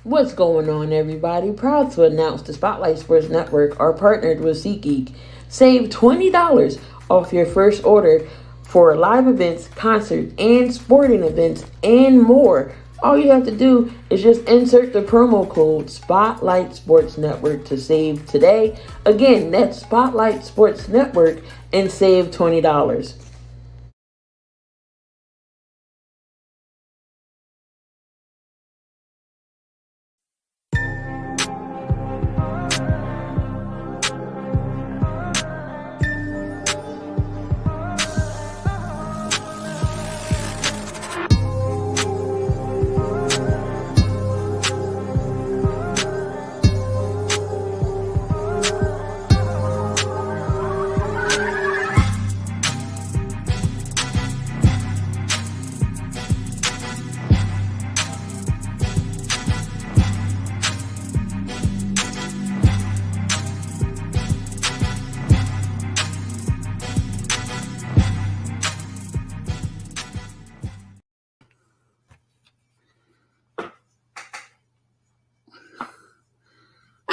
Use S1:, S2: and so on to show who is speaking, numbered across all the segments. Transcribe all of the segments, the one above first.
S1: What's going on, everybody? Proud to announce the Spotlight Sports Network are partnered with SeatGeek. Save $20 off your first order for live events, concerts, and sporting events, and more. All you have to do is just insert the promo code Spotlight Sports Network to save today. Again, that's Spotlight Sports Network and save $20.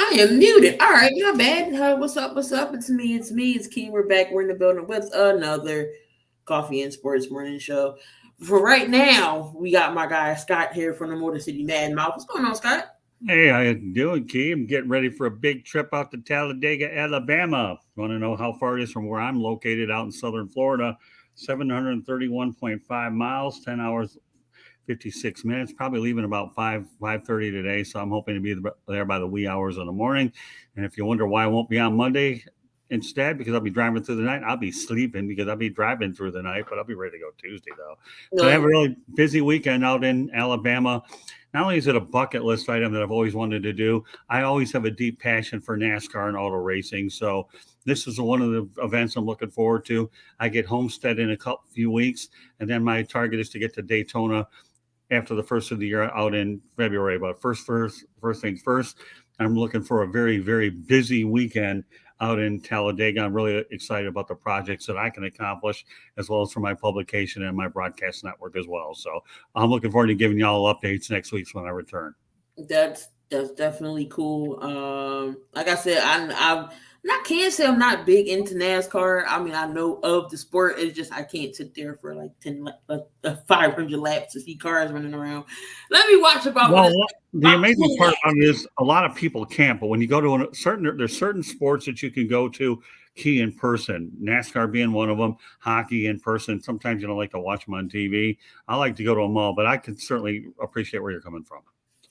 S1: I am muted. All right, my bad. What's up? What's up? It's me. It's me. It's Key. We're back. We're in the building with another Coffee and Sports Morning Show. For right now, we got my guy Scott here from the Motor City Mad Mouth. What's going on, Scott?
S2: Hey, how you doing, Key? I'm getting ready for a big trip out to Talladega, Alabama. Want to know how far it is from where I'm located out in southern Florida? 731.5 miles, 10 hours, 56 minutes. Probably leaving about 5:30 today, so I'm hoping to be there by the wee hours of the morning. And if you wonder why I won't be on Monday instead, because I'll be driving through the night, I'll be sleeping because I'll be driving through the night, but I'll be ready to go Tuesday, though. So I have a
S1: No,
S2: really busy weekend out in Alabama. Not only is it a bucket list item that I've always wanted to do, I always have a deep passion for NASCAR and auto racing. So this is one of the events I'm looking forward to. I get Homestead in a few weeks, and then my target is to get to Daytona after the first of the year out in February. But first things first, I'm looking for a very, very busy weekend out in Talladega. I'm really excited about the projects that I can accomplish, as well as for my publication and my broadcast network as well. So I'm looking forward to giving you all updates next week when I return.
S1: that's definitely cool. Like I said, I'm not can't say I'm not big into NASCAR. I mean, I know of the sport. It's just I can't sit there for like 500 laps to see cars running around. Let me watch
S2: Well, the
S1: about
S2: amazing
S1: 20
S2: part about it
S1: laps.
S2: is a lot of people can't, but when you go to there's certain sports that you can go to key in person. NASCAR being one of them, hockey in person. Sometimes you don't like to watch them on TV. I like to go to them all, but I can certainly appreciate where you're coming from.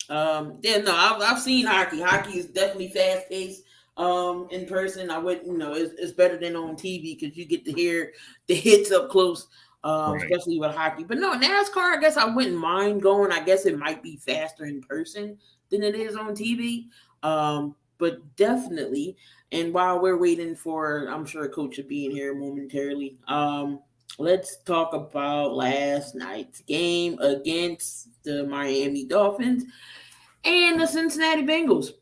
S1: Yeah, no, I've seen hockey. Hockey is definitely fast paced. In person, I wouldn't, it's better than on TV because you get to hear the hits up close.
S2: Right.
S1: Especially with hockey. But no, NASCAR, I guess I wouldn't mind going. I guess it might be faster in person than it is on TV. But definitely. And while we're waiting for, I'm sure Coach will be in here momentarily. Let's talk about last night's game against the Miami Dolphins and the Cincinnati Bengals.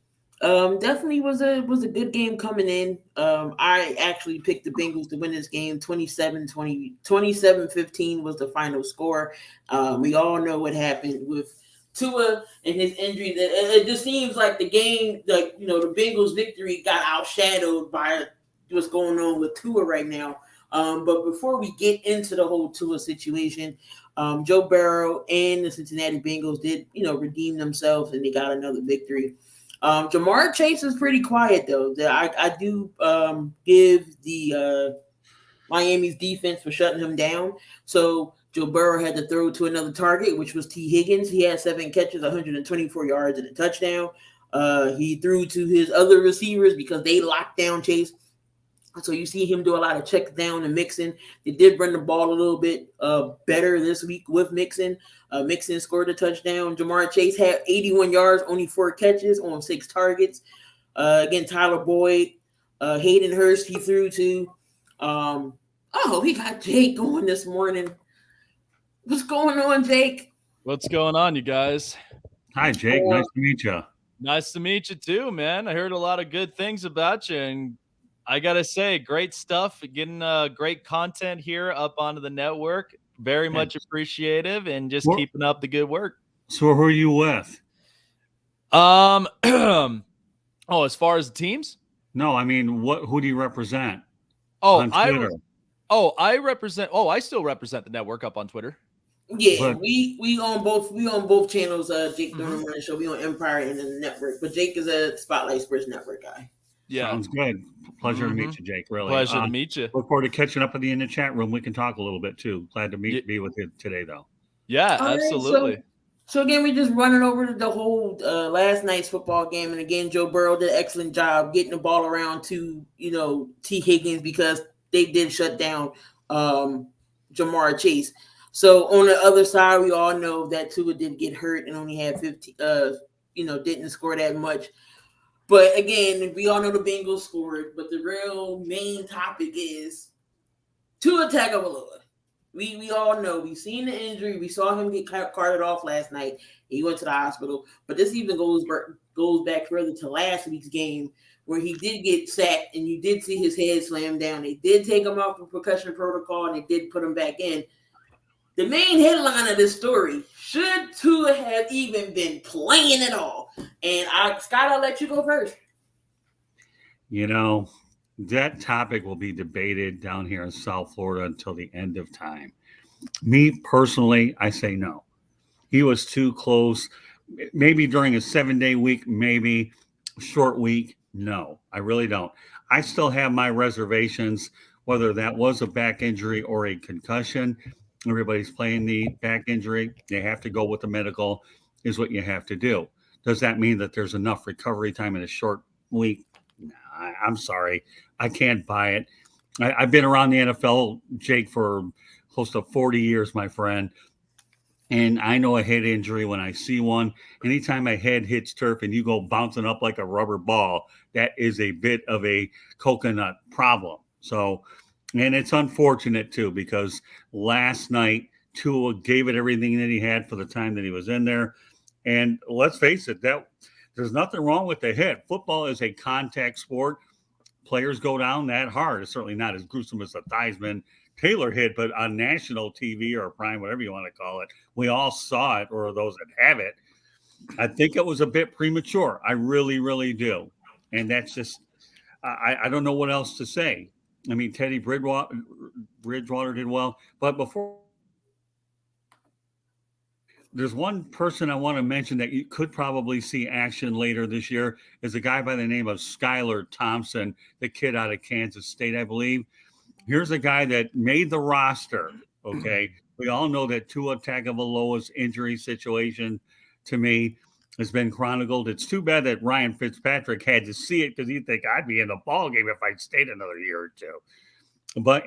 S1: Definitely was a good game coming in. I actually picked the Bengals to win this game. 27-15 was the final score. We all know what happened with Tua and his injury. It just seems like the game, like the Bengals' victory got outshadowed by what's going on with Tua right now. But before we get into the whole Tua situation, Joe Burrow and the Cincinnati Bengals did, redeem themselves and they got another victory. Jamar Chase is pretty quiet though. I do give the Miami's defense for shutting him down. So Joe Burrow had to throw to another target, which was T. Higgins. He had 7 catches, 124 yards, and a touchdown. He threw to his other receivers because they locked down Chase. So you see him do a lot of checks down and Mixon. They did run the ball a little bit better this week with Mixon. Mixon scored a touchdown. Jamar Chase had 81 yards, only 4 catches on 6 targets. Again, Tyler Boyd, Hayden Hurst, he threw to. We got Jake going this morning. What's going on, Jake?
S3: What's going on, you guys?
S2: Hi, Jake. Nice to meet you.
S3: Nice to meet you too, man. I heard a lot of good things about you, and I gotta say, great stuff. Getting great content here up onto the network. Very much
S2: Thanks.
S3: appreciative, and just
S2: Well,
S3: keeping up the good work.
S2: so who are you with?
S3: Um, oh, as far as the teams,
S2: No, I mean, who do you represent
S3: oh,
S2: on Twitter?
S3: I represent. Oh, I still represent the network up on Twitter.
S1: Yeah,
S2: But
S1: we on both channels. Jake doing the
S3: Mhm.
S1: morning show. We on Empire and the network, but Jake is a Spotlight Sports Network guy.
S3: Yeah.
S2: sounds good. Pleasure to
S3: hmm
S2: meet you, Jake. Really.
S3: Pleasure to meet you.
S2: Look forward to catching up with you in the chat room. We can talk a little bit too. Glad to
S3: Y-
S2: be with you today, though.
S3: yeah,
S1: All right,
S3: absolutely.
S1: so again, we just running over the whole last night's football game, and again, Joe Burrow did an excellent job getting the ball around to T Higgins because they did shut down Jamar Chase. So on the other side, we all know that Tua did get hurt and only had 15. Didn't score that much. But again, we all know the Bengals scored. But the real main topic is Tua Tagovailoa. We all know we've seen the injury. We saw him get carted off last night. He went to the hospital. But this even goes back further to last week's game where he did get sacked and you did see his head slam down. They did take him off the concussion protocol and they did put him back in. The main headline of this story: should Tua have even been playing at all? And Scott, I'll let you go first.
S2: You know, that topic will be debated down here in South Florida until the end of time. Me personally, I say no. He was too close. Maybe during a 7-day week, maybe short week. No, I really don't. I still have my reservations whether that was a back injury or a concussion. Everybody's playing the back injury. They have to go with the medical, is what you have to do. Does that mean that there's enough recovery time in a short week? Nah, I'm sorry. I can't buy it. I've been around the NFL, Jake, for close to 40 years, my friend. And I know a head injury when I see one. Anytime a head hits turf and you go bouncing up like a rubber ball, that is a bit of a coconut problem. So, and it's unfortunate too, because last night Tua gave it everything that he had for the time that he was in there. And let's face it, that there's nothing wrong with the hit. Football is a contact sport. Players go down that hard. It's certainly not as gruesome as the Theismann Taylor hit, but on national TV or prime, whatever you want to call it, we all saw it, or those that have it. I think it was a bit premature. I really, really do. And that's just, I don't know what else to say. I mean, Teddy Bridgewater did well. But before, there's one person I want to mention that you could probably see action later this year is a guy by the name of Skylar Thompson, the kid out of Kansas State, I believe. Here's a guy that made the roster. Okay. We all know that Tua Tagovailoa's injury situation, to me, has been chronicled. It's too bad that Ryan Fitzpatrick had to see it because he'd think I'd be in the ball game if I stayed another year or two.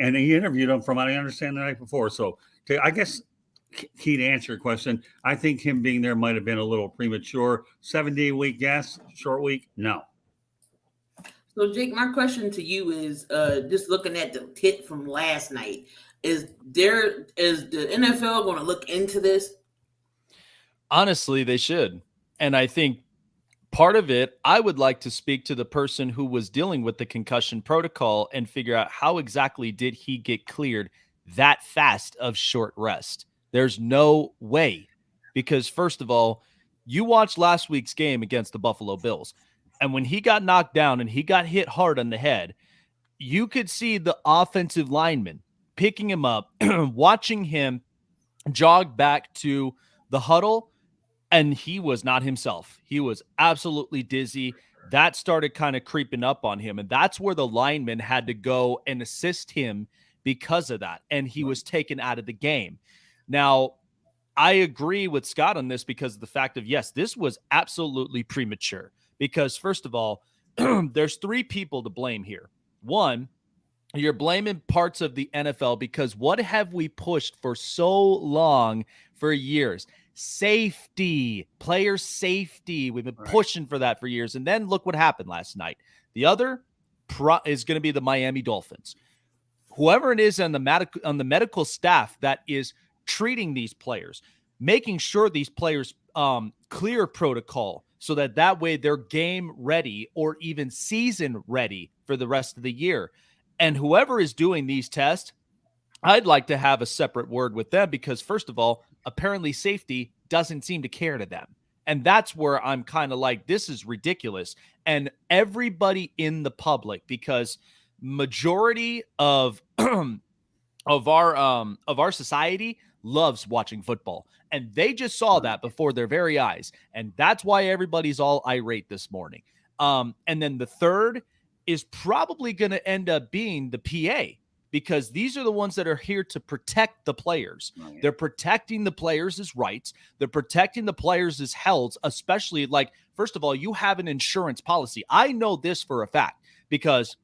S2: And he interviewed him from what I understand the night before. So I guess key to answer your question, I think him being there might have been a little premature. 7-day week, yes. Short week, no.
S1: So, Jake, my question to you is just looking at the hit from last night. Is the NFL going to look into this?
S3: Honestly, they should. And I think part of it, I would like to speak to the person who was dealing with the concussion protocol and figure out how exactly did he get cleared that fast of short rest. There's no way, because first of all, you watched last week's game against the Buffalo Bills, and when he got knocked down and he got hit hard on the head, you could see the offensive lineman picking him up, watching him jog back to the huddle, and he was not himself. He was absolutely dizzy. That started kind of creeping up on him, and that's where the lineman had to go and assist him because of that, and he was taken out of the game. Now, I agree with Scott on this because of the fact of, yes, this was absolutely premature because, first of all, there's three people to blame here. One, you're blaming parts of the NFL because what have we pushed for so long, for years? Safety, player safety. We've been pushing for that for years. And then look what happened last night. The other is going to be the Miami Dolphins. Whoever it is on the medical staff that is treating these players, making sure these players clear protocol so that way they're game ready or even season ready for the rest of the year. And whoever is doing these tests, I'd like to have a separate word with them because, first of all, apparently safety doesn't seem to care to them. And that's where I'm kind of like, this is ridiculous. And everybody in the public, because majority of of our society loves watching football, and they just saw that before their very eyes, and that's why everybody's all irate this morning. And then the third is probably going to end up being the PA, because these are the ones that are here to protect the players. They're protecting the players' rights. They're protecting the players' health, especially, like, first of all, you have an insurance policy. I know this for a fact, because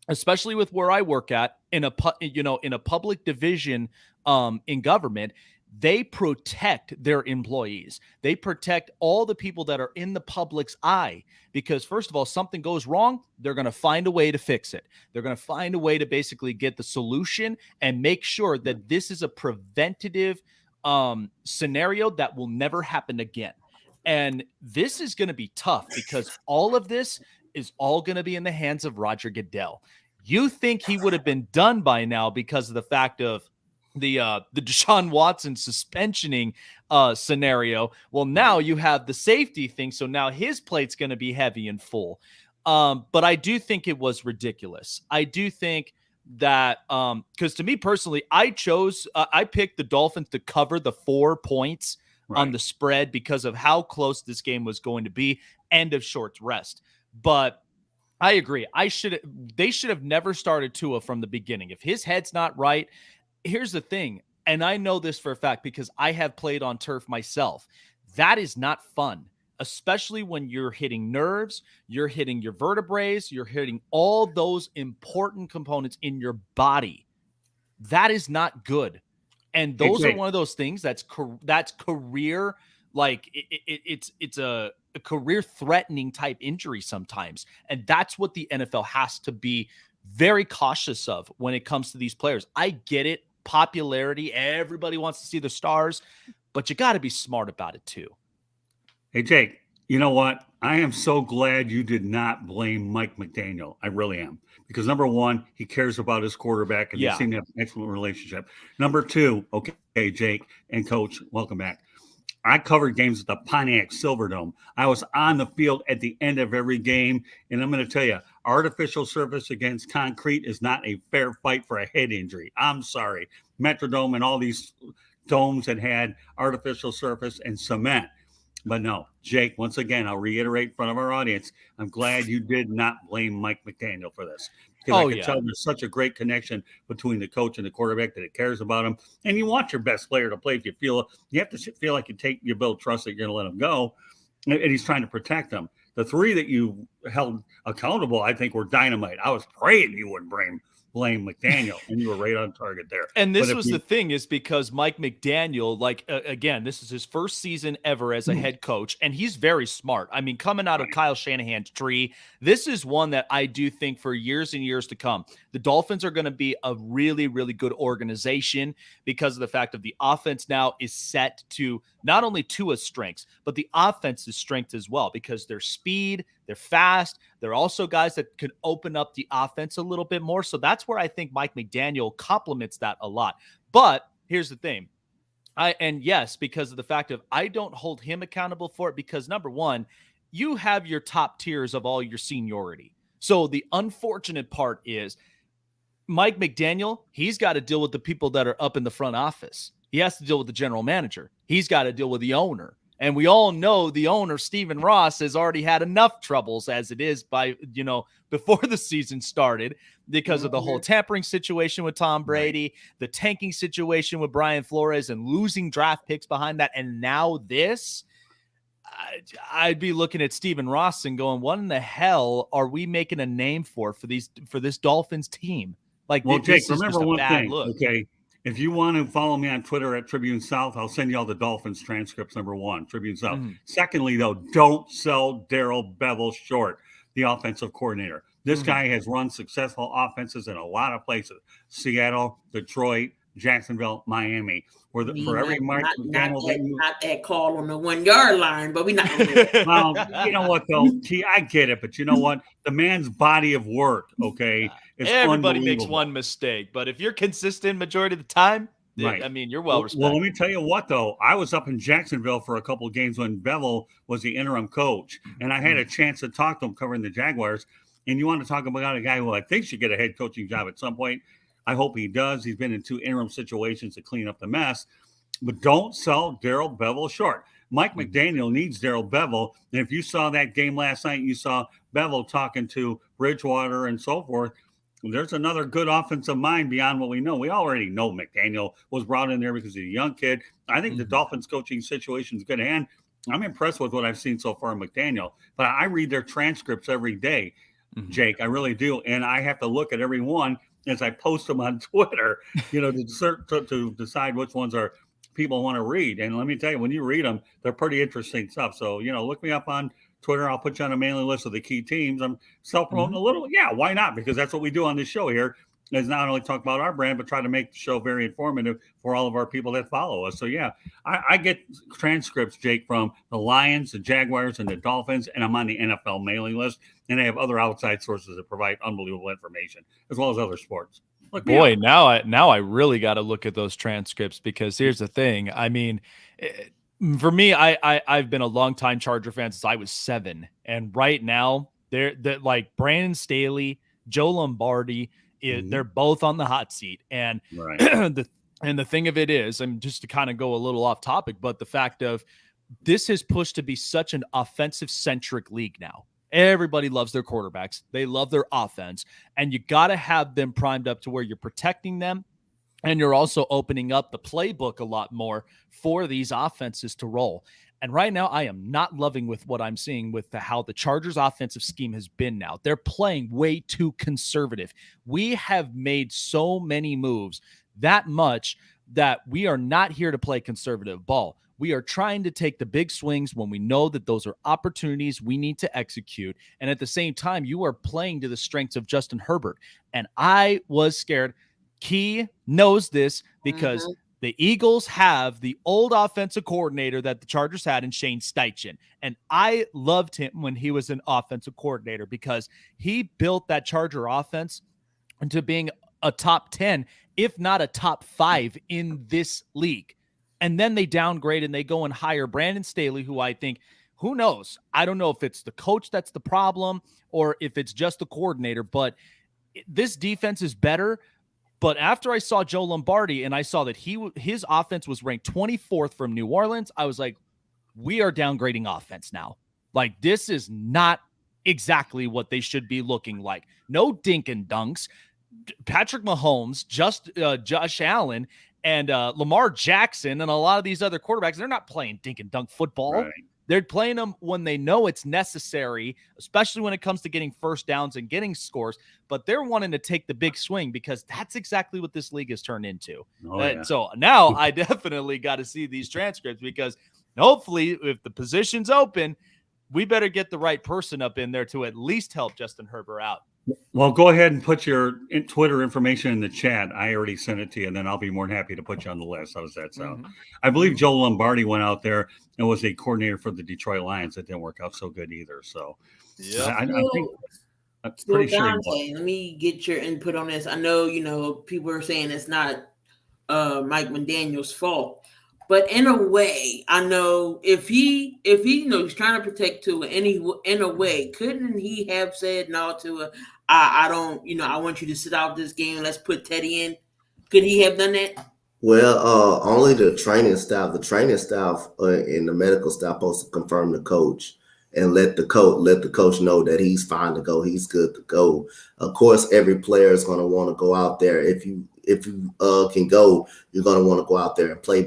S3: especially with where I work at in a public division in government, they protect their employees. They protect all the people that are in the public's eye, because first of all, something goes wrong, they're going to find a way to fix it. They're going to find a way to basically get the solution and make sure that this is a preventative scenario that will never happen again. And this is going to be tough, because all of this is all going to be in the hands of Roger Goodell. You think he would have been done by now because of the fact of the Deshaun Watson suspensioning scenario. Well, now you have the safety thing, so now his plate's going to be heavy and full. But I do think it was ridiculous. I do think that because to me personally, I picked the Dolphins to cover the 4 points on the spread because of how close this game was going to be, end of short rest. But I agree. They should have never started Tua from the beginning. If his head's not right, here's the thing, and I know this for a fact because I have played on turf myself. That is not fun, especially when you're hitting nerves, you're hitting your vertebrae, you're hitting all those important components in your body. That is not good. And those are one of those things that's career, like it's a career threatening type injury sometimes. And that's what the NFL has to be very cautious of when it comes to these players. I get it. Popularity. Everybody wants to see the stars, but you got to be smart about it too.
S2: Hey, Jake, you know what? I am so glad you did not blame Mike McDaniel. I really am. Because number one, he cares about his quarterback and they seem to have an excellent relationship. Number two, okay, Jake and Coach, welcome back. I covered games at the Pontiac Silverdome. I was on the field at the end of every game. And I'm going to tell you, artificial surface against concrete is not a fair fight for a head injury. I'm sorry. Metrodome and all these domes that had artificial surface and cement. But no, Jake, once again, I'll reiterate in front of our audience, I'm glad you did not blame Mike McDaniel for this. Because I can tell there's such a great connection between the coach and the quarterback that it cares about him. And you want your best player to play. If you have to feel like you build trust that you're going to let him go. And he's trying to protect them. The three that you held accountable, I think, were dynamite. I was praying you wouldn't blame McDaniel, and you were right on target there.
S3: And this was the thing, is because Mike McDaniel, like, again, this is his first season ever as a head coach, and he's very smart. I mean, coming out of Kyle Shanahan's tree, this is one that I do think for years and years to come, the Dolphins are going to be a really, really good organization because of the fact that the offense now is set to not only Tua's strengths, but the offense's strengths as well, because their speed, they're fast. They're also guys that can open up the offense a little bit more. So that's where I think Mike McDaniel complements that a lot. But here's the thing. Yes, because of the fact of I don't hold him accountable for it, because number one, you have your top tiers of all your seniority. So the unfortunate part is Mike McDaniel, he's got to deal with the people that are up in the front office. He has to deal with the general manager. He's got to deal with the owner. And we all know the owner, Stephen Ross, has already had enough troubles as it is before the season started because of the whole tampering situation with Tom Brady, the tanking situation with Brian Flores, and losing draft picks behind that. And now this, I'd be looking at Stephen Ross and going, what in the hell are we making a name for this Dolphins team? Like,
S2: well, Jake,
S3: this is
S2: remember
S3: just a
S2: one
S3: bad
S2: thing,
S3: look.
S2: okay? If you want to follow me on Twitter at Tribune South, I'll send you all the Dolphins transcripts, number one, Tribune South. Secondly, though, don't sell Darrell Bevel short, the offensive coordinator. This guy has run successful offenses in a lot of places. Seattle, Detroit, Jacksonville, Miami. Not
S1: that call on the 1 yard line, but we're not going to do it.
S2: Well, you know what, though? I get it, but you know what? The man's body of work, okay, is
S3: everybody makes one mistake, but if you're consistent majority of the time,
S2: Right.
S3: I mean, you're well
S2: Well,
S3: respected.
S2: let me tell you what, though. I was up in Jacksonville for a couple of games when Bevel was the interim coach, and I had a chance to talk to him covering the Jaguars. And you want to talk about a guy who I think should get a head coaching job at some point. I hope he does. He's been in 2 interim situations to clean up the mess. But don't sell Darrell Bevel short. Mike McDaniel needs Darrell Bevel. And if you saw that game last night, you saw Bevel talking to Bridgewater and so forth. There's another good offensive mind beyond what we know. We already know McDaniel was brought in there because he's a young kid. I think the Dolphins coaching situation is good. And I'm impressed with what I've seen so far in McDaniel. But I read their transcripts every day, Jake. I really do. And I have to look at every one as I post them on Twitter, to decide which ones are people want to read. And let me tell you, when you read them, they're pretty interesting stuff. So, look me up on Twitter. I'll put you on a mailing list of the key teams. I'm self-promoting a little. Yeah, why not? Because that's what we do on this show here, is not only talk about our brand, but try to make the show very informative for all of our people that follow us. So, yeah, I get transcripts, Jake, from the Lions, the Jaguars, and the Dolphins, and I'm on the NFL mailing list. And I have other outside sources that provide unbelievable information, as well as other sports.
S3: Boy, now I really got to look at those transcripts, because here's the thing. I mean, for me, I've been a longtime Charger fan since I was 7, and right now they're like Brandon Staley, Joe Lombardi. They're both on the hot seat, and the thing of it is, and just to kind of go a little off topic, but the fact of this has pushed to be such an offensive centric league now. Everybody loves their quarterbacks. They love their offense. And you got to have them primed up to where you're protecting them. And you're also opening up the playbook a lot more for these offenses to roll. And right now, I am not loving with what I'm seeing with how the Chargers offensive scheme has been now. They're playing way too conservative. We have made so many moves, that much, that we are not here to play conservative ball. We are trying to take the big swings when we know that those are opportunities we need to execute. And at the same time, you are playing to the strengths of Justin Herbert. And I was scared. Key knows this, because the Eagles have the old offensive coordinator that the Chargers had in Shane Steichen. And I loved him when he was an offensive coordinator, because he built that Charger offense into being a top 10, if not a top 5 in this league. And then they downgrade and they go and hire Brandon Staley, who I think, who knows? I don't know if it's the coach that's the problem or if it's just the coordinator, but this defense is better. But after I saw Joe Lombardi and I saw that his offense was ranked 24th from New Orleans, I was like, we are downgrading offense now. Like, this is not exactly what they should be looking like. No dink and dunks. Patrick Mahomes, Josh Allen, and Lamar Jackson and a lot of these other quarterbacks, they're not playing dink and dunk football. Right. They're playing them when they know it's necessary, especially when it comes to getting first downs and getting scores. But they're wanting to take the big swing, because that's exactly what this league has turned into. So now I definitely got to see these transcripts, because hopefully if the position's open, we better get the right person up in there to at least help Justin Herbert out.
S2: Well, go ahead and put your Twitter information in the chat. I already sent it to you, and then I'll be more than happy to put you on the list. How does that sound? I believe Joe Lombardi went out there and was a coordinator for the Detroit Lions. That didn't work out so good either. So I think I'm pretty sure.
S1: Dante, let me get your input on this. I know, people are saying it's not Mike McDaniel's fault. But in a way, I know if he he's trying to protect Tua in a way, couldn't he have said no to I don't, I want you to sit out this game. Let's put Teddy in. Could he have done that?
S4: Well, only the training staff and the medical staff supposed to confirm the coach and let the coach know that he's fine to go. He's good to go. Of course, every player is going to want to go out there. If you can go, you're going to want to go out there and play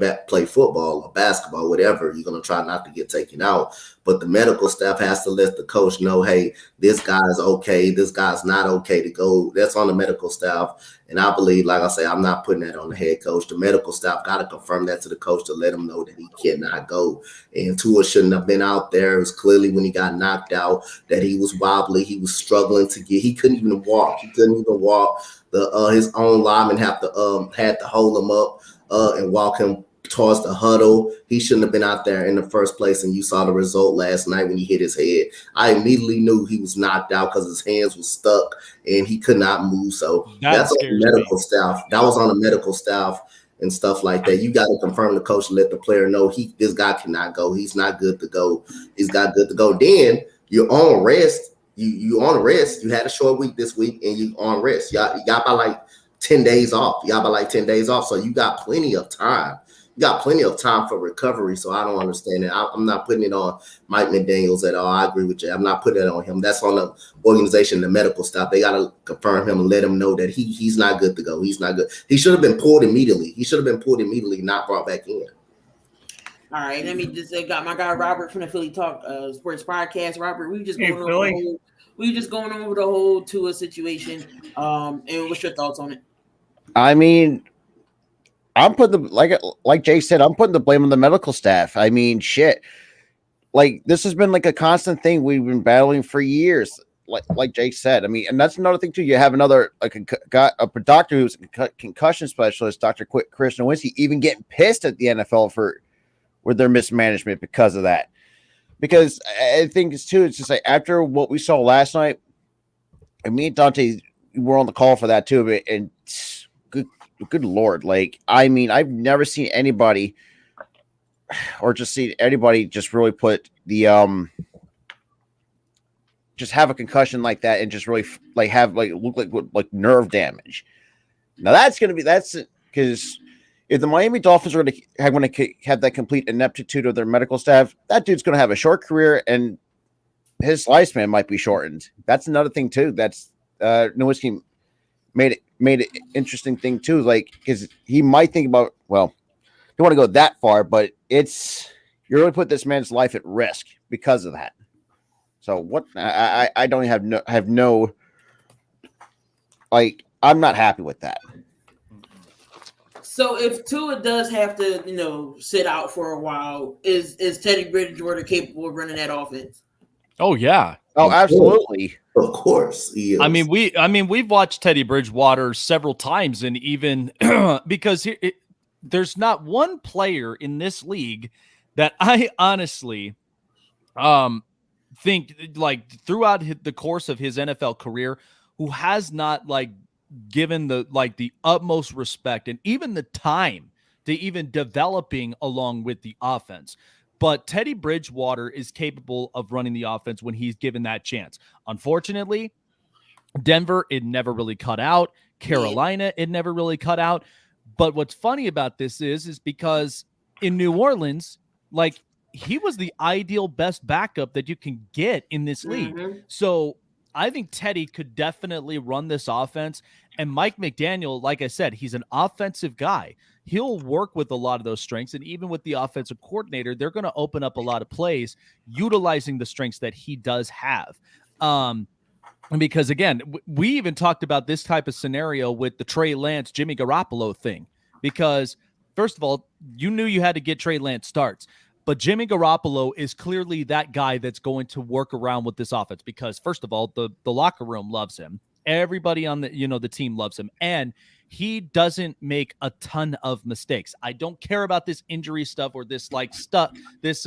S4: football or basketball, whatever. You're going to try not to get taken out. But the medical staff has to let the coach know, hey, this guy is okay. This guy's not okay to go. That's on the medical staff. And I believe, like I say, I'm not putting that on the head coach. The medical staff got to confirm that to the coach to let him know that he cannot go. And Tua shouldn't have been out there. It was clearly when he got knocked out that he was wobbly. He was struggling he couldn't even walk. His own lineman had to hold him up and walk him towards the huddle. He shouldn't have been out there in the first place. And you saw the result last night when he hit his head. I immediately knew he was knocked out because his hands were stuck and he could not move. So that's on the medical staff. That was on the medical staff. and stuff like that. You got to confirm the coach, let the player know this guy cannot go. He's not good to go. He's not good to go. Then you're on rest. You on rest. You had a short week this week, and you on rest. You got by like 10 days off. So you got plenty of time. You got plenty of time for recovery. So I don't understand it. I'm not putting it on Mike McDaniels at all. I agree with you. I'm not putting it on him. That's on the organization, the medical staff. They got to confirm him and let him know that he's not good to go. He's not good. He should have been pulled immediately. Not brought back in.
S1: All right, let me just got my guy Robert from the Philly Talk Sports Podcast. Robert, we just going over the whole Tua situation. And what's your thoughts on it?
S5: I mean, I'm putting like Jay said, I'm putting the blame on the medical staff. I mean, shit. Like this has been like a constant thing we've been battling for years. Like Jay said, I mean, and that's another thing too. You have another a doctor who's a concussion specialist, Dr. Chris Nowinski, even getting pissed at the NFL with their mismanagement because of that. Because I think it's just like after what we saw last night, and me and Dante were on the call for that too. And good Lord, like I mean, I've never seen anybody or just seen anybody just really put the just have a concussion like that and just really like have like look like nerve damage. Now that's because if the Miami Dolphins are going to have that complete ineptitude of their medical staff, that dude's going to have a short career and his lifespan might be shortened. That's another thing too. That's Nowinski made it interesting thing too. Like because he might think about don't want to go that far, but you're going to put this man's life at risk because of that. So what I don't have no like I'm not happy with that.
S1: So if Tua does have to, sit out for a while, is Teddy Bridgewater capable of running that offense?
S3: Oh yeah.
S5: Oh, absolutely.
S4: Of course, he is.
S3: I mean, we've watched Teddy Bridgewater several times, and even because there's not one player in this league that I honestly think like throughout the course of his NFL career who has not like given the utmost respect and even the time to even developing along with the offense. But Teddy Bridgewater is capable of running the offense when he's given that chance. Unfortunately, Denver, it never really cut out. Carolina, it never really cut out. But what's funny about this is because in New Orleans, like he was the ideal best backup that you can get in this league.
S1: Mm-hmm.
S3: So I think Teddy could definitely run this offense. And Mike McDaniel, like I said, he's an offensive guy. He'll work with a lot of those strengths. And even with the offensive coordinator, they're going to open up a lot of plays utilizing the strengths that he does have. Because, again, we even talked about this type of scenario with the Trey Lance, Jimmy Garoppolo thing. Because, first of all, you knew you had to get Trey Lance starts. But Jimmy Garoppolo is clearly that guy that's going to work around with this offense because, first of all, the locker room loves him. Everybody on the team loves him. And he doesn't make a ton of mistakes. I don't care about this injury stuff or this stuff. This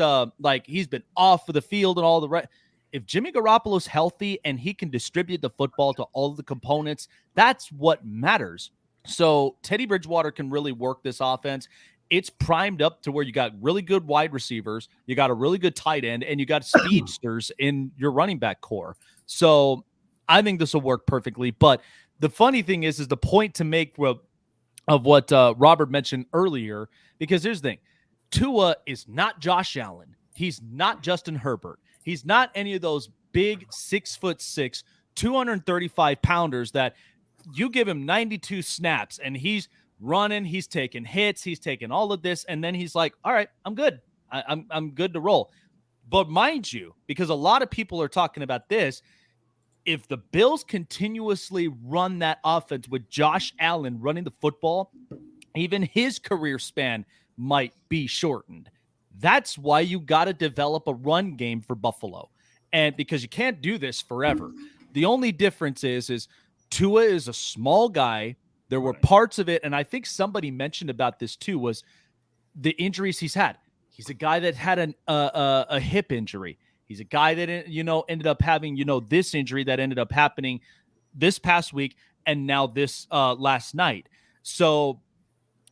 S3: he's been off of the field and all the right. If Jimmy Garoppolo's healthy and he can distribute the football to all of the components, that's what matters. So Teddy Bridgewater can really work this offense. It's primed up to where you got really good wide receivers, you got a really good tight end, and you got speedsters in your running back core. So I think this will work perfectly. But the funny thing is the point to make of what Robert mentioned earlier, because here's the thing. Tua is not Josh Allen. He's not Justin Herbert. He's not any of those big 6'6", 235 pounders that you give him 92 snaps and he's running, he's taking hits, he's taking all of this, and then he's like, all right, I'm good. I'm good to roll. But mind you, because a lot of people are talking about this, if the Bills continuously run that offense with Josh Allen running the football, even his career span might be shortened. That's why you got to develop a run game for Buffalo. And because you can't do this forever. The only difference is Tua is a small guy. There were parts of it, and I think somebody mentioned about this too, was the injuries he's had. He's a guy that had a hip injury. He's a guy that, ended up having, this injury that ended up happening this past week and now this last night. So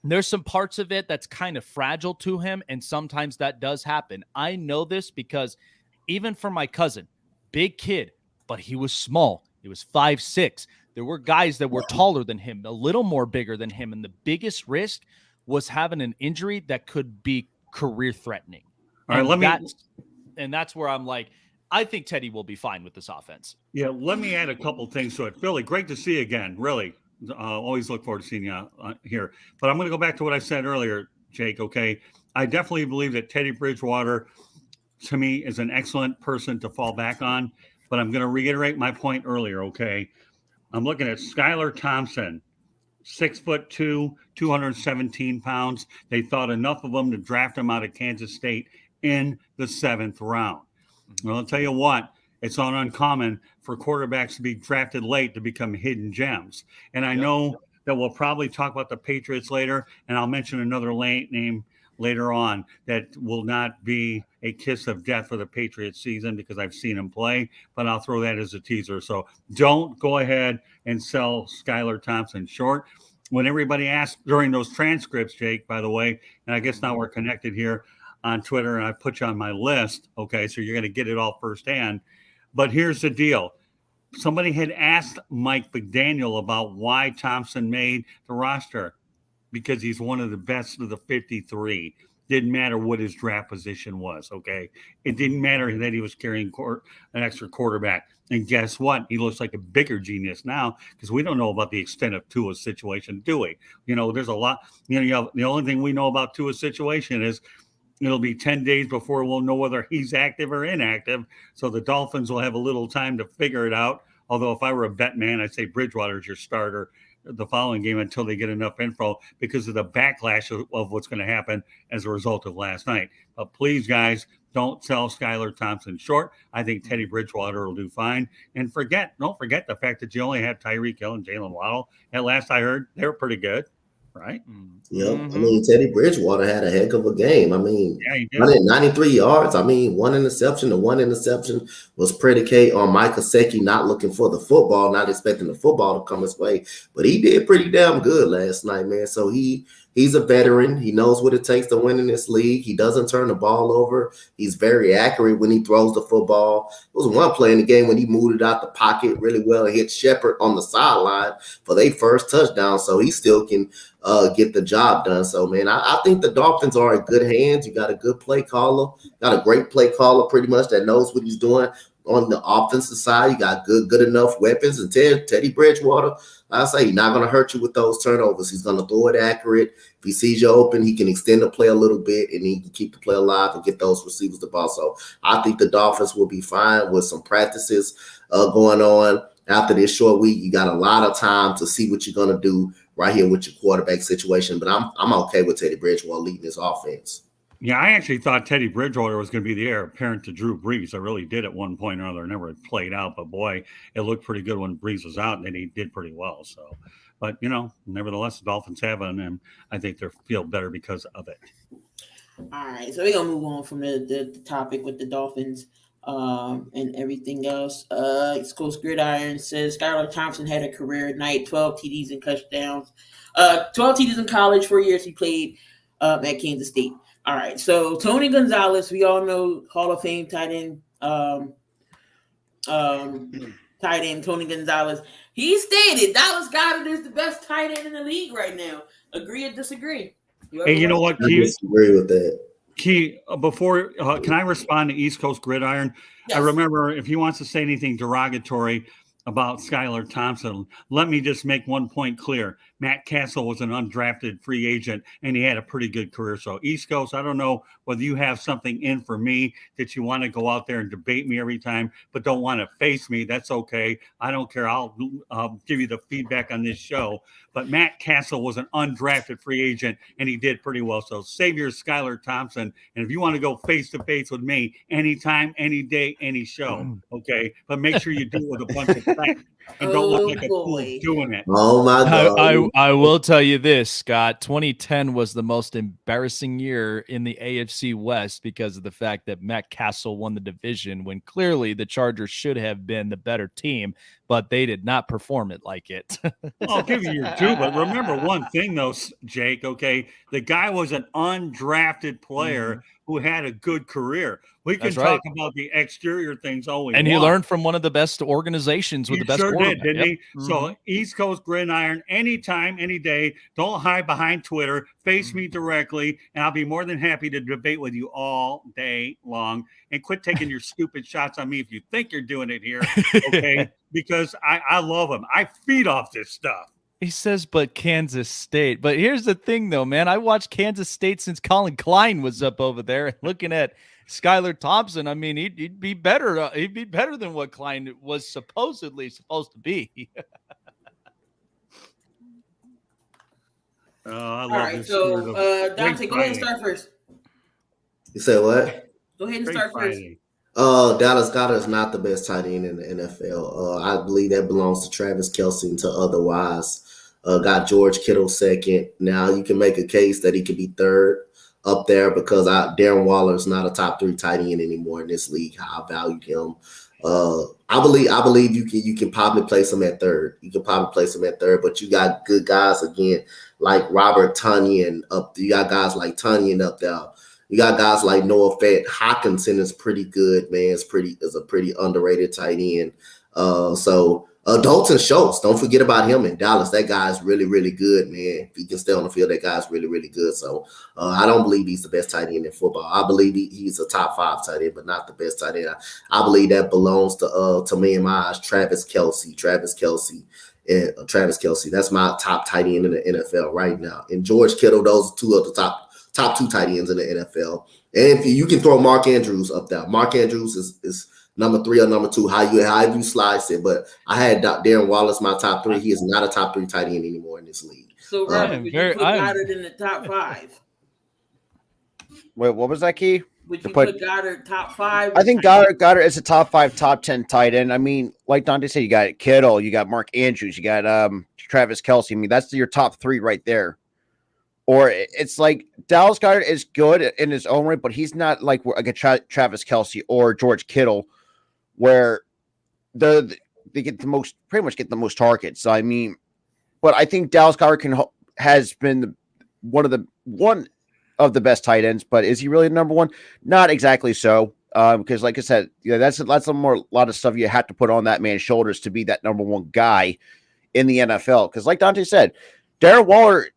S3: There's some parts of it that's kind of fragile to him, and sometimes that does happen. I know this because even for my cousin, big kid, but he was small. He was 5'6". There were guys that were taller than him, a little more bigger than him, and the biggest risk was having an injury that could be career threatening.
S2: All right,
S3: and that's where I'm like, I think Teddy will be fine with this offense.
S2: Yeah, let me add a couple things to it. Billy, great to see you again. Really, always look forward to seeing you here. But I'm going to go back to what I said earlier, Jake. Okay, I definitely believe that Teddy Bridgewater, to me, is an excellent person to fall back on. But I'm going to reiterate my point earlier. Okay, I'm looking at Skylar Thompson, 6'2", 217 pounds. They thought enough of him to draft him out of Kansas State in the 7th round. Well, I'll tell you what, it's not uncommon for quarterbacks to be drafted late to become hidden gems. And I know that we'll probably talk about the Patriots later, and I'll mention another name later on that will not be a kiss of death for the Patriots season because I've seen him play, but I'll throw that as a teaser. So don't go ahead and sell Skylar Thompson short. When everybody asked during those transcripts, Jake, by the way, and I guess now we're connected here on Twitter, and I put you on my list. Okay, so you're going to get it all firsthand. But here's the deal. Somebody had asked Mike McDaniel about why Thompson made the roster, because he's one of the best of the 53. Didn't matter what his draft position was, okay? It didn't matter that he was carrying an extra quarterback. And guess what? He looks like a bigger genius now because we don't know about the extent of Tua's situation, do we? You know, there's a lot. You know, the only thing we know about Tua's situation is it'll be 10 days before we'll know whether he's active or inactive. So the Dolphins will have a little time to figure it out. Although if I were a bet man, I'd say Bridgewater's your starter the following game until they get enough info because of the backlash of what's going to happen as a result of last night. But please, guys, don't sell Skylar Thompson short. I think Teddy Bridgewater will do fine. And don't forget the fact that you only had Tyreek Hill and Jalen Waddle. At last I heard, they were pretty good. Right.
S4: Yep. I mean, Teddy Bridgewater had a heck of a game. I mean,
S2: he did.
S4: 193 yards. I mean, one interception. The one interception was predicated on Mike Gesicki not looking for the football, not expecting the football to come his way. But he did pretty damn good last night, man. So he's a veteran. He knows what it takes to win in this league. He doesn't turn the ball over. He's very accurate when he throws the football. There was one play in the game when he moved it out the pocket really well and hit Shepard on the sideline for their first touchdown. So he still can get the job done. So, man, I think the Dolphins are in good hands. You got a good play caller, got a great play caller pretty much that knows what he's doing on the offensive side. You got good enough weapons. And Teddy Bridgewater, I say, he's not going to hurt you with those turnovers. He's going to throw it accurate. If he sees you open, he can extend the play a little bit, and he can keep the play alive and get those receivers the ball. So I think the Dolphins will be fine with some practices going on. After this short week, you got a lot of time to see what you're going to do right here with your quarterback situation. But I'm okay with Teddy Bridgewater leading this offense.
S2: Yeah, I actually thought Teddy Bridgewater was going to be the heir apparent to Drew Brees. I really did at one point or another. Never played out, but boy, it looked pretty good when Brees was out, and then he did pretty well. So, but nevertheless, the Dolphins have him, and I think they feel better because of it.
S1: All right, so we're gonna move on from the topic with the Dolphins and everything else. East Coast Gridiron says Skylar Thompson had a career night, 12 TDs and touchdowns, 12 TDs in college, 4 years he played at Kansas State. All right, so Tony Gonzalez, we all know Hall of Fame tight end, Tony Gonzalez. He stated Dallas Goedert is the best tight end in the league right now. Agree or disagree?
S2: Hey, you know what,
S4: I disagree with that.
S2: Key, before, can I respond to East Coast Gridiron? Yes. I remember if he wants to say anything derogatory about Skylar Thompson, let me just make one point clear. Matt Castle was an undrafted free agent, and he had a pretty good career. So, East Coast, I don't know whether you have something in for me that you want to go out there and debate me every time, but don't want to face me. That's okay. I don't care. I'll give you the feedback on this show. But Matt Castle was an undrafted free agent, and he did pretty well. So, save your Skylar Thompson. And if you want to go face-to-face with me anytime, any day, any show, okay? But make sure you do it with a bunch of facts. And don't look like a fool doing it.
S4: Oh my God!
S3: I will tell you this, Scott. 2010 was the most embarrassing year in the AFC West because of the fact that Matt Castle won the division when clearly the Chargers should have been the better team, but they did not perform it like it.
S2: Well, I'll give you your due, but remember one thing, though, Jake. Okay, the guy was an undrafted player who had a good career. We can
S3: That's right.
S2: talk about the exterior things all we
S3: And
S2: want.
S3: he learned from one of the best organizations with
S2: He
S3: the best
S2: sure
S3: quarterback.
S2: did, didn't
S3: Yep.
S2: he? So East Coast Gridiron, anytime, any day. Don't hide behind Twitter. Face me directly, and I'll be more than happy to debate with you all day long. And quit taking your stupid shots on me if you think you're doing it here, okay? Because I love him. I feed off this stuff.
S3: He says, but Kansas State. But here's the thing, though, man. I watched Kansas State since Colin Klein was up over there. And looking at Skylar Thompson, I mean, he'd be better. He'd be better than what Klein was supposedly supposed to be.
S2: I
S1: All
S2: love
S1: right,
S2: this
S1: so
S2: spirit of
S1: Dante,
S2: great
S1: go ahead and
S2: fighting.
S1: start first.
S4: You said what?
S1: Go ahead and
S2: Great
S1: start first.
S2: fighting.
S4: Dallas Goedert is not the best tight end in the NFL. I believe that belongs to Travis Kelce until otherwise. Got George Kittle second. Now you can make a case that he could be third up there because Darren Waller is not a top 3 tight end anymore in this league. How I value him. I believe you can probably place him at third. You can probably place him at third, but you got good guys again like Robert Tonyan up. You got guys like Tonyan up there. You got guys like Noah Fant. Hockenson is pretty good, man. Is a pretty underrated tight end. So Dalton Schultz, don't forget about him in Dallas. That guy's really, really good, man. If he can stay on the field, that guy's really, really good. So I don't believe he's the best tight end in football. I believe he's a top 5 tight end, but not the best tight end. I believe that belongs to me in my eyes, Travis Kelce. That's my top tight end in the NFL right now. And George Kittle, those are 2 of the top 2 tight ends in the NFL. And if you can throw Mark Andrews up there. Mark Andrews is number 3 or number 2, how you slice it. But I had Darren Wallace my top 3. He is not a top 3 tight end anymore in this league.
S1: So, Robert, would you put Goddard in the top 5?
S5: Wait, what was that, Key?
S1: Would you put Goddard top 5?
S5: I think Goddard is a top 5, top 10 tight end. I mean, like Dante said, you got Kittle, you got Mark Andrews, you got Travis Kelce. I mean, that's your top 3 right there. Or it's like Dallas Goedert is good in his own right, but he's not like a Travis Kelce or George Kittle, where they get pretty much get the most targets. So, I mean, but I think Dallas Goedert has been one of the best tight ends. But is he really the number 1? Not exactly so. Because, like I said, that's a lot of stuff you have to put on that man's shoulders to be that number 1 guy in the NFL. Because, like Dante said, Darren Waller.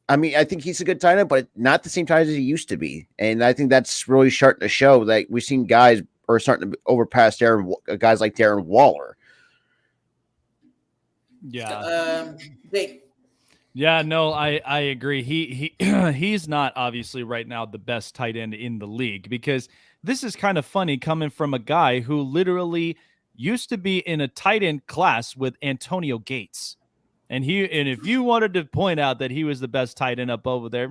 S5: I mean, I think he's a good tight end, but not the same tight end as he used to be. And I think that's really starting to show that we've seen guys are starting to overpass guys like Darren Waller.
S3: Yeah.
S1: Vic.
S3: Yeah, no, I agree. He's not obviously right now the best tight end in the league because this is kind of funny coming from a guy who literally used to be in a tight end class with Antonio Gates. And if you wanted to point out that he was the best tight end up over there,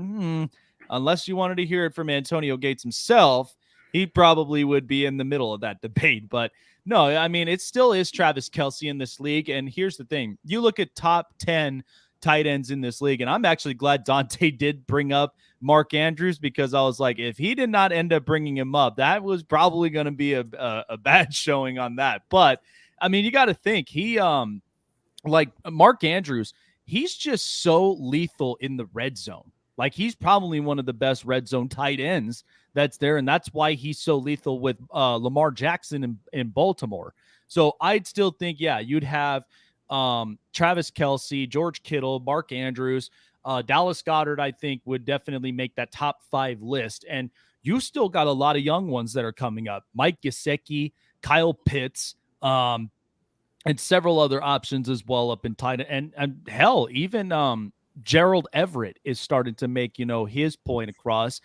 S3: unless you wanted to hear it from Antonio Gates himself, he probably would be in the middle of that debate. But no, I mean, it still is Travis Kelce in this league. And here's the thing. You look at top 10 tight ends in this league, and I'm actually glad Dante did bring up Mark Andrews because I was like, if he did not end up bringing him up, that was probably going to be a bad showing on that. But, I mean, you got to think like Mark Andrews, he's just so lethal in the red zone. Like he's probably one of the best red zone tight ends that's there. And that's why he's so lethal with Lamar Jackson in Baltimore. So I'd still think, yeah, you'd have Travis Kelce, George Kittle, Mark Andrews, Dallas Goedert, I think would definitely make that top 5 list. And you still got a lot of young ones that are coming up. Mike Gesicki, Kyle Pitts, and several other options as well up in tight end. And hell, even Gerald Everett is starting to make, his point across.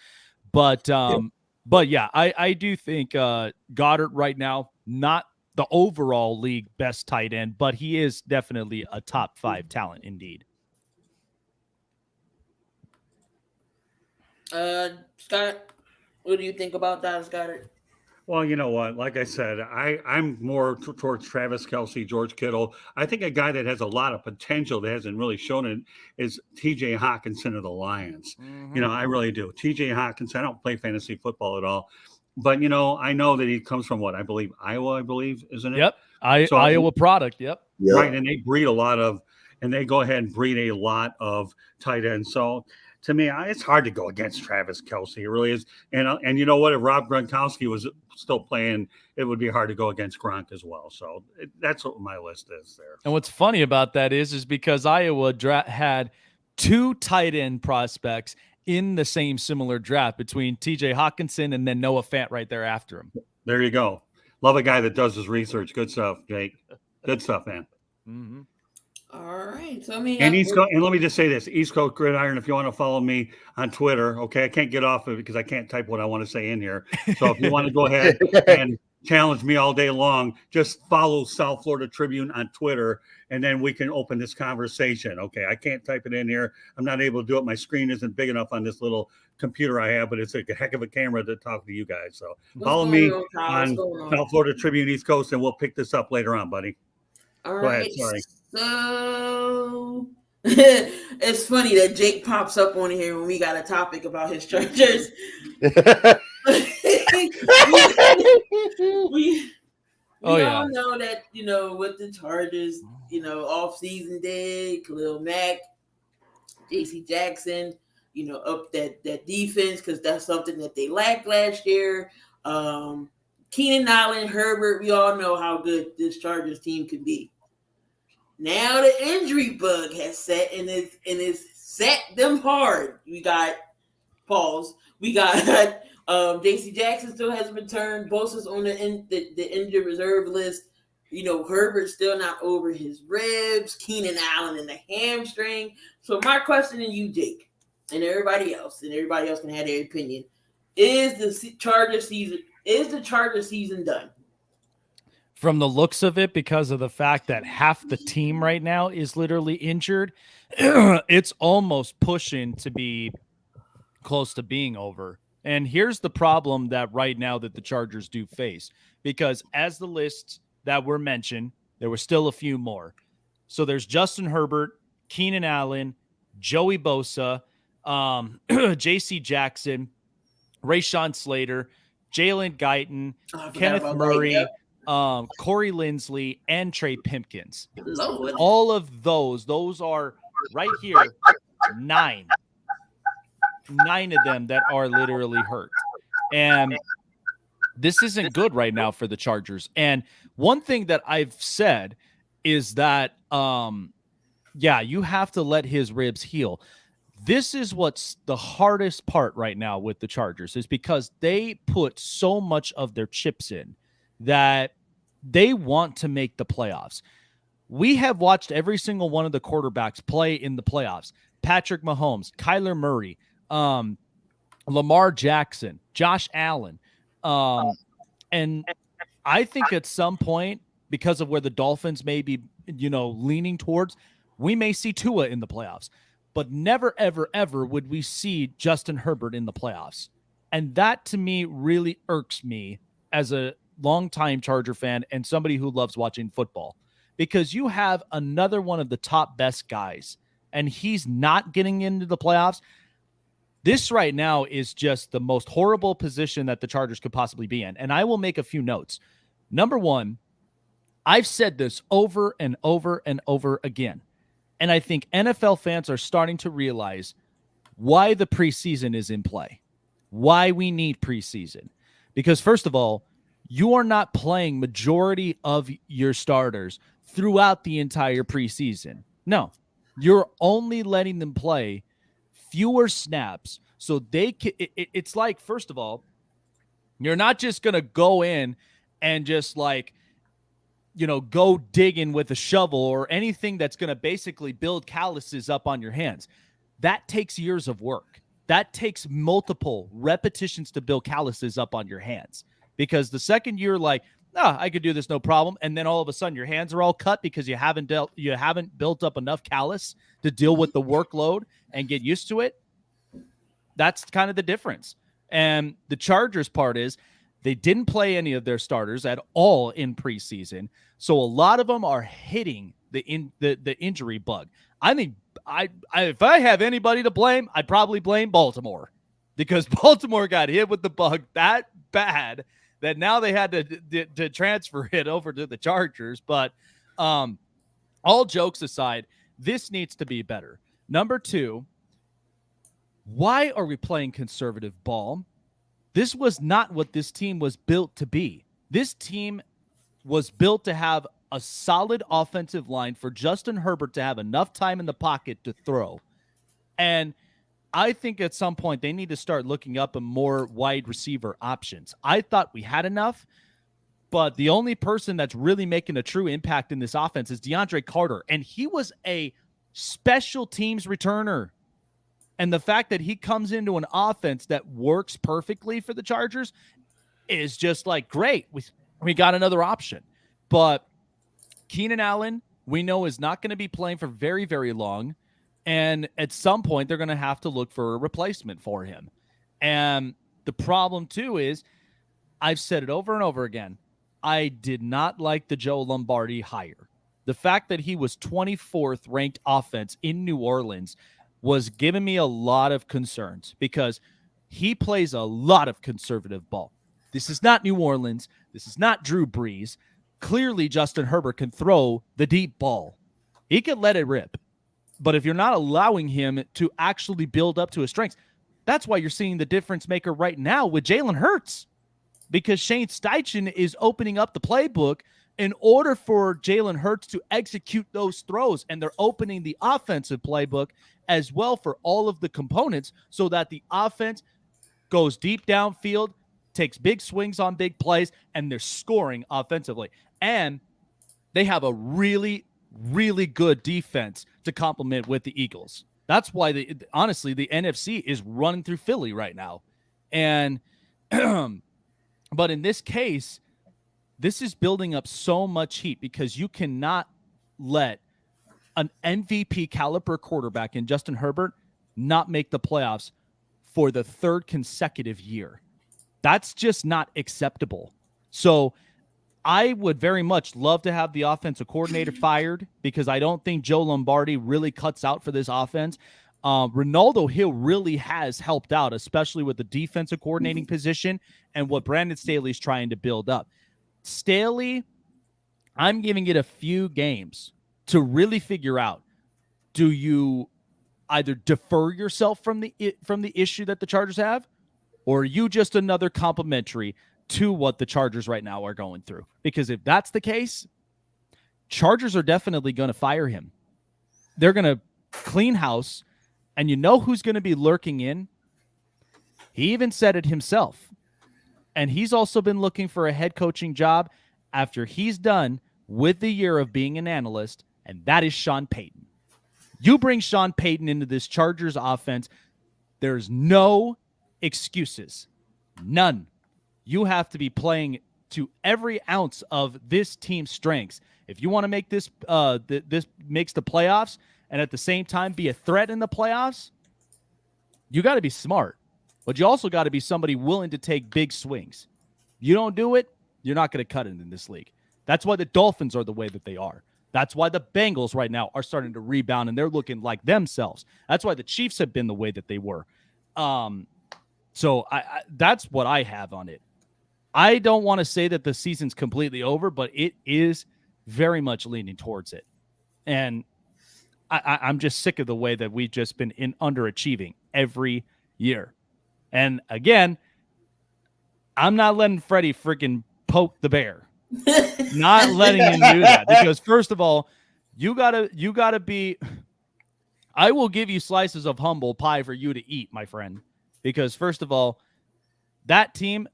S3: But yeah, I do think Goddard right now, not the overall league best tight end, but he is definitely a top 5 talent indeed.
S1: Scott, what do you think about Dallas Goedert?
S2: Well, you know what? Like I said, I'm more towards Travis Kelsey, George Kittle. I think a guy that has a lot of potential that hasn't really shown it is T.J. Hawkinson of the Lions.
S3: Mhm.
S2: I really do. T.J. Hawkinson. I don't play fantasy football at all, but I know that he comes from what I believe Iowa. I believe, isn't it?
S3: Yep.
S2: So
S3: Iowa product. Yep.
S2: right,
S4: Yep.
S2: and they breed a lot of, and they go ahead and breed a lot of tight ends. So to me, it's hard to go against Travis Kelsey. It really is. And you know what? If Rob Gronkowski was still playing, it would be hard to go against Gronk as well. So that's what my list is there.
S3: And what's funny about that is because Iowa had 2 tight end prospects in the same similar draft between T.J. Hawkinson and then Noah Fant right there after him.
S2: There you go. Love a guy that does his research. Good stuff, Jake. Good stuff, man.
S3: Mm-hmm.
S1: All right. So I mean,
S2: And and let me just say this: East Coast Gridiron. If you want to follow me on Twitter, okay, I can't get off of it because I can't type what I want to say in here. So if you want to go ahead and challenge me all day long, just follow South Florida Tribune on Twitter, and then we can open this conversation. Okay, I can't type it in here. I'm not able to do it. My screen isn't big enough on this little computer I have, but it's a heck of a camera to talk to you guys. So follow me on South Florida Tribune East Coast, and we'll pick this up later on, buddy.
S1: All
S2: Go
S1: right.
S2: ahead. Sorry.
S1: So it's funny that Jake pops up on here when we got a topic about his Chargers. we all know that, with the Chargers, off-season day, Khalil Mack, J.C. Jackson, up that defense because that's something that they lacked last year. Keenan Allen, Herbert, we all know how good this Chargers team can be. Now the injury bug has set and it's set them hard. We got pause. We got J.C. Jackson still hasn't returned. Bosa's on the injured reserve list. Herbert's still not over his ribs. Keenan Allen in the hamstring. So my question to you, Jake, and everybody else can have their opinion: is the Chargers season done?
S3: From the looks of it, because of the fact that half the team right now is literally injured, it's almost pushing to be close to being over. And here's the problem that right now that the Chargers do face, because as the lists that were mentioned, there were still a few more. So there's Justin Herbert, Keenan Allen, Joey Bosa, J.C. Jackson, Rashawn Slater, Jalen Guyton, Kenneth Murray, Corey Linsley, and Trey Pipkins.
S1: Lord.
S3: All of those are right here, 9 of them that are literally hurt. And this isn't good right now for the Chargers. And one thing that I've said is that, you have to let his ribs heal. This is what's the hardest part right now with the Chargers, is because they put so much of their chips in that they want to make the playoffs. We have watched every single one of the quarterbacks play in the playoffs. Patrick Mahomes, Kyler Murray, Lamar Jackson, Josh Allen. And I think at some point, because of where the Dolphins may be, leaning towards, we may see Tua in the playoffs. But never, ever, ever would we see Justin Herbert in the playoffs. And that, to me, really irks me as a longtime Charger fan and somebody who loves watching football, because you have another one of the top best guys, and he's not getting into the playoffs. This right now is just the most horrible position that the Chargers could possibly be in. And I will make a few notes. Number one, I've said this over and over and over again. And I think NFL fans are starting to realize why the preseason is in play, why we need preseason. Because first of all, you are not playing majority of your starters throughout the entire preseason. No, you're only letting them play fewer snaps. So they can, it's like, first of all, you're not just going to go in and just go digging with a shovel or anything that's going to basically build calluses up on your hands. That takes years of work. That takes multiple repetitions to build calluses up on your hands. Because the second you're like, I could do this, no problem, and then all of a sudden your hands are all cut because you haven't built up enough callus to deal with the workload and get used to it. That's kind of the difference. And the Chargers part is They didn't play any of their starters at all in preseason. So a lot of them are hitting the injury bug. I mean, if I have anybody to blame, I'd probably blame Baltimore, because Baltimore got hit with the bug that bad that now they had to transfer it over to the Chargers. But all jokes aside, this needs to be better. Number two, why are we playing conservative ball? This was not what this team was built to be. This team was built to have a solid offensive line for Justin Herbert to have enough time in the pocket to throw. And I think at some point they need to start looking up a more wide receiver options. I thought we had enough, but the only person that's really making a true impact in this offense is DeAndre Carter. And he was a special teams returner. And the fact that he comes into an offense that works perfectly for the Chargers is just like, great. We got another option. But Keenan Allen, we know, is not going to be playing for very, very long. And at some point, they're going to have to look for a replacement for him. And the problem, too, is I've said it over and over again. I did not like the Joe Lombardi hire. The fact that he was 24th ranked offense in New Orleans was giving me a lot of concerns, because he plays a lot of conservative ball. This is not New Orleans. This is not Drew Brees. Clearly, Justin Herbert can throw the deep ball. He can let it rip. But if you're not allowing him to actually build up to his strengths, that's why you're seeing the difference maker right now with Jalen Hurts, because Shane Steichen is opening up the playbook in order for Jalen Hurts to execute those throws. And they're opening the offensive playbook as well for all of the components, so that the offense goes deep downfield, takes big swings on big plays, and they're scoring offensively. And they have a really, really good defense to complement with the Eagles. That's why honestly, the NFC is running through Philly right now. And, but in this case, this is building up so much heat, because you cannot let an MVP caliber quarterback in Justin Herbert not make the playoffs for the third consecutive year. That's just not acceptable. So I would very much love to have the offensive coordinator fired, because I don't think Joe Lombardi really cuts out for this offense. Ronaldo Hill really has helped out, especially with the defensive coordinating position and what Brandon Staley's trying to build up. Staley, I'm giving it a few games to really figure out, do you either defer yourself from the issue that the Chargers have, or are you just another complimentary to what the Chargers right now are going through? Because if that's the case, Chargers are definitely going to fire him. They're going to clean house, and you know who's going to be lurking in? He even said it himself. And he's also been looking for a head coaching job after he's done with the year of being an analyst, and that is Sean Payton. You bring Sean Payton into this Chargers offense, there's no excuses. None. You have to be playing to every ounce of this team's strengths. If you want to make this this makes the playoffs, and at the same time be a threat in the playoffs, you got to be smart. But you also got to be somebody willing to take big swings. You don't do it, you're not going to cut it in this league. That's why the Dolphins are the way that they are. That's why the Bengals right now are starting to rebound, and they're looking like themselves. That's why the Chiefs have been the way that they were. So that's what I have on it. I don't want to say that the season's completely over, but it is very much leaning towards it. And I'm just sick of the way that we've just been underachieving every year. And again, I'm not letting Freddie freaking poke the bear. Not letting him do that, because first of all, you gotta be. I will give you slices of humble pie for you to eat, my friend. Because first of all, that team,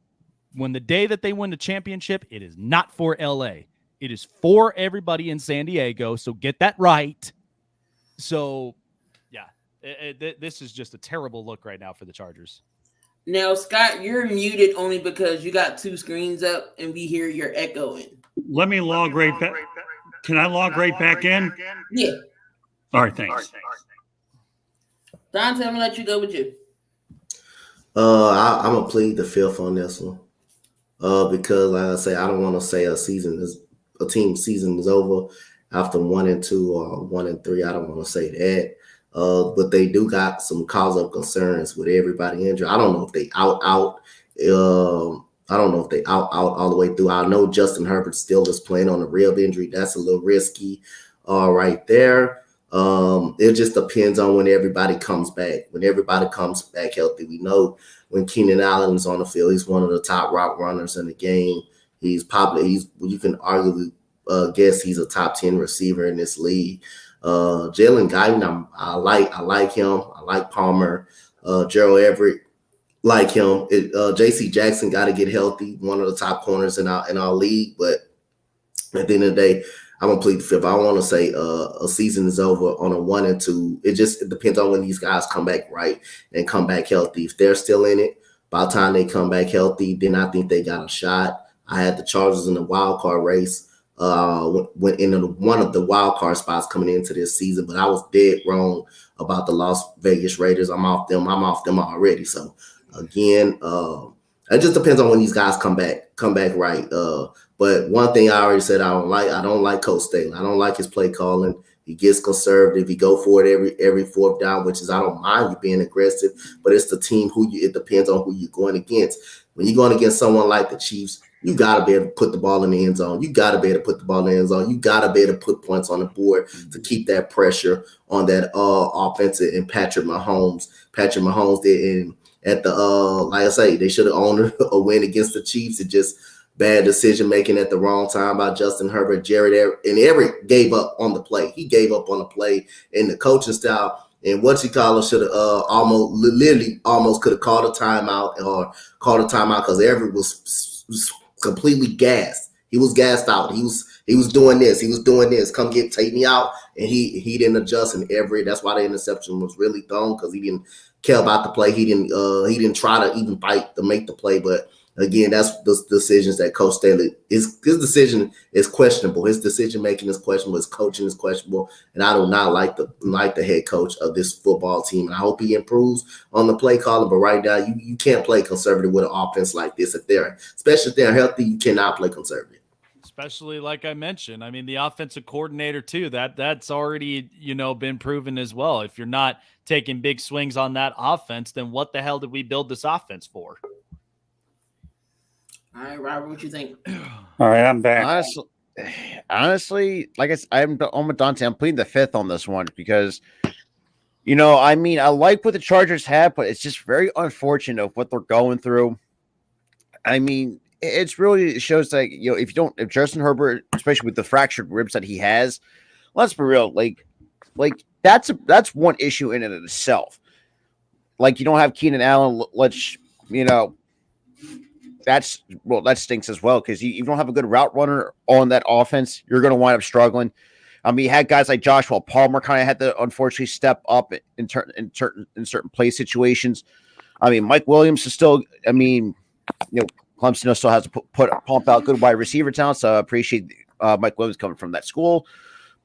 S3: when the day that they win the championship, it is not for LA. It is for everybody in San Diego. So get that right. So, yeah, this is just a terrible look right now for the Chargers.
S1: Now, Scott, you're muted only because you got two screens up and we hear your echoing.
S2: Let me log right back. Can I log right back in?
S1: Yeah.
S2: All right, thanks.
S1: Dante, I'm gonna let you go with you.
S4: I'm gonna plead the fifth on this one. because like I say, I don't want to say a team season is over after 1-2 or 1-3. I don't want to say that. But they do got some cause of concerns with everybody injured. I don't know if they out. I don't know if they out all the way through. I know Justin Herbert still is playing on a rib injury. That's a little risky, right there. It just depends on when everybody comes back. When everybody comes back healthy, we know when Keenan Allen's on the field, he's one of the top route runners in the game. You can arguably guess he's a top 10 receiver in this league. Jalen Guyton, I like him. I like Palmer. Gerald Everett, like him. J.C. Jackson got to get healthy. One of the top corners in our league. But at the end of the day, I'm gonna plead the fifth. I want to say a season is over on a 1-2. It depends on when these guys come back right and come back healthy. If they're still in it, by the time they come back healthy, then I think they got a shot. I had the Chargers in the wild card race. Went into one of the wild card spots coming into this season, but I was dead wrong about the Las Vegas Raiders. I'm off them already. So again, it just depends on when these guys come back right. But one thing I already said I don't like Coach Staley. I don't like his play calling. He gets conservative. He go for it every fourth down, which is I don't mind you being aggressive, but it's the team it depends on who you're going against. When you're going against someone like the Chiefs, you got to be able to put the ball in the end zone. You got to be able to put the ball in the end zone. You got to be able to put points on the board to keep that pressure on that offensive. And Patrick Mahomes did. And at the like I say, they should have owned a win against the Chiefs. It just bad decision making at the wrong time by Justin Herbert. Everett gave up on the play. He gave up on the play in the coaching style. And what you call it should have almost could have called a timeout because Everett was completely gassed. He was gassed out. He was doing this. He was doing this. Take me out. And he didn't adjust. And Everett, that's why the interception was really thrown, because he didn't care about the play. He didn't try to even fight to make the play. But again, that's the decisions that Coach Staley his decision is questionable. His decision making is questionable. His coaching is questionable, and I do not like the head coach of this football team. And I hope he improves on the play calling. But right now, you can't play conservative with an offense like this. Especially if they're healthy, you cannot play conservative.
S3: Especially like I mentioned, I mean, the offensive coordinator too. That's already been proven as well. If you're not taking big swings on that offense, then what the hell did we build this offense for?
S1: All right, Robert, what you think?
S2: All right, I'm back.
S5: Honestly, like I'm with Dante. I'm pleading the fifth on this one because, I like what the Chargers have, but it's just very unfortunate of what they're going through. I mean, it shows that if Justin Herbert, especially with the fractured ribs that he has, let's be real, like that's one issue in and of itself. Like you don't have Keenan Allen, that stinks as well, because you don't have a good route runner on that offense. You're going to wind up struggling. I mean, you had guys like Joshua Palmer kind of had to unfortunately step up in certain play situations. I mean, Mike Williams is still. I mean, Clemson still has to pump out good wide receiver talent. So I appreciate Mike Williams coming from that school.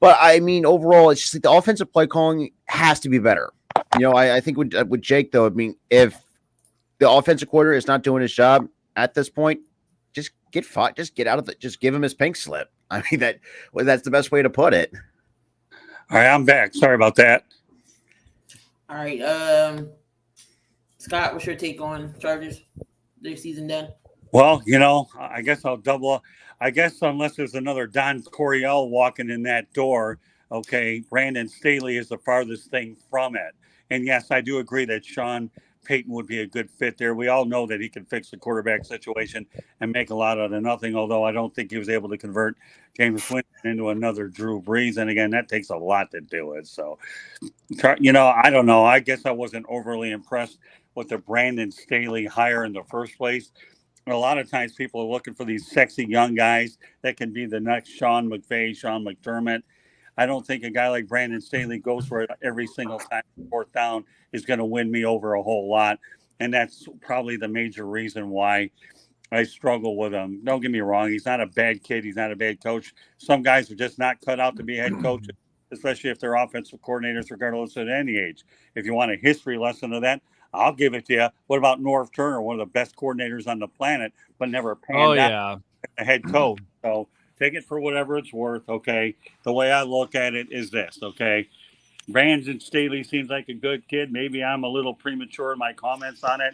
S5: But I mean, overall, it's just like the offensive play calling has to be better. I think with Jake though, I mean, if the offensive coordinator is not doing his job at this point, just get out of it. Just give him his pink slip. I mean, that's the best way to put it.
S2: All right, I'm back. Sorry about that.
S1: All right, Scott, what's your take on Chargers? Their season done?
S2: Well, I guess I'll double up. I guess unless there's another Don Coryell walking in that door, okay, Brandon Staley is the farthest thing from it. And yes, I do agree that Sean Payton would be a good fit there. We all know that he can fix the quarterback situation and make a lot out of nothing, although I don't think he was able to convert James Winston into another Drew Brees. And again, that takes a lot to do it. So, I don't know. I guess I wasn't overly impressed with the Brandon Staley hire in the first place. A lot of times people are looking for these sexy young guys that can be the next Sean McVay, Sean McDermott. I don't think a guy like Brandon Staley goes for it every single time fourth down is going to win me over a whole lot. And that's probably the major reason why I struggle with him. Don't get me wrong. He's not a bad kid. He's not a bad coach. Some guys are just not cut out to be head coaches, especially if they're offensive coordinators, regardless of any age. If you want a history lesson of that, I'll give it to you. What about Norv Turner, one of the best coordinators on the planet, but never panned
S3: Oh
S2: out
S3: yeah.
S2: as a head coach? So take it for whatever it's worth. Okay. The way I look at it is this. Okay. Brandon Staley seems like a good kid. Maybe I'm a little premature in my comments on it,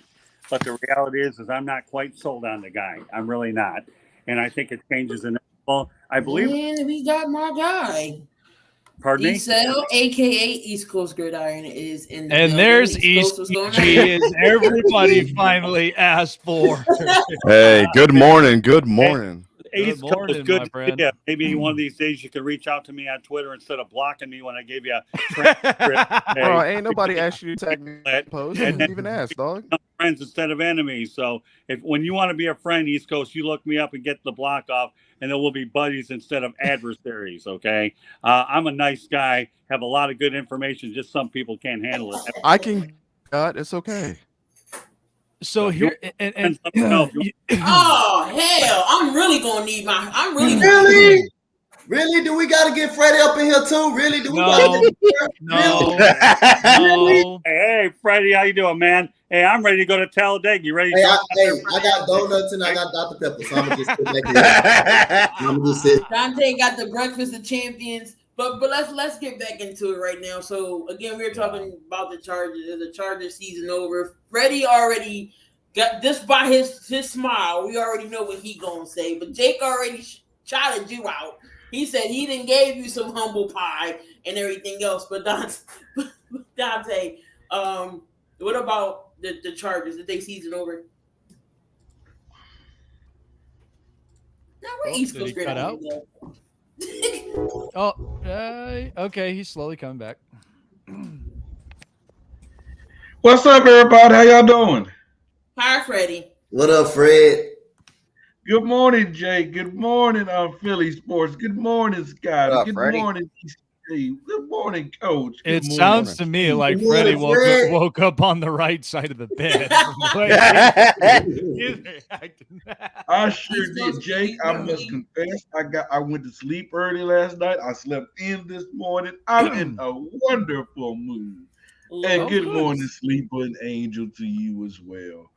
S2: but the reality is I'm not quite sold on the guy. I'm really not, and I think it changes in. Well, I believe.
S1: And we got my guy.
S2: Pardon me.
S1: Esel, aka East Coast Gridiron, is in the
S3: And
S1: building.
S3: there's
S1: Coast, what's going on?
S3: ECG, as everybody finally asked for.
S6: Hey, good morning. Good morning.
S2: East
S3: Good morning,
S2: Coast, good
S3: my
S2: to
S3: friend.
S2: see you. Maybe one of these days you can reach out to me on Twitter instead of blocking me when I gave you a transcript.
S6: Bro, ain't nobody asked you to tag me in
S2: And
S6: post. I didn't even ask, dog.
S2: friends instead of enemies. So when you want to be a friend, East Coast, you look me up and get the block off, and then we'll be buddies instead of adversaries. Okay, I'm a nice guy, have a lot of good information. Just some people can't handle it.
S6: I can. God, it's okay.
S3: So here and
S1: Oh hell! I'm really gonna need my. I'm really gonna
S4: Really? Really? Do we got to get Freddie up in here too? Really? Do we got to get
S3: no.
S2: Hey, Freddie, how you doing, man? Hey, I'm ready to go to Talladega. You ready?
S4: Hey, I got donuts and I got Dr. Pepper, so I'm gonna just sit back here. I'm gonna just sit.
S1: Dante got the breakfast of champions, but let's get back into it right now. So again, we were talking about the Chargers. The Chargers season over. Freddie already got this by his smile. We already know what he gonna say. But Jake already shouted you out. He said he didn't gave you some humble pie and everything else. But Dante, what about the Chargers? Did they season over? Now we're East
S3: Did
S1: Coast
S3: he cut out? Okay, he's slowly coming back.
S7: What's up, everybody? How y'all doing?
S1: Hi, Freddie.
S4: What up, Fred?
S7: Good morning, Jake. Good morning, Philly Sports. Good morning, Scott.
S5: What up,
S7: Good
S5: Freddie?
S7: morning, ECG. Good morning, Coach. Good
S3: It
S7: morning.
S3: sounds to me like
S4: Good morning,
S3: Freddie
S4: Fred.
S3: woke up on the right side of the bed.
S7: I sure did, Jake. I must confess, I went to sleep early last night. I slept in this morning. I'm in a wonderful mood. And good morning, sleeper and angel to you as well.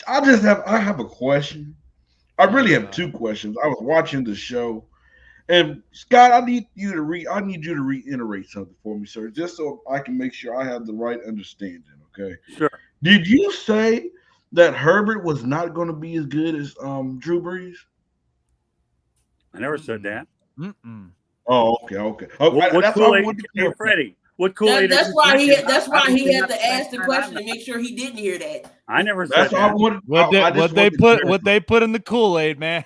S7: I have a question. I really have two questions. I was watching the show, and Scott, I need you to reiterate something for me, sir, just so I can make sure I have the right understanding. Okay.
S2: Sure.
S7: Did you say that Herbert was not going to be as good as Drew Brees?
S2: I never said that.
S7: Oh, okay. Oh,
S2: What
S7: that's all I
S2: Kool-Aid?
S7: wanted to
S2: Hey,
S7: know.
S2: Freddie, what Kool-Aid?
S1: That's why he had to ask the
S2: that.
S1: question to make sure he didn't hear that.
S2: I never said
S7: That's all I
S2: that.
S7: wanted.
S3: What they put in the Kool-Aid, man?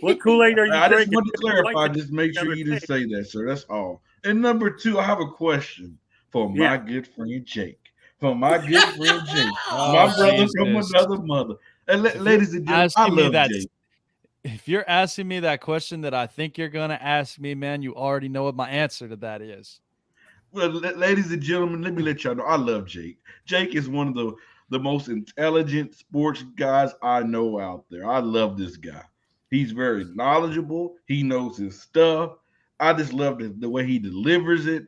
S2: What Kool-Aid are you
S7: I just
S2: drinking?
S7: wanted to clarify. Just make sure you didn't say that, sir. That's all. And number two, I have a question for my good friend Jake. For my good friend Jake, my brother from another mother. And ladies and gentlemen, I love Jake.
S3: If you're asking me that question that I think you're going to ask me, man, you already know what my answer to that is.
S7: Well, ladies and gentlemen, let me let y'all know I love Jake. Jake is one of the most intelligent sports guys I know out there. I love this guy. He's very knowledgeable. He knows his stuff. I just love the way he delivers it.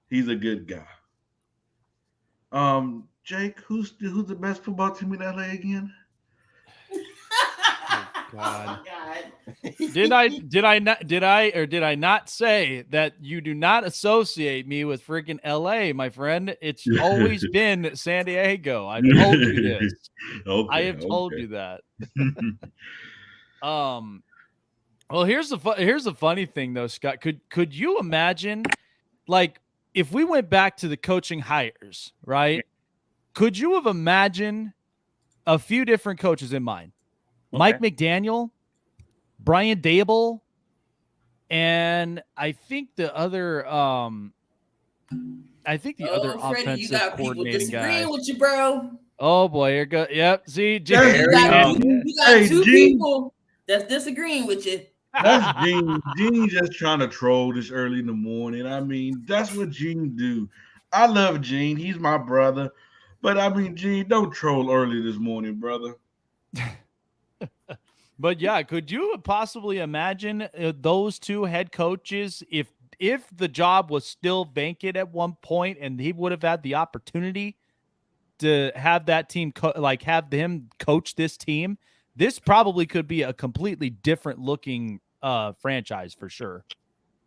S7: He's a good guy. Jake, who's the best football team in LA again?
S3: God. Did I not say that you do not associate me with freaking LA, my friend? It's always been San Diego. I've told you this. I have told you that. Well, here's the funny thing though, Scott. Could you imagine, like, if we went back to the coaching hires, right? Could you have imagined a few different coaches in mind? Okay. Mike McDaniel, Brian Dable, and I think the other offensive coordinating guy.
S1: With you, bro.
S3: Oh boy, here go. Yep. See,
S1: you got two people that's disagreeing with you.
S7: That's Gene. Gene just trying to troll this early in the morning. I mean, that's what Gene do. I love Gene. He's my brother. But I mean, Gene, don't troll early this morning, brother.
S3: But yeah, could you possibly imagine those two head coaches if the job was still vacant at one point and he would have had the opportunity to have that team have him coach this team, this probably could be a completely different looking franchise for sure.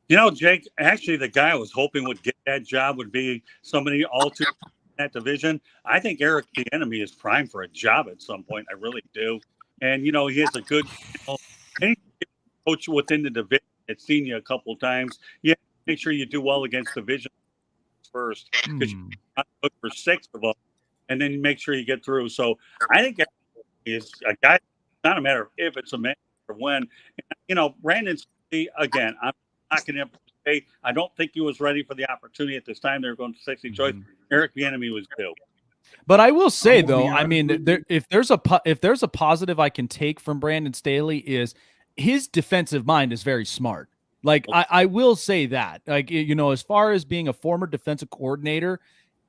S2: You know, Jake, actually the guy I was hoping would get that job would be somebody all too in that division. I think Eric Bieniemy is primed for a job at some point. I really do. And he has a good any coach within the division. It's seen you a couple of times. Yeah, make sure you do well against division first because you look for 6 of them, and then you make sure you get through. So I think is a guy. It's not a matter of if, it's a matter of when. Brandon, again, I'm not going to say I don't think he was ready for the opportunity at this time. They were going to 60 choice. Eric Bieniemy was due.
S3: But I will say though, I mean, if there's a positive I can take from Brandon Staley is his defensive mind is very smart. Like I will say that, like, as far as being a former defensive coordinator,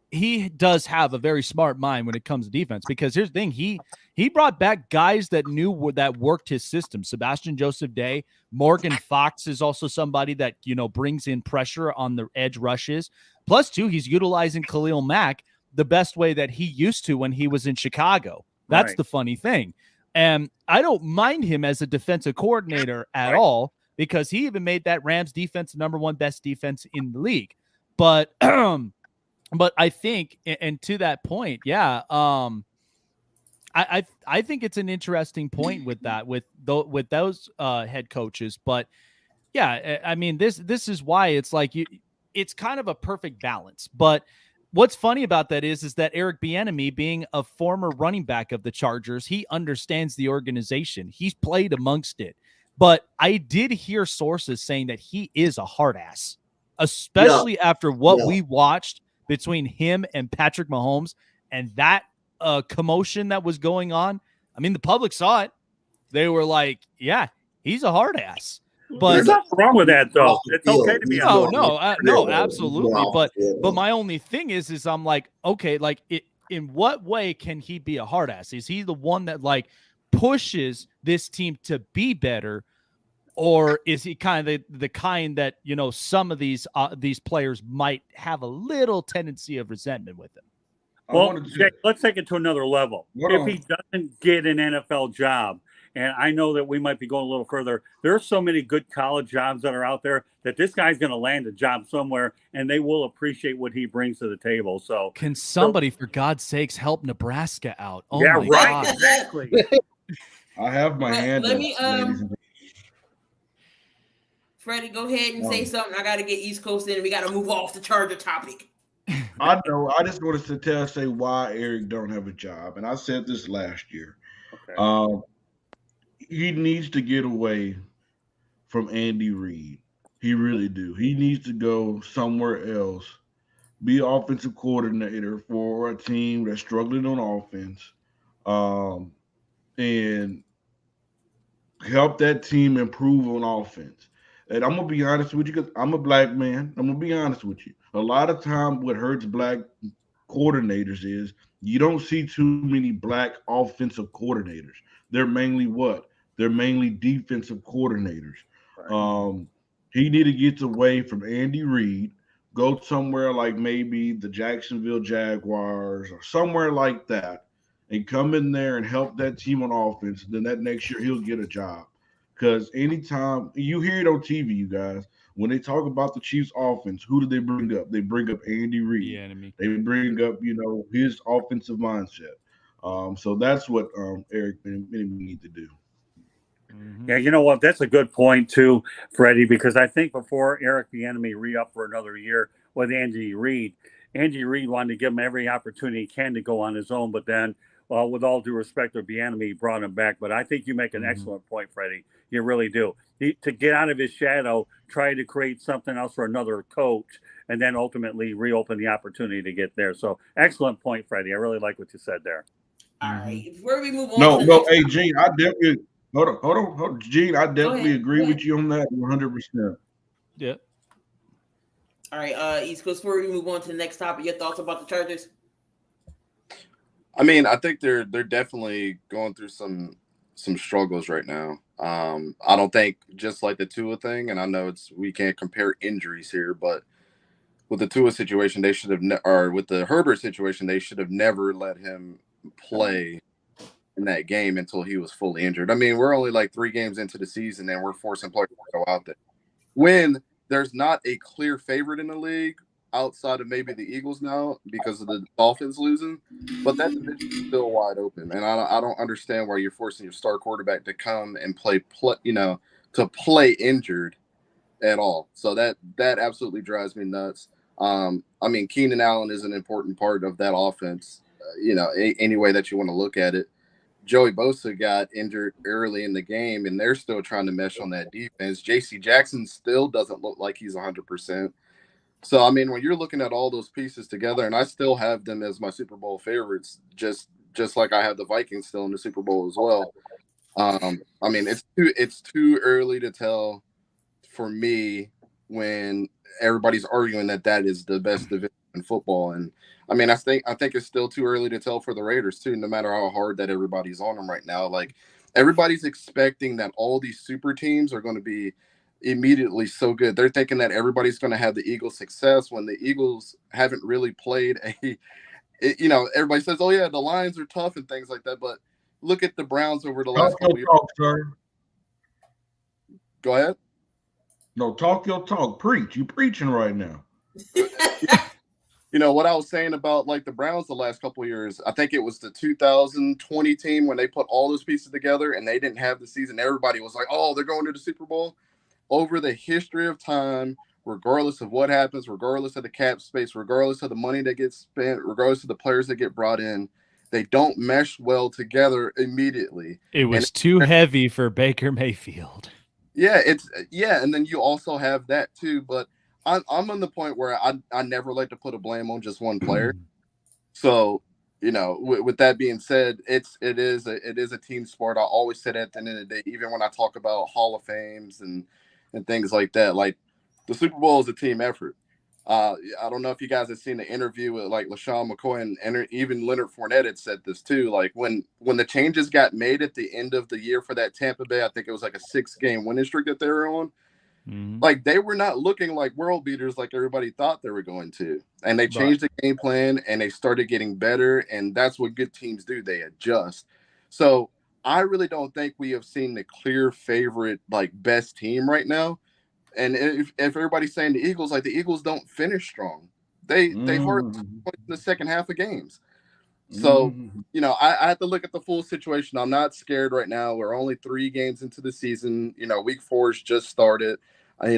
S3: he does have a very smart mind when it comes to defense, because here's the thing. He brought back guys that knew that worked his system. Sebastian Joseph Day, Morgan Fox is also somebody that, brings in pressure on the edge rushes. Plus two, he's utilizing Khalil Mack the best way that he used to when he was in Chicago. That's the funny thing. And I don't mind him as a defensive coordinator at all, because he even made that Rams defense the number 1 best defense in the league. But I think, and to that point, I think it's an interesting point with that, with those head coaches. But yeah, I mean, this is why it's like it's kind of a perfect balance. But what's funny about that is that Eric Bieniemy, being a former running back of the Chargers, he understands the organization. He's played amongst it. But I did hear sources saying that he is a hard ass, especially after what we watched between him and Patrick Mahomes and that commotion that was going on. I mean, the public saw it. They were like, yeah, he's a hard ass. But
S2: there's nothing wrong with that, though. It's okay to be
S3: no, absolutely. But my only thing is I'm like, okay, like in what way can he be a hard ass? Is he the one that like pushes this team to be better? Or is he kind of the kind that, some of these players might have a little tendency of resentment with him?
S2: Well, Jake, let's take it to another level. If he doesn't get an NFL job, and I know that we might be going a little further, there are so many good college jobs that are out there that this guy's going to land a job somewhere, and they will appreciate what he brings to the table. So,
S3: can somebody, for God's sakes, help Nebraska out? Oh
S2: yeah,
S3: my
S2: right,
S3: God.
S2: exactly.
S7: I have my hand
S1: Let
S7: up,
S1: me Freddie, go ahead and say something. I got to get East Coast in. We got to move off the Charger topic.
S7: I know. I just wanted to say why Eric don't have a job, and I said this last year. Okay. He needs to get away from Andy Reid. He really do. He needs to go somewhere else, be offensive coordinator for a team that's struggling on offense, and help that team improve on offense. And I'm gonna be honest with you, because I'm a black man. I'm gonna be honest with you. A lot of time, what hurts black coordinators is you don't see too many black offensive coordinators. They're mainly what? They're mainly defensive coordinators. Right. He need to get away from Andy Reid, go somewhere like maybe the Jacksonville Jaguars or somewhere like that, and come in there and help that team on offense. Then that next year he'll get a job. Because anytime you hear it on TV, you guys, when they talk about the Chiefs' offense, who do they bring up? They bring up Andy Reid. They bring up, his offensive mindset. So that's what Eric need to do.
S2: Yeah, you know what? That's a good point too, Freddie, because I think before Eric Bieniemy re-up for another year with Andy Reid wanted to give him every opportunity he can to go on his own, but then, well, with all due respect to Bieniemy, he brought him back. But I think you make an excellent point, Freddie. You really do. To get out of his shadow, try to create something else for another coach, and then ultimately reopen the opportunity to get there. So excellent point, Freddie. I really like what you said there.
S1: All right. Before we move on.
S7: Hey, Gene, I definitely hold on. Gene, I definitely agree with you on that 100%.
S3: Yeah.
S1: All right, East Coast, before we move on to the next topic, your thoughts about the Chargers?
S8: I mean, I think they're definitely going through some struggles right now. I don't think just like the Tua thing, and I know we can't compare injuries here, but with the Tua situation, they should have, or with the Herbert situation, they should have never let him play in that game until he was fully injured. I mean, we're only like 3 games into the season, and we're forcing players to go out there when there's not a clear favorite in the league outside of maybe the Eagles now because of the Dolphins losing, but that division is still wide open, and I don't understand why you're forcing your star quarterback to come and play to play injured at all. So that absolutely drives me nuts. I mean, Keenan Allen is an important part of that offense, any way that you want to look at it. Joey Bosa got injured early in the game, and they're still trying to mesh on that defense. J.C. Jackson still doesn't look like he's 100%. So, I mean, when you're looking at all those pieces together, and I still have them as my Super Bowl favorites, just like I have the Vikings still in the Super Bowl as well. I mean, it's too early to tell for me when everybody's arguing that is the best division in football. And I mean, I think it's still too early to tell for the Raiders too, no matter how hard that everybody's on them right now. Like, everybody's expecting that all these super teams are going to be immediately so good. They're thinking that everybody's going to have the Eagles' success when the Eagles haven't really played everybody says, oh yeah, the Lions are tough and things like that. But look at the Browns over the last couple years.
S7: Talk, sir.
S8: Go ahead.
S7: No, talk your talk. Preach. You preaching right now.
S8: What I was saying about like the Browns the last couple of years, I think it was the 2020 team when they put all those pieces together and they didn't have the season. Everybody was like, oh, they're going to the Super Bowl. Over the history of time, regardless of what happens, regardless of the cap space, regardless of the money that gets spent, regardless of the players that get brought in, they don't mesh well together immediately.
S3: It was too heavy for Baker Mayfield.
S8: Yeah, and then you also have that too. But I'm on the point where I never like to put a blame on just one player. So, with that being said, it is a team sport. I always say that at the end of the day, even when I talk about Hall of Fames and things like that, like the Super Bowl is a team effort. I don't know if you guys have seen the interview with like LaShawn McCoy and even Leonard Fournette had said this too. Like when the changes got made at the end of the year for that Tampa Bay, I think it was like a 6-game winning streak that they were on. Mm-hmm. Like they were not looking like world beaters like everybody thought they were going to. And they changed the game plan and they started getting better. And that's what good teams do. They adjust. So I really don't think we have seen the clear favorite, like best team right now. And if everybody's saying the Eagles, like the Eagles don't finish strong. They hurt in the second half of games. So, I have to look at the full situation. I'm not scared right now. We're only 3 games into the season. Week 4 has just started. I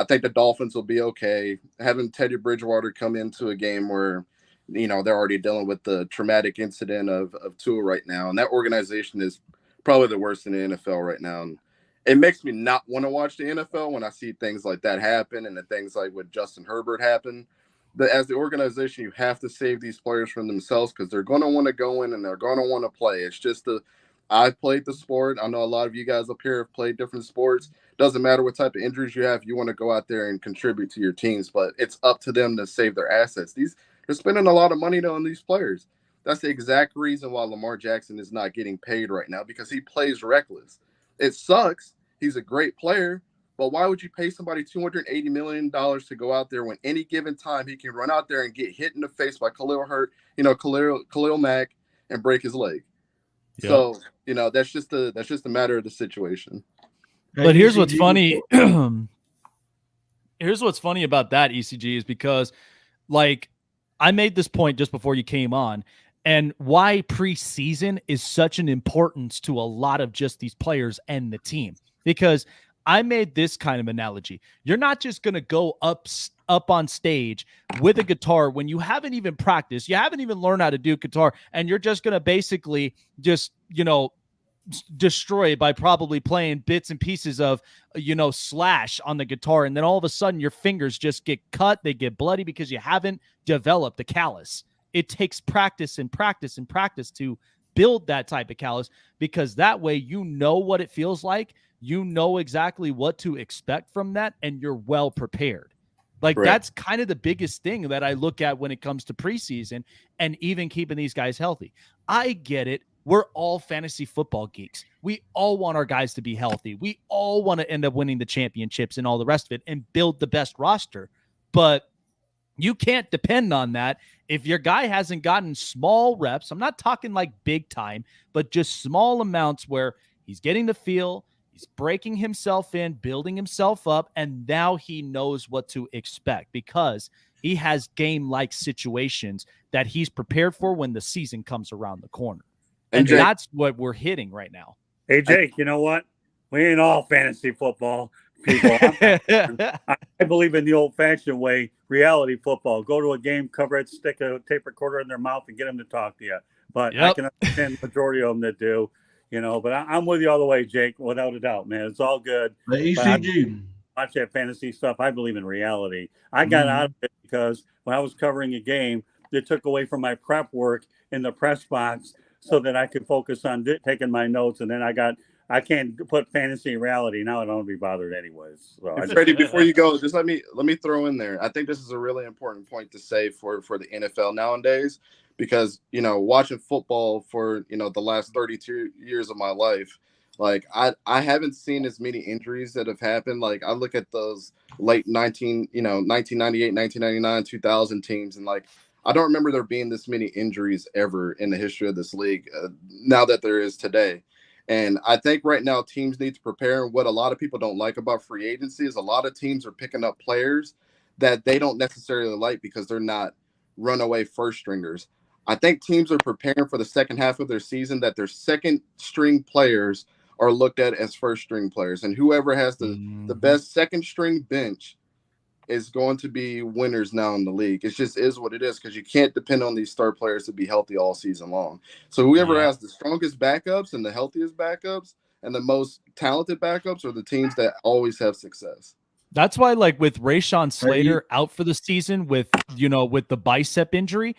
S8: think the Dolphins will be okay. Having Teddy Bridgewater come into a game where, they're already dealing with the traumatic incident of Tua right now. And that organization is probably the worst in the NFL right now. And it makes me not want to watch the NFL when I see things like that happen and the things like with Justin Herbert happen. But as the organization, you have to save these players from themselves because they're going to want to go in and they're going to want to play. It's just I've played the sport. I know a lot of you guys up here have played different sports. Doesn't matter what type of injuries you have. You want to go out there and contribute to your teams, but it's up to them to save their assets. They're spending a lot of money on these players. That's the exact reason why Lamar Jackson is not getting paid right now because he plays reckless. It sucks. He's a great player. But why would you pay somebody $280 million to go out there when any given time he can run out there and get hit in the face by Khalil Mack and break his leg? Yep. So, that's just a matter of the situation.
S3: But here's what's funny. Here's what's funny about that, ECG, is because like I made this point just before you came on and why preseason is such an importance to a lot of just these players and the team, because I made this kind of analogy. You're not just going to go up on stage with a guitar when you haven't even practiced. You haven't even learned how to do guitar. And you're just going to basically just, destroy by probably playing bits and pieces of, Slash on the guitar. And then all of a sudden your fingers just get cut. They get bloody because you haven't developed the callus. It takes practice and practice and practice to build that type of callus, because that way what it feels like. You know exactly what to expect from that, and you're well prepared. Like That's kind of the biggest thing that I look at when it comes to preseason and even keeping these guys healthy. I get it. We're all fantasy football geeks. We all want our guys to be healthy. We all want to end up winning the championships and all the rest of it and build the best roster. But You can't depend on that if your guy hasn't gotten small reps. I'm not talking like big time, but just small amounts where he's getting the feel, he's breaking himself in, building himself up, and now he knows what to expect because he has game-like situations that he's prepared for when the season comes around the corner. And
S8: Jake,
S3: that's what we're hitting right now.
S2: Hey, Jake, you know what? We ain't all fantasy football people. I believe in the old-fashioned way, reality football. Go to a game, cover it, stick a tape recorder in their mouth, and get them to talk to you. But I can understand the majority of them that do, But I'm with you all the way, Jake, without a doubt, man. It's all good.
S7: The ECG.
S2: Watch that fantasy stuff. I believe in reality. I got out of it because when I was covering a game, it took away from my prep work in the press box so that I could focus on taking my notes. And then I can't put fantasy in reality. Now I don't want to be bothered anyways. So
S8: Freddie, before you go, just let me throw in there. I think this is a really important point to say for the NFL nowadays, because, watching football for, the last 32 years of my life, like I haven't seen as many injuries that have happened. Like I look at those late 1998, 1999, 2000 teams, and like I don't remember there being this many injuries ever in the history of this league. Now that there is today. And I think right now teams need to prepare. And what a lot of people don't like about free agency is a lot of teams are picking up players that they don't necessarily like because they're not runaway first stringers. I think teams are preparing for the second half of their season that their second string players are looked at as first string players. And whoever has the best second string bench is going to be winners now in the league. It just is what it is because you can't depend on these star players to be healthy all season long. So whoever has the strongest backups and the healthiest backups and the most talented backups are the teams that always have success.
S3: That's why, like with Rashawn Slater out for the season with the bicep injury,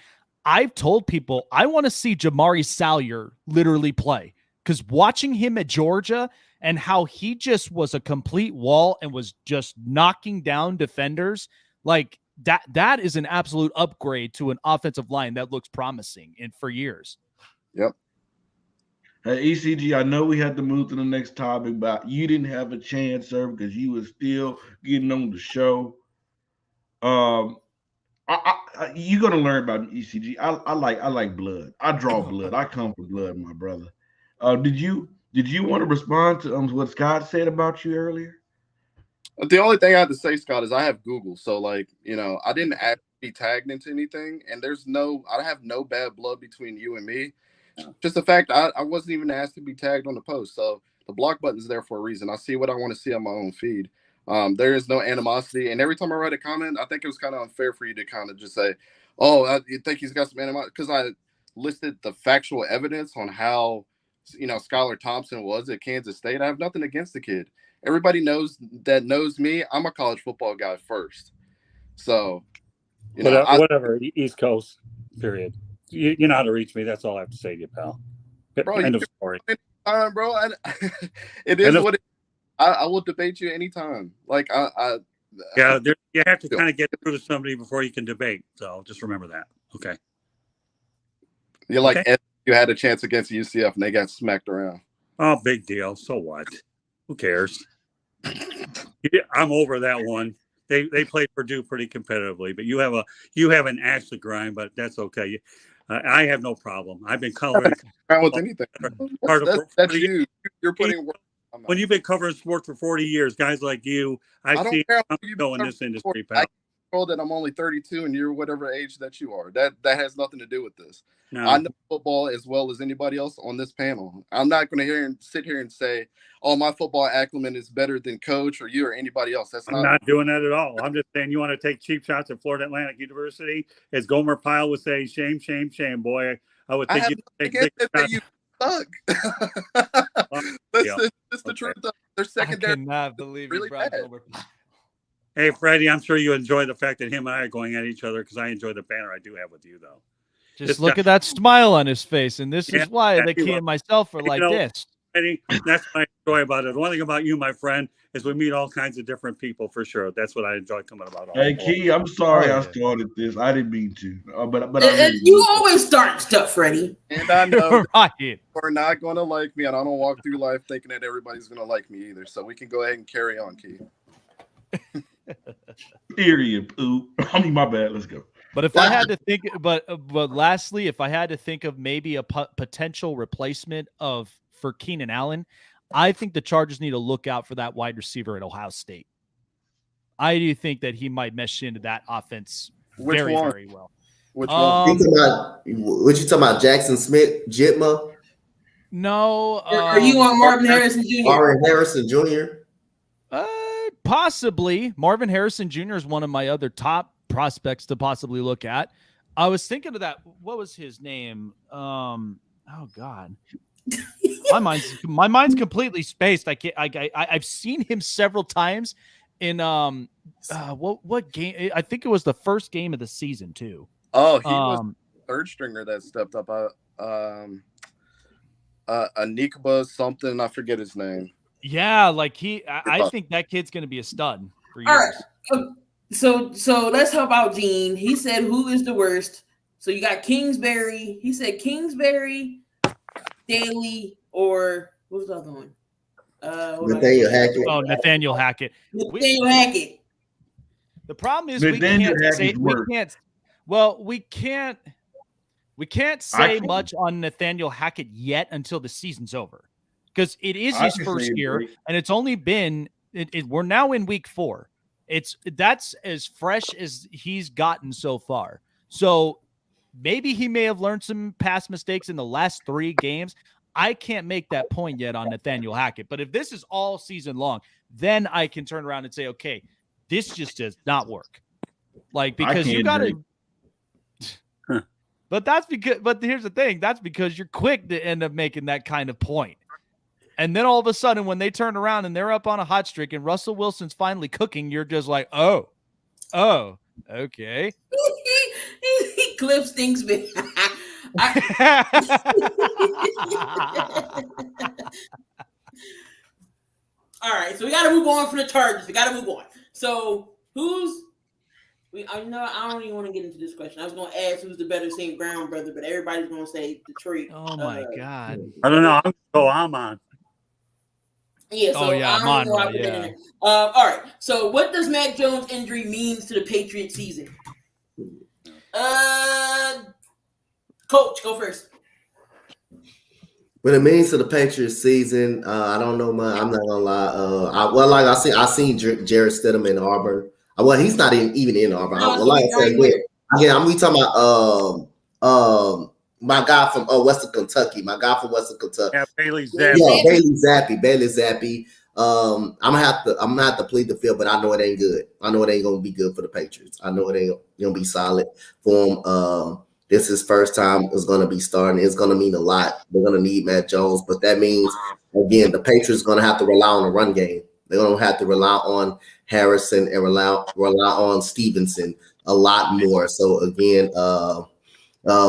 S3: I've told people I want to see Jamari Salyer literally play because watching him at Georgia and how he just was a complete wall and was just knocking down defenders, like that is an absolute upgrade to an offensive line that looks promising for years.
S8: Yep.
S7: Hey, ECG, I know we had to move to the next topic, but you didn't have a chance, sir, because you were still getting on the show. You're gonna learn about ECG. I like blood. I draw blood. I come for blood, my brother. Did you want to respond to what Scott said about you earlier?
S8: The only thing I have to say, Scott, is I have Google. So, like, I didn't ask to be tagged into anything. And I have no bad blood between you and me. Just the fact I wasn't even asked to be tagged on the post. So the block button is there for a reason. I see what I want to see on my own feed. There is no animosity. And every time I write a comment, I think it was kind of unfair for you to kind of just say, oh, you think he's got some animosity? Because I listed the factual evidence on how Skylar Thompson was at Kansas State. I have nothing against the kid. Everybody knows me. I'm a college football guy first. So,
S2: whatever. East Coast, period. You know how to reach me. That's all I have to say to you, pal.
S8: Bro,
S2: End of story.
S8: Bro, it is what it is. I will debate you anytime. Like
S2: you have to kind of get through to somebody before you can debate. So just remember that. Okay.
S8: You're like you had a chance against UCF and they got smacked around.
S2: Oh, big deal. So what? Who cares? I'm over that one. They played Purdue pretty competitively, but you have an axe to grind, but that's okay. I have no problem. I've been covering
S8: with anything. That's you. You're putting work.
S2: When you've been covering sports for 40 years, guys like you, I see you go in this industry, pal.
S8: That I'm only 32 and you're whatever age that you are. That has nothing to do with this.
S2: No.
S8: I know football as well as anybody else on this panel. I'm not going to sit here and say, oh, my football acumen is better than Coach or you or anybody else.
S2: I'm not doing that at all. I'm just saying you want to take cheap shots at Florida Atlantic University. As Gomer Pyle would say, shame, shame, shame, boy. I would think you'd take big shots.
S8: You suck. That's the truth. They're secondary.
S3: I cannot believe
S8: really
S3: you brought
S8: bad.
S3: Gomer.
S2: Hey, Freddie, I'm sure you enjoy the fact that him and I are going at each other because I enjoy the banter I do have with you, though.
S3: Just look at that smile on his face, and this is why the key and myself are like this.
S2: Freddie, that's what I enjoy about it. The one thing about you, my friend, is we meet all kinds of different people for sure. That's what I enjoy coming about.
S7: Hey, Key, I'm sorry I started this. I didn't mean to. But
S1: you always start stuff, Freddie.
S8: And I know
S3: right.
S8: You're not going to like me, and I don't walk through life thinking that everybody's going to like me either. So we can go ahead and carry on, Key.
S7: Period. Poop. I mean, my bad. Let's go.
S3: But if I had to think, but lastly, if I had to think of maybe a potential replacement for Keenan Allen, I think the Chargers need to look out for that wide receiver at Ohio State. I do think that he might mesh into that offense very well.
S8: Which one?
S4: What you talking about? Jackson Smith, Jitma?
S3: No.
S1: Are you on Marvin Harrison Jr.?
S4: Marvin Harrison Jr.
S3: Possibly. Marvin Harrison Jr. is one of my other top prospects to possibly look at. I was thinking of that. What was his name? Oh God. my mind's completely spaced. I've seen him several times in what game? I think it was the first game of the season too.
S8: Oh, he was third stringer that stepped up. Anikba something, I forget his name.
S3: Yeah, like I think that kid's gonna be a stud for years.
S1: All right. So let's help out Gene. He said who is the worst. So you got Kingsbury. He said Kingsbury, Daly, or what was the other one?
S4: Nathaniel Hackett.
S3: Oh, Nathaniel Hackett.
S1: Nathaniel Hackett.
S3: The problem is we can't say much on Nathaniel Hackett yet until the season's over, because it is his first year, and it's only been we're now in week 4. That's as fresh as he's gotten so far. So maybe he may have learned some past mistakes in the last 3 games. I can't make that point yet on Nathaniel Hackett. But if this is all season long, then I can turn around and say, okay, this just does not work. Like, because you got to. But here's the thing. That's because you're quick to end up making that kind of point. And then all of a sudden, when they turn around and they're up on a hot streak and Russell Wilson's finally cooking, you're just like, oh, okay.
S1: He clips things, man. All right, so we got to move on for the Chargers. We got to move on. So I don't even want to get into this question. I was going to ask who's the better St. Brown brother, but everybody's going to say Detroit.
S3: Oh my God!
S2: I don't know. I'm on.
S1: Yeah. So all right. So what does Mac Jones' injury mean to the Patriots season? Coach, go first.
S4: What it means to the Patriots season, I don't know much. I'm not gonna lie. I seen Jared Stidham in Auburn. Well, he's not even in Auburn. We talking about my guy from Western Kentucky.
S2: Yeah, Bailey Zappi.
S4: Yeah, Bailey Zappi. I'm gonna have to plead the field, but I know it ain't good. I know it ain't gonna be good for the Patriots. I know it ain't gonna be solid for him. This is first time it's gonna be starting. It's gonna mean a lot. They're gonna need Matt Jones, but that means again the Patriots gonna have to rely on the run game. They're gonna have to rely on Harrison and rely on Stevenson a lot more. So again,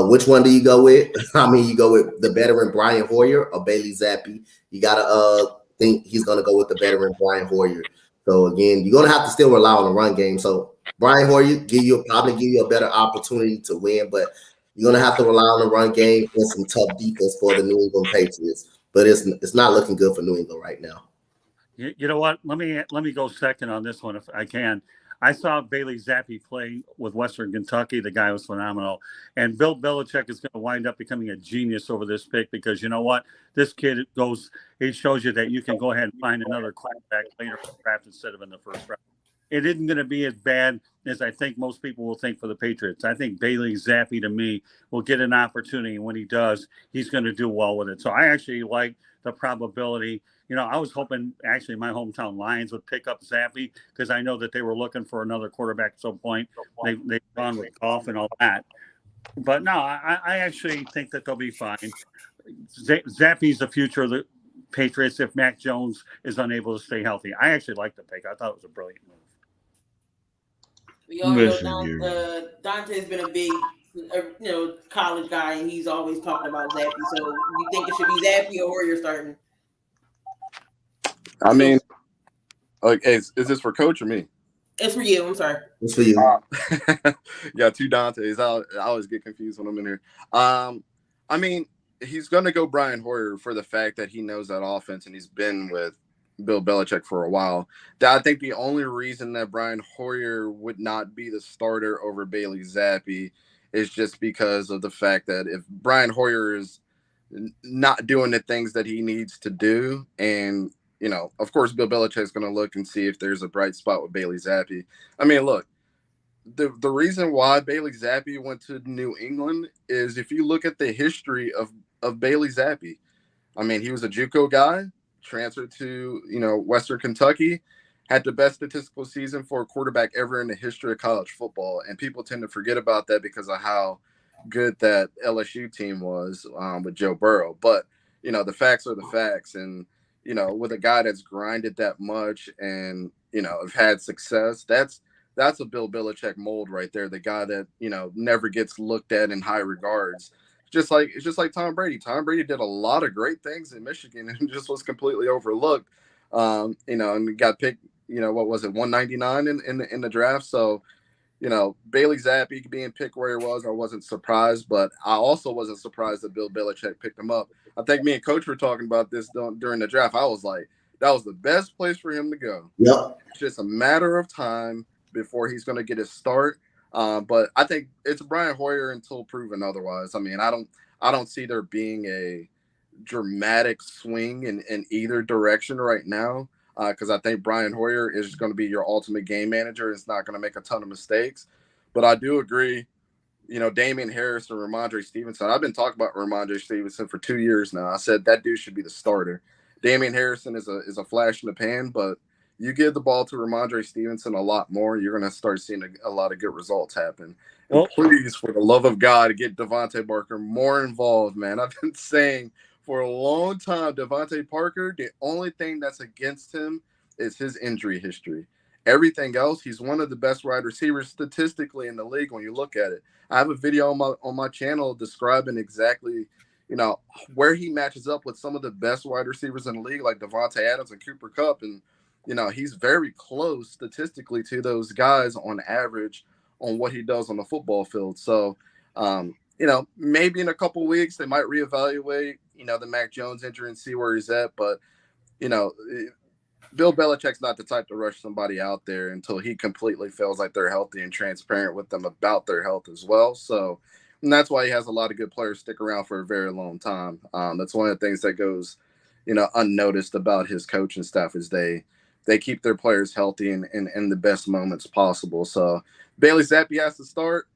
S4: which one do you go with? I mean, you go with the veteran Brian Hoyer or Bailey Zappi. You gotta think he's gonna go with the veteran Brian Hoyer. So again, you're gonna have to still rely on the run game. So Brian Hoyer probably give you a better opportunity to win, but you're gonna have to rely on the run game and some tough defense for the New England Patriots. But it's not looking good for New England right now.
S2: You know what? Let me go second on this one if I can. I saw Bailey Zappi play with Western Kentucky. The guy was phenomenal. And Bill Belichick is going to wind up becoming a genius over this pick because you know what? This kid he shows you that you can go ahead and find another quarterback later in the draft instead of in the first round. It isn't going to be as bad as I think most people will think for the Patriots. I think Bailey Zappi, to me, will get an opportunity. And when he does, he's going to do well with it. So I actually like the probability. You know, I was hoping actually my hometown Lions would pick up Zappi because I know that they were looking for another quarterback at some point. They've gone with Goff and all that. But no, I actually think that they'll be fine. Zappi's the future of the Patriots if Mac Jones is unable to stay healthy. I actually like the pick. I thought it was a brilliant move.
S1: We all know Dante's been a big college guy, and he's always talking about Zappi. So you think it should be Zappi or Hoyer starting?
S8: I mean, is this for Coach or me?
S1: It's for you. I'm sorry.
S4: It's for you.
S8: Yeah, 2 Dantes. I always get confused when I'm in here. I mean, he's going to go Brian Hoyer for the fact that he knows that offense and he's been with Bill Belichick for a while. I think the only reason that Brian Hoyer would not be the starter over Bailey Zappi is just because of the fact that if Brian Hoyer is not doing the things that he needs to do, and of course, Bill Belichick's going to look and see if there's a bright spot with Bailey Zappi. I mean, look, the reason why Bailey Zappi went to New England is if you look at the history of Bailey Zappi. I mean, he was a JUCO guy, transferred to Western Kentucky, had the best statistical season for a quarterback ever in the history of college football, and people tend to forget about that because of how good that LSU team was with Joe Burrow. But the facts are the facts, and with a guy that's grinded that much and have had success, that's a Bill Belichick mold right there. The guy that never gets looked at in high regards. It's just like Tom Brady. Tom Brady did a lot of great things in Michigan and just was completely overlooked. And got picked. What was it, 199 in the draft? So, Bailey Zappi being picked where he was, I wasn't surprised, but I also wasn't surprised that Bill Belichick picked him up. I think me and Coach were talking about this during the draft. I was like, that was the best place for him to go.
S4: Yep.
S8: It's just a matter of time before he's going to get his start. But I think it's Brian Hoyer until proven otherwise. I mean, I don't see there being a dramatic swing in either direction right now because I think Brian Hoyer is going to be your ultimate game manager. It's not going to make a ton of mistakes. But I do agree, Damian Harris and Ramondre Stevenson. I've been talking about Ramondre Stevenson for 2 years now. I said that dude should be the starter. Damian Harrison is a flash in the pan, but you give the ball to Ramondre Stevenson a lot more, you're going to start seeing a lot of good results happen. And please, for the love of God, get Devontae Parker more involved, man. I've been saying for a long time, Devontae Parker, the only thing that's against him is his injury history. Everything else, he's one of the best wide receivers statistically in the league when you look at it. I have a video on my channel describing exactly, where he matches up with some of the best wide receivers in the league, like Devontae Adams and Cooper Kupp, and he's very close statistically to those guys on average on what he does on the football field. So, maybe in a couple of weeks they might reevaluate, the Mac Jones injury and see where he's at. But, Bill Belichick's not the type to rush somebody out there until he completely feels like they're healthy and transparent with them about their health as well. So, and that's why he has a lot of good players stick around for a very long time. That's one of the things that goes, unnoticed about his coaching staff is they keep their players healthy and in the best moments possible. So Bailey Zappi has to start.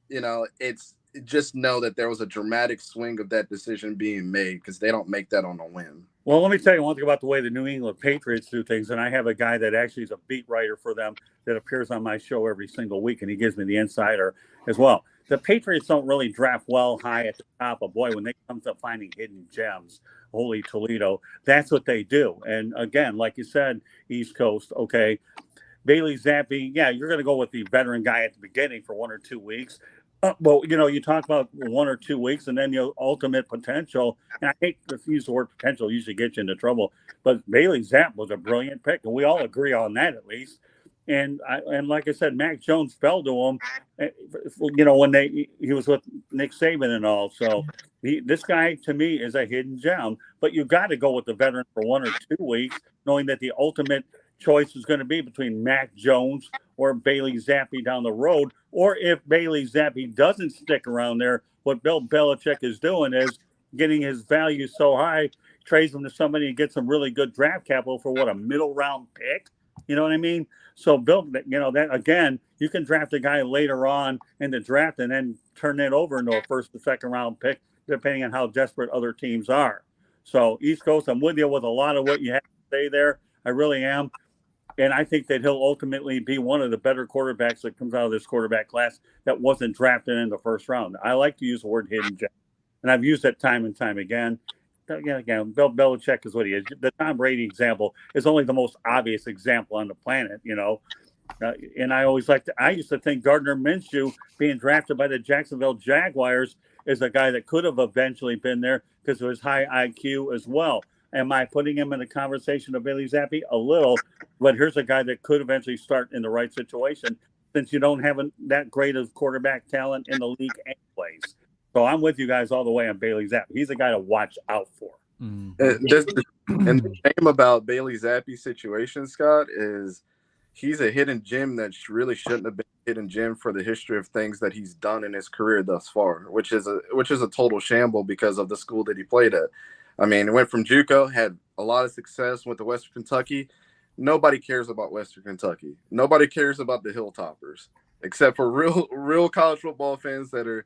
S8: It's just know that there was a dramatic swing of that decision being made because they don't make that on a whim.
S2: Well, let me tell you one thing about the way the New England Patriots do things, and I have a guy that actually is a beat writer for them that appears on my show every single week, and he gives me the insider as well. The Patriots don't really draft well high at the top, but boy, when they come to finding hidden gems, holy Toledo, that's what they do. And again, like you said, East Coast, okay, Bailey Zappi, yeah, you're going to go with the veteran guy at the beginning for 1 or 2 weeks. Well, you talk about 1 or 2 weeks and then your ultimate potential. And I hate to use the word potential, usually gets you into trouble. But Bailey Zapp was a brilliant pick, and we all agree on that at least. And like I said, Mac Jones fell to him, when he was with Nick Saban and all. So this guy to me is a hidden gem. But you got to go with the veteran for 1 or 2 weeks, knowing that the ultimate choice is going to be between Mac Jones or Bailey Zappi down the road. Or if Bailey Zappi doesn't stick around there, what Bill Belichick is doing is getting his value so high, trades him to somebody and gets some really good draft capital for a middle round pick. You know what I mean? So Bill, that again, you can draft a guy later on in the draft and then turn that over into a first or second round pick, depending on how desperate other teams are. So East Coast, I'm with you with a lot of what you have to say there. I really am. And I think that he'll ultimately be one of the better quarterbacks that comes out of this quarterback class that wasn't drafted in the first round. I like to use the word hidden gem, and I've used that time and time again. Again, Bill Belichick is what he is. The Tom Brady example is only the most obvious example on the planet, and I used to think Gardner Minshew being drafted by the Jacksonville Jaguars is a guy that could have eventually been there because of his high IQ as well. Am I putting him in the conversation of Bailey Zappi? A little, but here's a guy that could eventually start in the right situation since you don't have that great of quarterback talent in the league anyways. So I'm with you guys all the way on Bailey Zappi. He's a guy to watch out for.
S3: Mm.
S8: And the shame about Bailey Zappi's situation, Scott, is he's a hidden gem that really shouldn't have been a hidden gem for the history of things that he's done in his career thus far, which is a total shamble because of the school that he played at. I mean, he went from JUCO, had a lot of success, went to Western Kentucky. Nobody cares about Western Kentucky. Nobody cares about the Hilltoppers, except for real college football fans that are,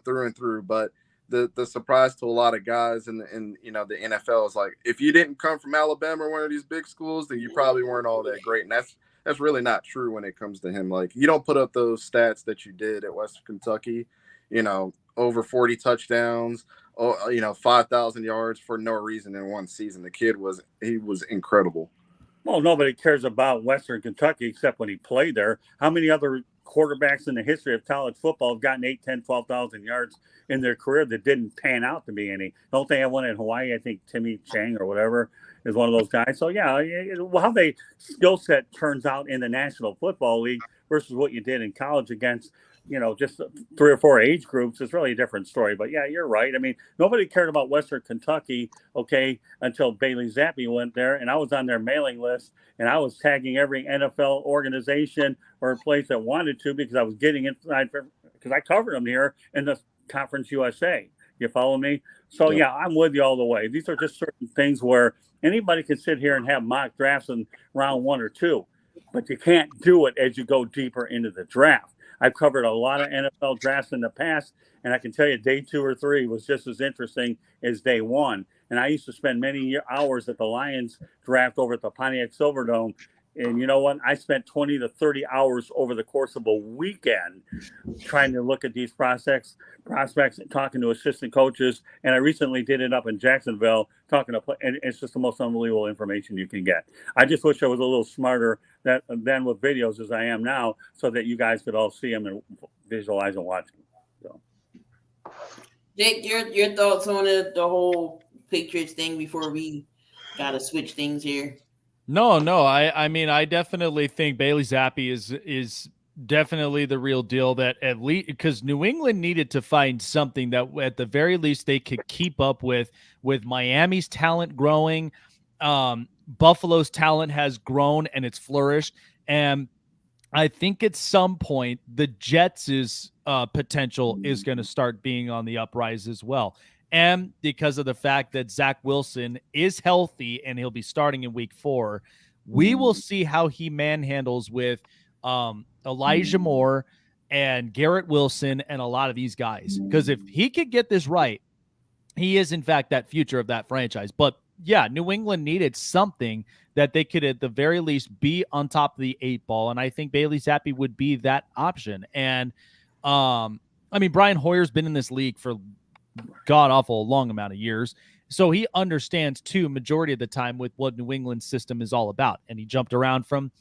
S8: through and through. But the surprise to a lot of guys in the NFL is like, if you didn't come from Alabama or one of these big schools, then you probably weren't all that great. And that's really not true when it comes to him. Like, you don't put up those stats that you did at Western Kentucky, over 40 touchdowns, 5,000 yards for no reason in one season. The kid was incredible.
S2: Well, nobody cares about Western Kentucky except when he played there. How many other quarterbacks in the history of college football have gotten 8, 10, 12,000 yards in their career that didn't pan out to be any? Don't they have one in Hawaii? I think Timmy Chang or whatever is one of those guys. So, yeah, how the skill set turns out in the National Football League versus what you did in college against, just 3 or 4 age groups is really a different story. But, yeah, you're right. I mean, nobody cared about Western Kentucky, until Bailey Zappi went there. And I was on their mailing list, and I was tagging every NFL organization or place that wanted to because I was getting inside because I covered them here in the Conference USA. You follow me? So, yeah, I'm with you all the way. These are just certain things where anybody can sit here and have mock drafts in round 1 or 2, but you can't do it as you go deeper into the draft. I've covered a lot of NFL drafts in the past, and I can tell you day 2 or 3 was just as interesting as day 1. And I used to spend many hours at the Lions draft over at the Pontiac Silverdome. And you know what? I spent 20 to 30 hours over the course of a weekend trying to look at these prospects, talking to assistant coaches. And I recently did it up in Jacksonville, and it's just the most unbelievable information you can get. I just wish I was a little smarter than with videos as I am now, so that you guys could all see them and visualize and watch them. So,
S1: Jake, your thoughts on the whole Patriots thing before we gotta switch things here?
S3: No. I mean, I definitely think Bailey Zappi is definitely the real deal. That at least because New England needed to find something that at the very least they could keep up with Miami's talent growing. Buffalo's talent has grown and it's flourished. And I think at some point the Jets' potential is going to start being on the uprise as well. And because of the fact that Zach Wilson is healthy and he'll be starting in week 4, we will see how he manhandles with Elijah Moore and Garrett Wilson and a lot of these guys. Because if he could get this right, he is, in fact, that future of that franchise. But, yeah, New England needed something that they could at the very least be on top of the 8 ball. And I think Bailey Zappi would be that option. And, I mean, Brian Hoyer's been in this league for god-awful long amount of years. So he understands, too, majority of the time with what New England's system is all about. And he jumped around from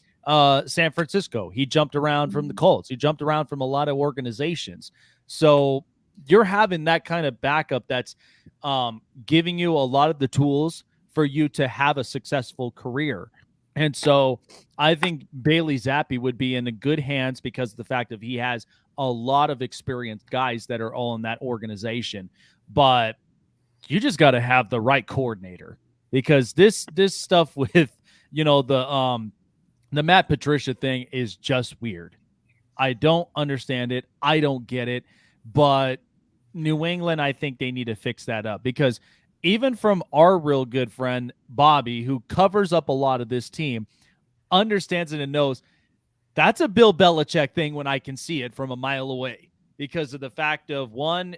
S3: San Francisco. He jumped around from the Colts. He jumped around from a lot of organizations. So you're having that kind of backup that's giving you a lot of the tools for you to have a successful career. And so I think Bailey Zappi would be in the good hands because of the fact that he has a lot of experienced guys that are all in that organization. But you just got to have the right coordinator, because this stuff with, the Matt Patricia thing is just weird. I don't understand it. I don't get it. But New England, I think they need to fix that up, because even from our real good friend, Bobby, who covers up a lot of this team, understands it and knows that's a Bill Belichick thing when I can see it from a mile away, because of the fact of, one,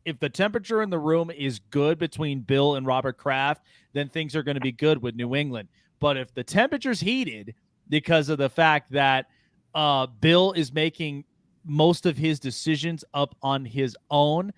S3: if the temperature in the room is good between Bill and Robert Kraft, then things are going to be good with New England. But if the temperature's heated because of the fact that Bill is making most of his decisions up on his own,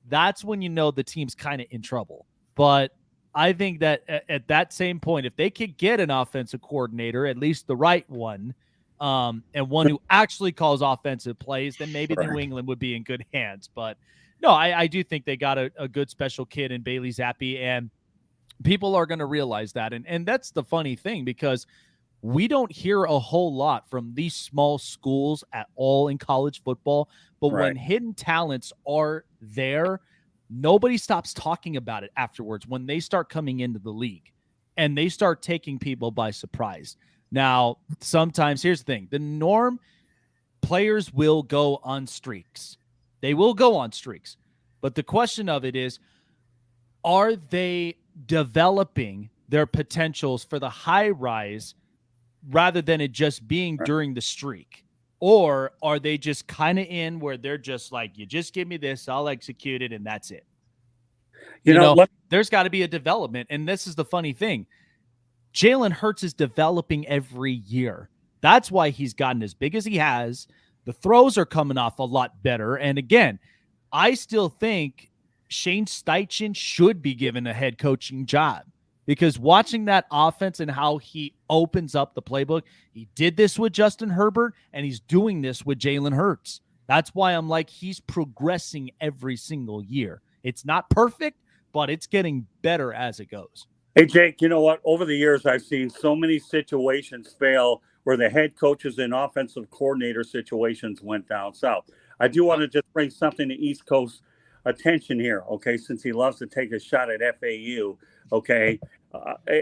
S3: that's when you know the team's kind of in trouble. But I think that at that same point, if they could get an offensive coordinator, at least the right one, and one who actually calls offensive plays, then maybe New England would be in good hands. But no, I do think they got a good special kid in Bailey Zappi, and people are going to realize that. And that's the funny thing, because we don't hear a whole lot from these small schools at all in college football. But when hidden talents are there, nobody stops talking about it afterwards when they start coming into the league and they start taking people by surprise. Now, sometimes here's the thing. The norm, players will go on streaks. They will go on streaks. But the question of it is, are they developing their potentials for the high rise rather than it just being during the streak? Or are they just kind of in where they're just like, you just give me this, I'll execute it, and that's it? You know, there's got to be a development. And this is the funny thing. Jalen Hurts is developing every year. That's why he's gotten as big as he has. The throws are coming off a lot better. And again, I still think Shane Steichen should be given a head coaching job, because watching that offense and how he opens up the playbook, he did this with Justin Herbert and he's doing this with Jalen Hurts. That's why I'm like, he's progressing every single year. It's not perfect, but it's getting better as it goes.
S2: Hey, Jake, you know what? Over the years, I've seen so many situations fail where the head coaches and offensive coordinator situations went down south. I do want to just bring something to East Coast attention here, okay, since he loves to take a shot at FAU, okay?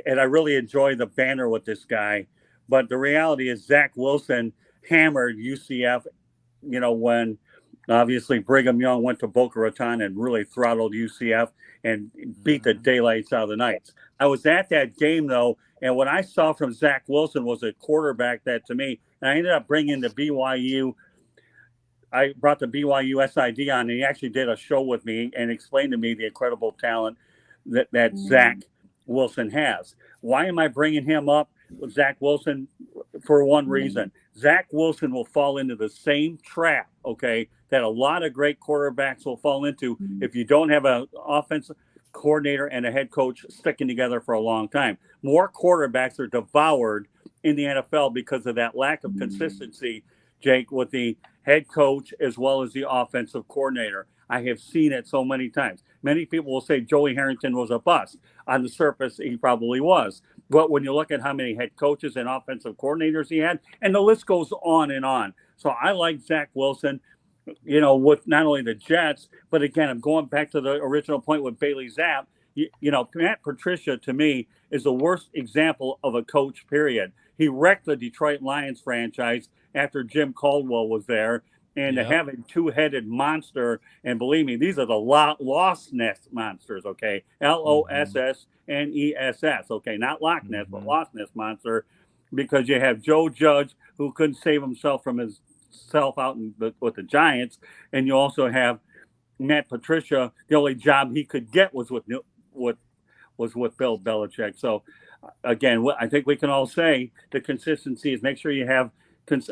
S2: And I really enjoy the banner with this guy. But the reality is Zach Wilson hammered UCF, you know, when obviously Brigham Young went to Boca Raton and really throttled UCF and beat the daylights out of the Knights. I was at that game, though, and what I saw from Zach Wilson was a quarterback that, to me, and I ended up bringing the BYU. I brought the BYU SID on, and he actually did a show with me and explained to me the incredible talent that Zach Wilson has. Why am I bringing him up with Zach Wilson? For one reason. Zach Wilson will fall into the same trap, okay, that a lot of great quarterbacks will fall into if you don't have an offensive coordinator and a head coach sticking together for a long time. More quarterbacks are devoured in the NFL because of that lack of consistency, Jake, with the head coach as well as the offensive coordinator. I have seen it so many times. Many people will say Joey Harrington was a bust. On the surface, he probably was. But when you look at how many head coaches and offensive coordinators he had, and the list goes on and on. So I like Zach Wilson, you know, with not only the Jets, but again, I'm going back to the original point with Bailey Zapp. You know, Matt Patricia, to me, is the worst example of a coach, period. He wrecked the Detroit Lions franchise after Jim Caldwell was there. And to have a two-headed monster, and believe me, these are the Lost Nest monsters, okay? Lossness, okay? Not Loch Ness, but Lost Nest monster, because you have Joe Judge, who couldn't save himself from himself out with the Giants, and you also have Matt Patricia. The only job he could get was with Bill Belichick. So, again, I think we can all say the consistency is make sure you have,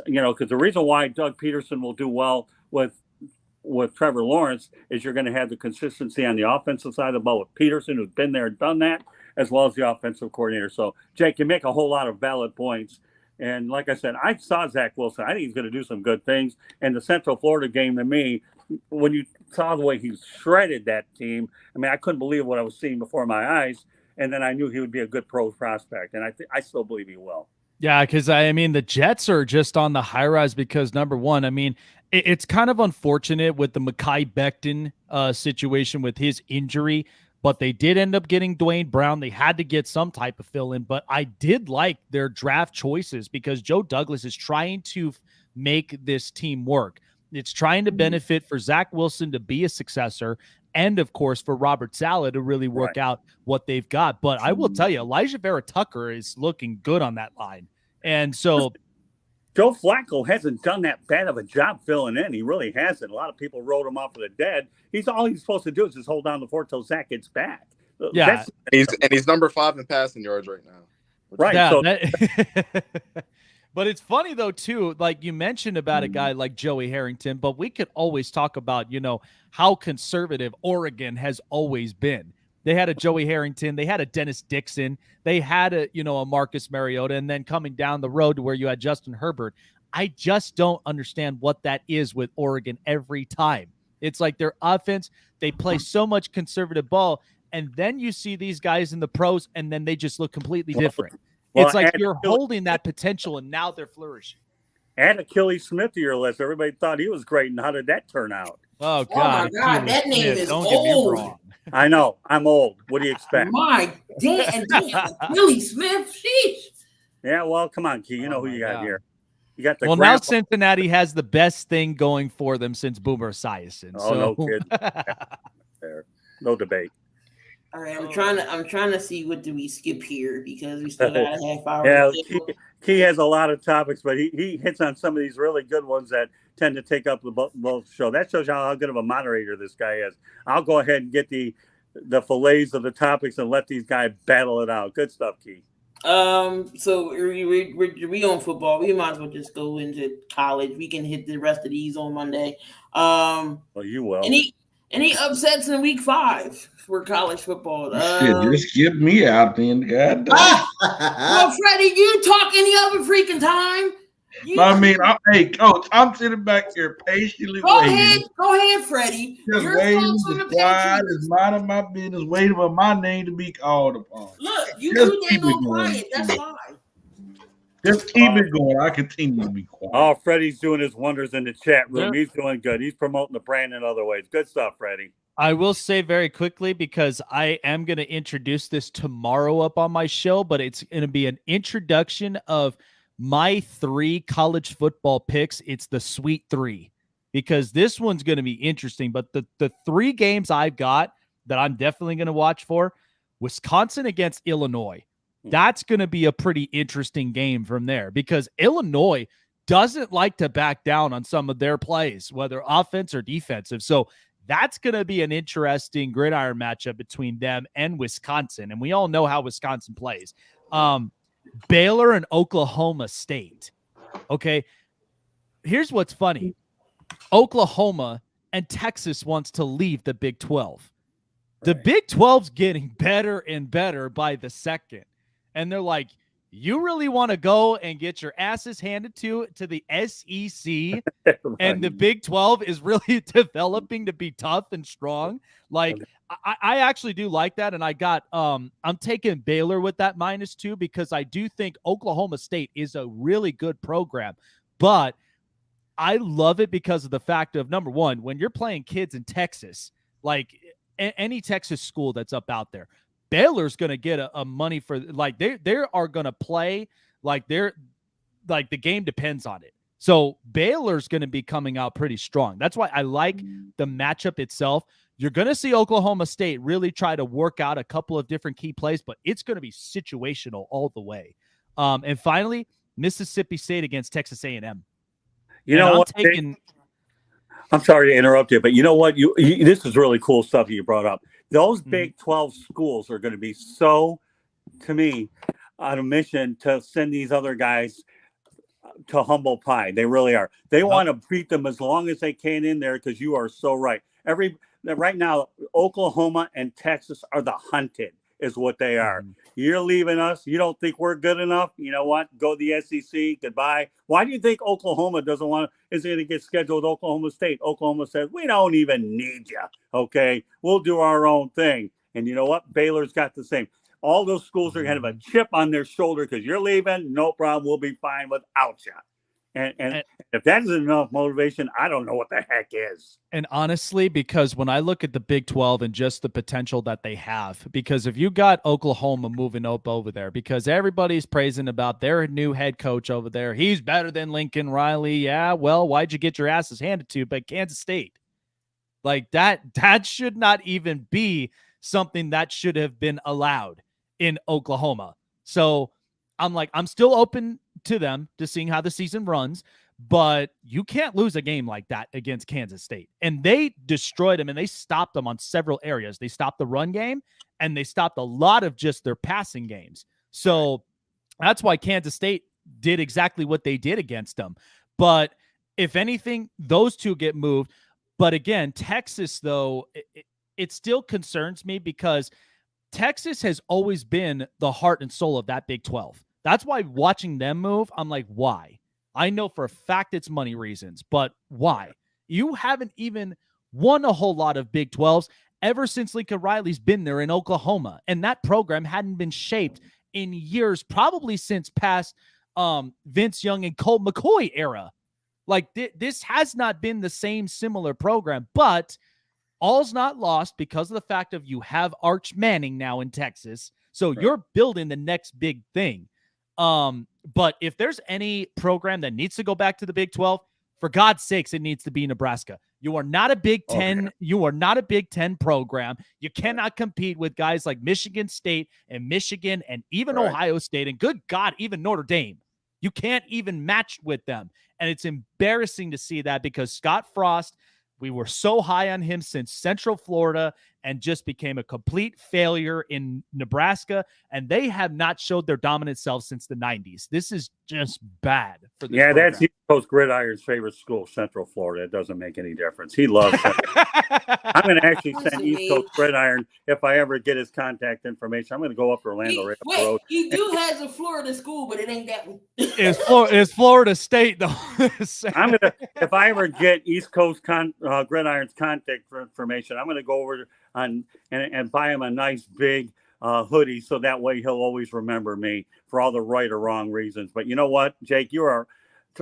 S2: you know, because the reason why Doug Peterson will do well with Trevor Lawrence is you're going to have the consistency on the offensive side of the ball with Peterson, who's been there and done that, as well as the offensive coordinator. So, Jake, you make a whole lot of valid points. And like I said, I saw Zach Wilson. I think he's going to do some good things. And the Central Florida game, to me, when you saw the way he shredded that team, I mean, I couldn't believe what I was seeing before my eyes. And then I knew he would be a good pro prospect. And I still believe he will.
S3: Yeah, because I mean, the Jets are just on the high rise because, number one, I mean, it's kind of unfortunate with the Mekhi Becton situation with his injury, but they did end up getting Dwayne Brown. They had to get some type of fill in, but I did like their draft choices because Joe Douglas is trying to make this team work. It's trying to benefit for Zach Wilson to be a successor, and of course for Robert Saleh to really work out what they've got. But I will tell you, Elijah Vera Tucker is looking good on that line. And so
S2: Joe Flacco hasn't done that bad of a job filling in. He really hasn't. A lot of people wrote him off for the dead. All he's supposed to do is just hold down the fort till Zach gets back.
S3: Yeah.
S8: He's number 5 in passing yards right now.
S2: Right.
S3: Yeah,
S2: So,
S3: but it's funny, though, too, like you mentioned about a guy like Joey Harrington, but we could always talk about, you know, how conservative Oregon has always been. They had a Joey Harrington. They had a Dennis Dixon. They had a Marcus Mariota, and then coming down the road to where you had Justin Herbert. I just don't understand what that is with Oregon every time. It's like their offense, they play so much conservative ball, and then you see these guys in the pros, and then they just look completely different. It's like you're holding that potential, and now they're flourishing.
S2: Add Achilles Smith to your list. Everybody thought he was great, and how did that turn out?
S3: Oh
S1: Oh my
S3: God,
S1: God,
S3: Keely
S1: that name
S3: Smith,
S1: is
S3: don't get me
S1: old.
S3: wrong.
S2: I know. I'm old. What do you expect?
S1: My damn, Willie Smith. Sheesh.
S2: Yeah, well, come on, Key. You know
S3: Oh
S2: who
S3: my
S2: you got
S3: God.
S2: here. You got the
S3: Well, now
S2: grandpa.
S3: Cincinnati has the best thing going for them since Boomer Esiason.
S2: Oh,
S3: So
S2: no kid. There. No debate.
S1: All right, I'm trying to see what do we skip here because we still got a half hour.
S2: Yeah,
S1: to
S2: Key has a lot of topics, but he hits on some of these really good ones that tend to take up the most show. That shows you how good of a moderator this guy is. I'll go ahead and get the fillets of the topics and let these guys battle it out. Good stuff, Key.
S1: So we on football. We might as well just go into college. We can hit the rest of these on Monday.
S2: Well, you will.
S1: Any upsets in week 5 for college football?
S7: Shit, just get me out then. God damn.
S1: Well, Freddie, you talk any other freaking time.
S7: Hey, coach, I'm sitting back here patiently
S1: Go
S7: waiting.
S1: ahead, Freddie.
S7: Just
S1: Your
S7: waiting,
S1: thoughts on
S7: just
S1: the
S7: quiet,
S1: Patriots?
S7: just minding my business, waiting for my name to be called upon.
S1: Look, you
S7: Just
S1: too
S7: keep
S1: dang
S7: it
S1: on
S7: going.
S1: quiet. That's fine.
S7: Just keep it going. I continue to be quiet.
S2: Oh, Freddie's doing his wonders in the chat room.
S3: Yeah.
S2: He's doing good. He's promoting the brand in other ways. Good stuff, Freddie.
S3: I will say very quickly, because I am going to introduce this tomorrow up on my show, but it's going to be an introduction of my 3 college football picks. It's the Sweet 3, because this one's going to be interesting. But the 3 games I've got that I'm definitely going to watch for: Wisconsin against Illinois. That's going to be a pretty interesting game from there, because Illinois doesn't like to back down on some of their plays, whether offense or defensive. So that's going to be an interesting gridiron matchup between them and Wisconsin. And we all know how Wisconsin plays. Baylor and Oklahoma State. Okay. Here's what's funny. Oklahoma and Texas wants to leave the Big 12. The Big 12's getting better and better by the second. And they're like, you really want to go and get your asses handed to the SEC, and the Big 12 is really developing to be tough and strong. Like, I actually do like that. And I got, I'm taking Baylor with that -2, because I do think Oklahoma State is a really good program, but I love it because of the fact of, number one, when you're playing kids in Texas, like any Texas school that's up out there, Baylor's going to get a money for, like, they are going to play like the game depends on it. So Baylor's going to be coming out pretty strong. That's why I like the matchup itself. You're going to see Oklahoma State really try to work out a couple of different key plays, but it's going to be situational all the way. And finally, Mississippi State against Texas A&M.
S2: You know what? I'm sorry to interrupt you, but you know what? This is really cool stuff you brought up. Those Big 12 schools are going to be so, to me, on a mission to send these other guys to humble pie. They really are. They want to beat them as long as they can in there, because you are so right. Right now, Oklahoma and Texas are the hunted, is what they are. You're leaving us. You don't think we're good enough? You know what? Go to the SEC. Goodbye. Why do you think Oklahoma is going to get scheduled with Oklahoma State? Oklahoma says, we don't even need you. Okay. We'll do our own thing. And you know what? Baylor's got the same. All those schools are going to have a chip on their shoulder because you're leaving. No problem. We'll be fine without you. And if that isn't enough motivation, I don't know what the heck is.
S3: And honestly, because when I look at the Big 12 and just the potential that they have, because if you got Oklahoma moving up over there, because everybody's praising about their new head coach over there, he's better than Lincoln Riley. Yeah, well, why'd you get your asses handed to you by Kansas State? Like that should not even be something that should have been allowed in Oklahoma. So I'm still open to them to seeing how the season runs, but you can't lose a game like that against Kansas State. And they destroyed them, and they stopped them on several areas. They stopped the run game, and they stopped a lot of just their passing games. So that's why Kansas State did exactly what they did against them. But if anything, those two get moved. But again, Texas, though, it still concerns me because Texas has always been the heart and soul of that Big 12. That's why watching them move, I'm like, why? I know for a fact it's money reasons, but why? You haven't even won a whole lot of Big 12s ever since Lincoln Riley's been there in Oklahoma. And that program hadn't been shaped in years, probably since past Vince Young and Colt McCoy era. Like this has not been the same similar program, but all's not lost because of the fact of you have Arch Manning now in Texas. So you're building the next big thing. But if there's any program that needs to go back to the Big 12, for God's sakes, it needs to be Nebraska. You are not a Big 10. You are not a Big 10 program. You cannot compete with guys like Michigan State and Michigan and even Ohio State. And good God, even Notre Dame. You can't even match with them. And it's embarrassing to see that because Scott Frost, we were so high on him since Central Florida and just became a complete failure in Nebraska. And they have not showed their dominant self since the 90s. This is just bad for this program.
S2: That's East Coast Gridiron's favorite school, Central Florida. It doesn't make any difference. He loves it. I'm going to actually send East Coast Gridiron, if I ever get his contact information, I'm going to go up to Orlando right up the road.
S1: He has a Florida school, but it ain't that one.
S3: It's Florida State, though.
S2: I'm going to, if I ever get East Coast Gridiron's contact information, I'm going to go over and buy him a nice big hoodie, so that way he'll always remember me for all the right or wrong reasons. But you know what, Jake,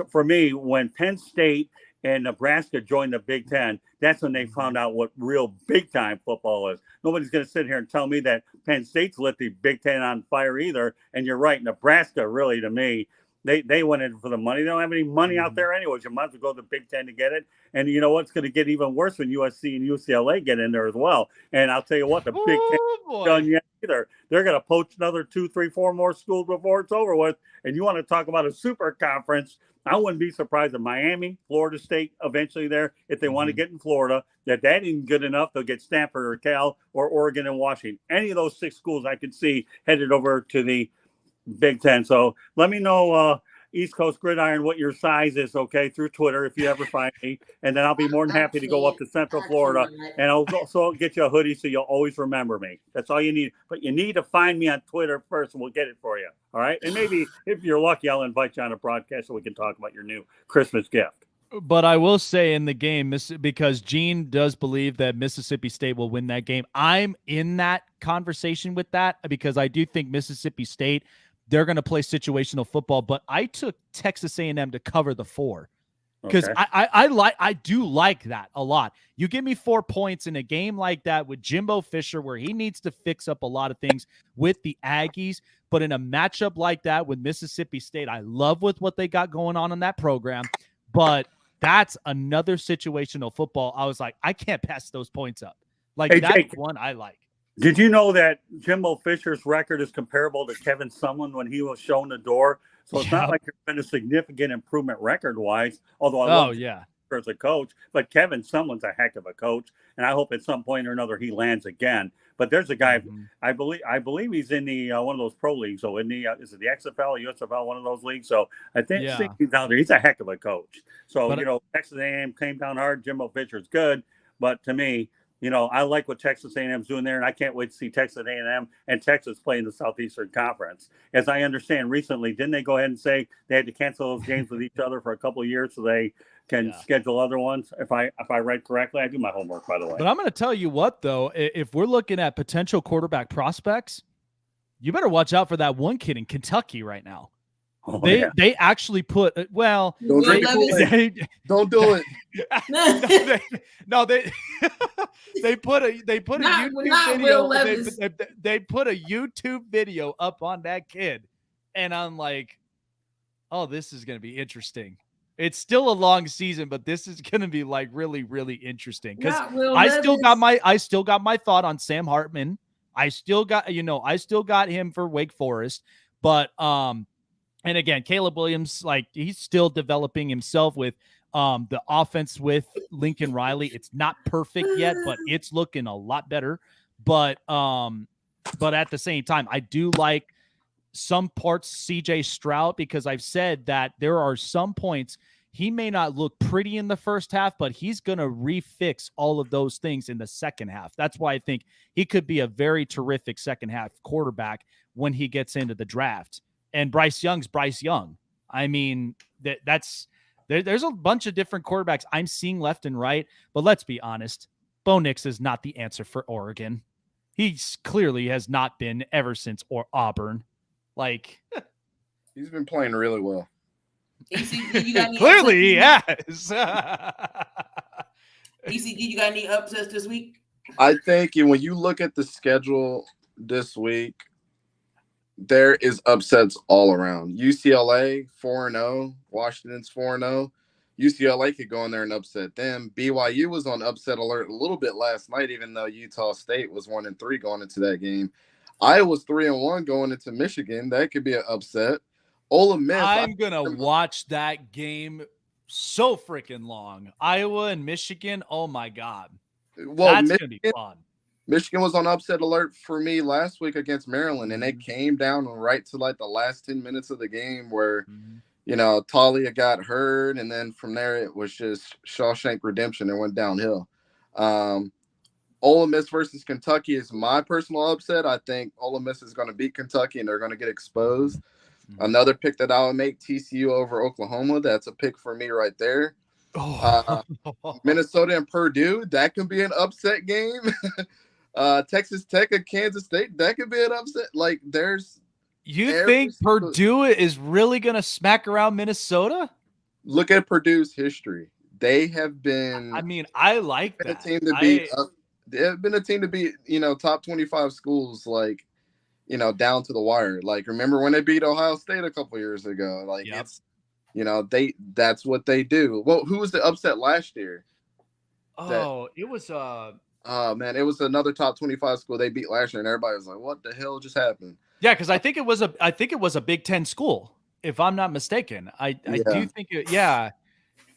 S2: for me, when Penn State and Nebraska joined the Big Ten, that's when they found out what real big-time football is. Nobody's going to sit here and tell me that Penn State's lit the Big Ten on fire either. And you're right, Nebraska, really, to me, they went in for the money. They don't have any money out there anyways. You might as well go to the Big Ten to get it. And you know what's going to get even worse when USC and UCLA get in there as well. And I'll tell you what, the Big Ten isn't done yet either. They're going to poach another 2, 3, 4 more schools before it's over with. And you want to talk about a super conference, I wouldn't be surprised if Miami, Florida State, eventually there, if they want to get in Florida, that isn't good enough, they'll get Stanford or Cal or Oregon and Washington. Any of those 6 schools I could see headed over to the Big Ten. So let me know, East Coast Gridiron, what your size is, okay, through Twitter if you ever find me. And then I'll be more than happy to go up to Central Florida. And I'll also get you a hoodie so you'll always remember me. That's all you need. But you need to find me on Twitter first, and we'll get it for you. All right? And maybe if you're lucky, I'll invite you on a broadcast so we can talk about your new Christmas gift.
S3: But I will say in the game, because Gene does believe that Mississippi State will win that game, I'm in that conversation with that because I do think Mississippi State, they're going to play situational football, but I took Texas A&M to cover the 4 because I do like that a lot. You give me 4 points in a game like that with Jimbo Fisher, where he needs to fix up a lot of things with the Aggies, but in a matchup like that with Mississippi State, I love with what they got going on in that program, but that's another situational football. I was like, I can't pass those points up. Like, hey, that's Jake, one I like.
S2: Did you know that Jimbo Fisher's record is comparable to Kevin Sumlin when he was shown the door? So it's not like there's been a significant improvement record-wise, although I love Fisher as a coach. But Kevin Sumlin's a heck of a coach, and I hope at some point or another he lands again. But there's a guy, I believe he's in the one of those pro leagues. So in the is it the XFL or USFL, one of those leagues? So I think he's out there. He's a heck of a coach. So, Texas A&M came down hard. Jimbo Fisher's good. But to me, I like what Texas A&M's doing there, and I can't wait to see Texas A&M and Texas play in the Southeastern Conference. As I understand, recently, didn't they go ahead and say they had to cancel those games with each other for a couple of years so they can schedule other ones? If I read correctly, I do my homework, by the way.
S3: But I'm going to tell you what, though, if we're looking at potential quarterback prospects, you better watch out for that one kid in Kentucky right now. Oh, they actually put don't do it. They put a YouTube video. They put a YouTube video up on that kid, and I'm like, oh, this is gonna be interesting. It's still a long season, but this is gonna be like really, really interesting because I still got my thought on Sam Hartman. I still got him for Wake Forest, but and again, Caleb Williams, like he's still developing himself with the offense with Lincoln Riley. It's not perfect yet, but it's looking a lot better. But at the same time, I do like some parts CJ Stroud because I've said that there are some points he may not look pretty in the first half, but he's going to refix all of those things in the second half. That's why I think he could be a very terrific second half quarterback when he gets into the draft. And Bryce Young's Bryce Young. I mean, there's a bunch of different quarterbacks I'm seeing left and right. But let's be honest, Bo Nix is not the answer for Oregon. He clearly has not been ever since Auburn. Like,
S8: he's been playing really well.
S1: ECG, you got any
S3: Clearly he
S1: upsets
S3: has.
S1: ECG, you got any upsets this week?
S8: I think when you look at the schedule this week, there is upsets all around. UCLA 4-0, Washington's 4-0. UCLA could go in there and upset them. BYU was on upset alert a little bit last night, even though Utah State was 1-3 going into that game. Iowa's 3-1 going into Michigan. That could be an upset. Ole Miss.
S3: I'm gonna watch that game so freaking long. Iowa and Michigan. Oh my god.
S8: Well,
S3: that's gonna be fun.
S8: Michigan was on upset alert for me last week against Maryland, and it came down right to like the last 10 minutes of the game where, Talia got hurt, and then from there it was just Shawshank Redemption and went downhill. Ole Miss versus Kentucky is my personal upset. I think Ole Miss is going to beat Kentucky, and they're going to get exposed. Another pick that I would make, TCU over Oklahoma. That's a pick for me right there. Minnesota and Purdue, that could be an upset game. Texas Tech and Kansas State, that could be an upset. Like,
S3: you think Purdue is really going to smack around Minnesota?
S8: Look at Purdue's history. They have been.
S3: I mean, I like that.
S8: A team to beat. They have been a team to beat. Top 25 schools, like, down to the wire. Like, remember when they beat Ohio State a couple years ago? Like, it's, that's what they do. Well, who was the upset last year?
S3: It was
S8: Oh man, it was another top 25 school they beat last year, and everybody was like, "What the hell just happened?"
S3: Yeah, because I think it was a Big Ten school, if I'm not mistaken. I do think it. Yeah.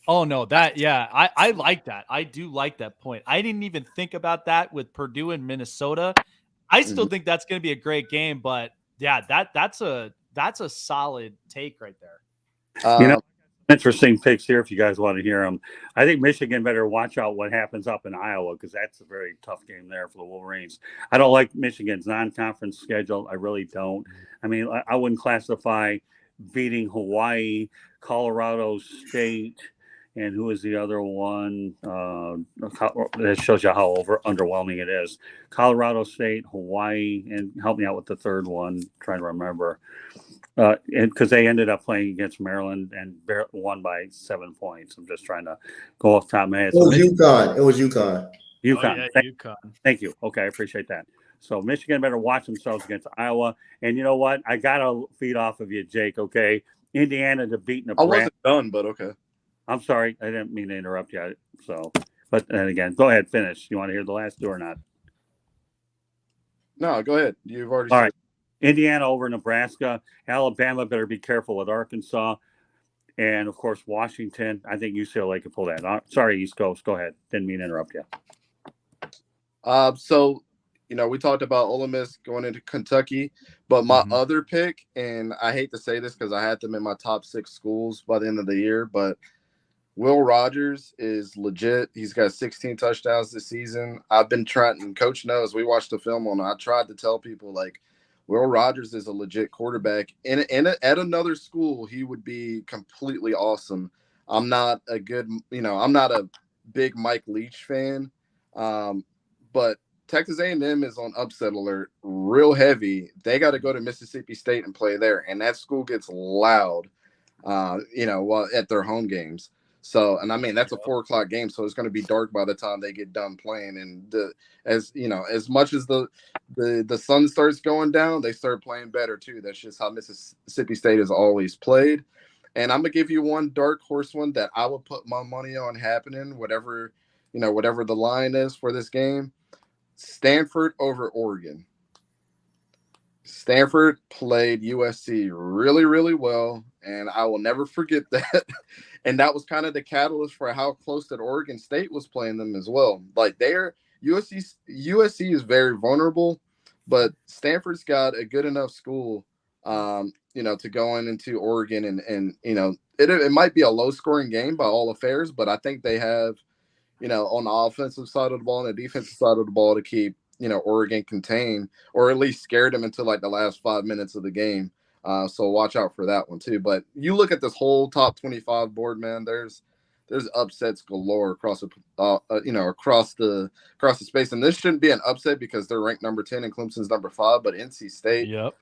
S3: Oh no, I like that. I do like that point. I didn't even think about that with Purdue and Minnesota. I still think that's going to be a great game, but yeah, that's a solid take right there.
S2: Interesting picks here if you guys want to hear them. I think Michigan better watch out what happens up in Iowa because that's a very tough game there for the Wolverines. I don't like Michigan's non-conference schedule. I really don't. I mean, I wouldn't classify beating Hawaii, Colorado State, and who is the other one? That shows you how underwhelming it is. Colorado State, Hawaii, and help me out with the third one. I'm trying to remember. And because they ended up playing against Maryland and won by 7 points. I'm just trying to go off the top of my head.
S4: It was UConn.
S2: UConn.
S3: UConn.
S2: Thank you. Okay, I appreciate that. So Michigan better watch themselves against Iowa. And you know what? I got to feed off of you, Jake, okay? Indiana to beat Nebraska.
S8: I wasn't done, but okay.
S2: I'm sorry. I didn't mean to interrupt you. So, but then again, go ahead, finish. You want to hear the last two or not?
S8: No, go ahead. You've already
S2: All
S8: said.
S2: right. Indiana over Nebraska. Alabama better be careful with Arkansas. And, of course, Washington. I think UCLA can pull that. Sorry, East Coast. Go ahead. Didn't mean to interrupt you.
S8: So, we talked about Ole Miss going into Kentucky. But my other pick, and I hate to say this because I had them in my top 6 schools by the end of the year, but Will Rogers is legit. He's got 16 touchdowns this season. I've been trying, and Coach knows, we watched the film on it. I tried to tell people, like, Will Rogers is a legit quarterback. At another school, he would be completely awesome. I'm not a big Mike Leach fan, but Texas A&M is on upset alert real heavy. They got to go to Mississippi State and play there, and that school gets loud, at their home games. So, and I mean, that's a 4:00 game, so it's going to be dark by the time they get done playing. And as much as the sun starts going down, they start playing better too. That's just how Mississippi State has always played. And I'm gonna give you one dark horse one that I would put my money on happening, whatever the line is for this game. Stanford over Oregon. Stanford played USC really, really well, and I will never forget that. And that was kind of the catalyst for how close that Oregon State was playing them as well. Like USC is very vulnerable, but Stanford's got a good enough school, to go into Oregon and it might be a low scoring game by all affairs, but I think they have, on the offensive side of the ball and the defensive side of the ball to keep, Oregon contained or at least scared them until like the last 5 minutes of the game. So watch out for that one too. But you look at this whole top 25 board, man. There's upsets galore across the space, and this shouldn't be an upset because they're ranked number 10 and Clemson's number 5. But NC State,
S3: yep,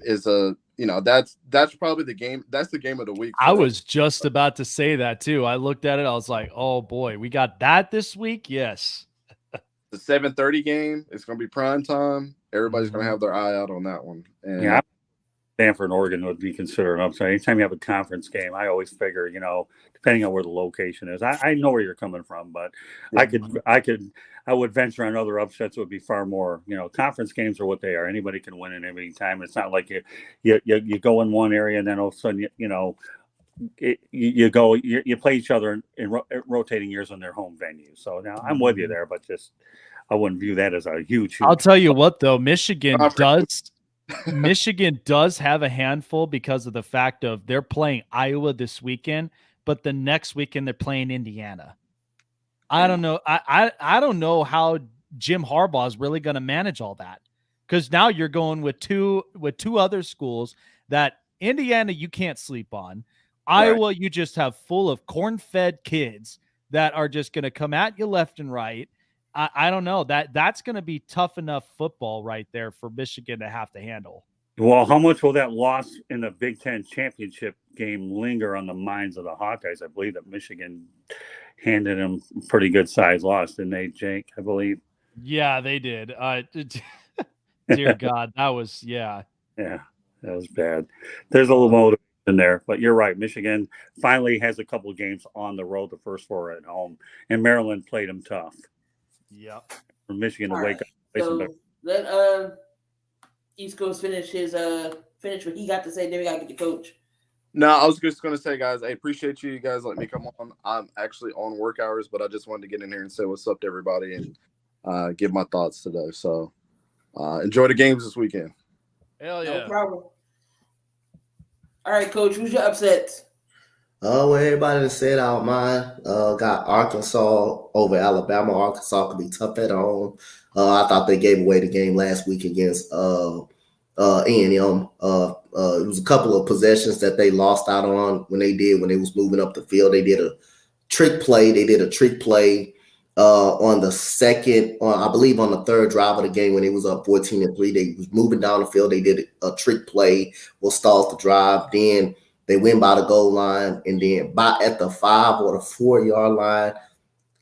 S8: is a that's probably the game. That's the game of the week.
S3: I was just about to say that too. I looked at it. I was like, oh boy, we got that this week. Yes.
S8: The 7:30 game. It's going to be prime time. Everybody's going to have their eye out on that one. And
S2: yeah, Stanford, Oregon would be considered an upset. Anytime you have a conference game, I always figure, depending on where the location is, I know where you're coming from, but I would venture on other upsets would be far more. Conference games are what they are. Anybody can win at any time. It's not like you go in one area and then all of a sudden you play each other in rotating years on their home venue. So now I'm with you there, but just I wouldn't view that as a huge.
S3: I'll tell you what though, Michigan does have a handful because of the fact of they're playing Iowa this weekend, but the next weekend they're playing Indiana. I don't know. I don't know how Jim Harbaugh is really going to manage all that, because now you're going with two other schools that Indiana you can't sleep on. Iowa you just have full of corn-fed kids that are just going to come at you left and right. I don't know. That's going to be tough enough football right there for Michigan to have to handle.
S2: Well, how much will that loss in the Big Ten championship game linger on the minds of the Hawkeyes? I believe that Michigan handed them a pretty good size loss, didn't they, Jake? I believe.
S3: Yeah, they did. Dear God, that was
S2: Yeah, that was bad. There's a little motivation there, but you're right. Michigan finally has a couple of games on the road. The first four at home, and Maryland played them tough.
S3: Yep.
S2: For Michigan to wake up.
S1: So let East Coast finish what he got to say. Then we got to get the coach.
S8: No, I was just going to say, guys, I appreciate you guys letting me come on. I'm actually on work hours, but I just wanted to get in here and say what's up to everybody and give my thoughts today. So enjoy the games this weekend.
S3: Hell yeah.
S1: No problem. All right, Coach, who's your upsets?
S4: Well, everybody said out mine. Got Arkansas over Alabama. Arkansas could be tough at home. I thought they gave away the game last week against A&M. It was a couple of possessions that they lost out on when they was moving up the field. They did a trick play. On the second, I believe on the third drive of the game when it was up 14-3. They was moving down the field. They did a trick play, will stall the drive. Then they win by the goal line, and then at the 5 or the 4 yard line,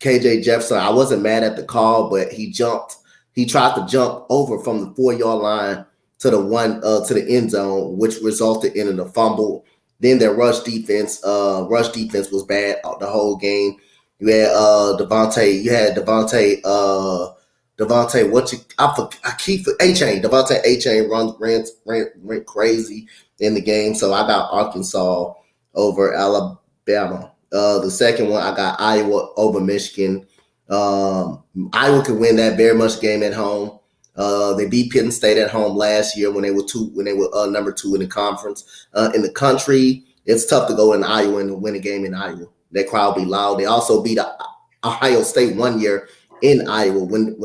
S4: KJ Jefferson. I wasn't mad at the call, but he jumped. He tried to jump over from the 4 yard line to the end zone, which resulted in a fumble. Then their rush defense was bad the whole game. You had Devontae A-Chain ran crazy in the game. So I got Arkansas over Alabama. The second one, I got Iowa over Michigan. Iowa could win that very much game at home. They beat Penn State at home last year when they were number 2 in the conference. In the country, it's tough to go in Iowa and win a game in Iowa. That crowd be loud. They also beat Ohio State one year in Iowa when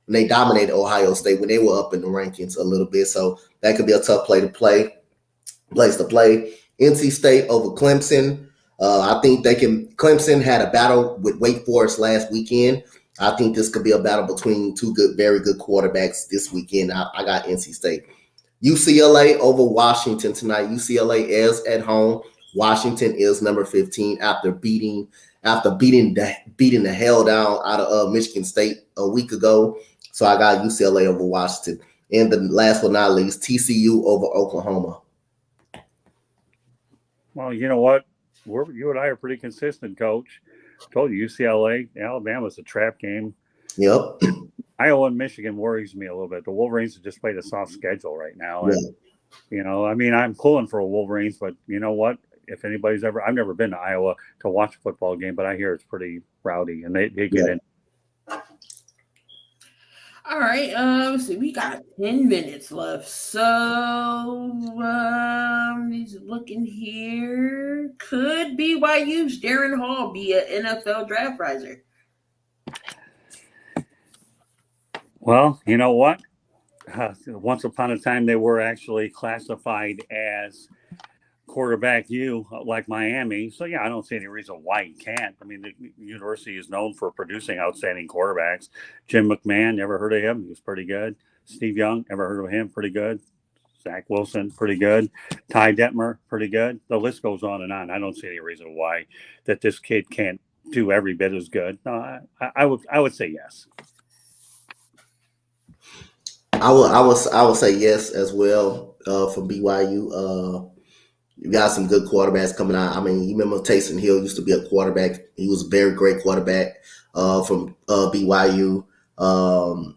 S4: they dominated Ohio State when they were up in the rankings a little bit. So that could be a tough place to play. NC State over Clemson. I think Clemson had a battle with Wake Forest last weekend. I think this could be a battle between two very good quarterbacks this weekend. I got NC State. UCLA over Washington tonight. UCLA is at home. Washington is number 15 after beating the hell down out of Michigan State a week ago. So I got UCLA over Washington. And the last but not least, TCU over Oklahoma.
S2: Well, you know what? You and I are pretty consistent, Coach. Told you UCLA, Alabama's a trap game.
S4: Yep.
S2: Iowa and Michigan worries me a little bit. The Wolverines have just played a soft schedule right now. And, I'm pulling for a Wolverines, but you know what? If anybody's I've never been to Iowa to watch a football game, but I hear it's pretty rowdy and they get in.
S1: All right. Let's see. We got 10 minutes left. So he's looking here. Could BYU's Darren Hall be an NFL draft riser?
S2: Well, you know what? Once upon a time, they were actually classified as quarterback like Miami. So, yeah, I don't see any reason why he can't. I mean, the university is known for producing outstanding quarterbacks. Jim McMahon, never heard of him. He was pretty good. Steve Young, ever heard of him? Pretty good. Zach Wilson, pretty good. Ty Detmer, pretty good. The list goes on and on. I don't see any reason why that this kid can't do every bit as good. No, I would say yes.
S4: I would say yes as well for BYU. You got some good quarterbacks coming out. I mean, you remember Taysom Hill used to be a quarterback. He was a very great quarterback from BYU.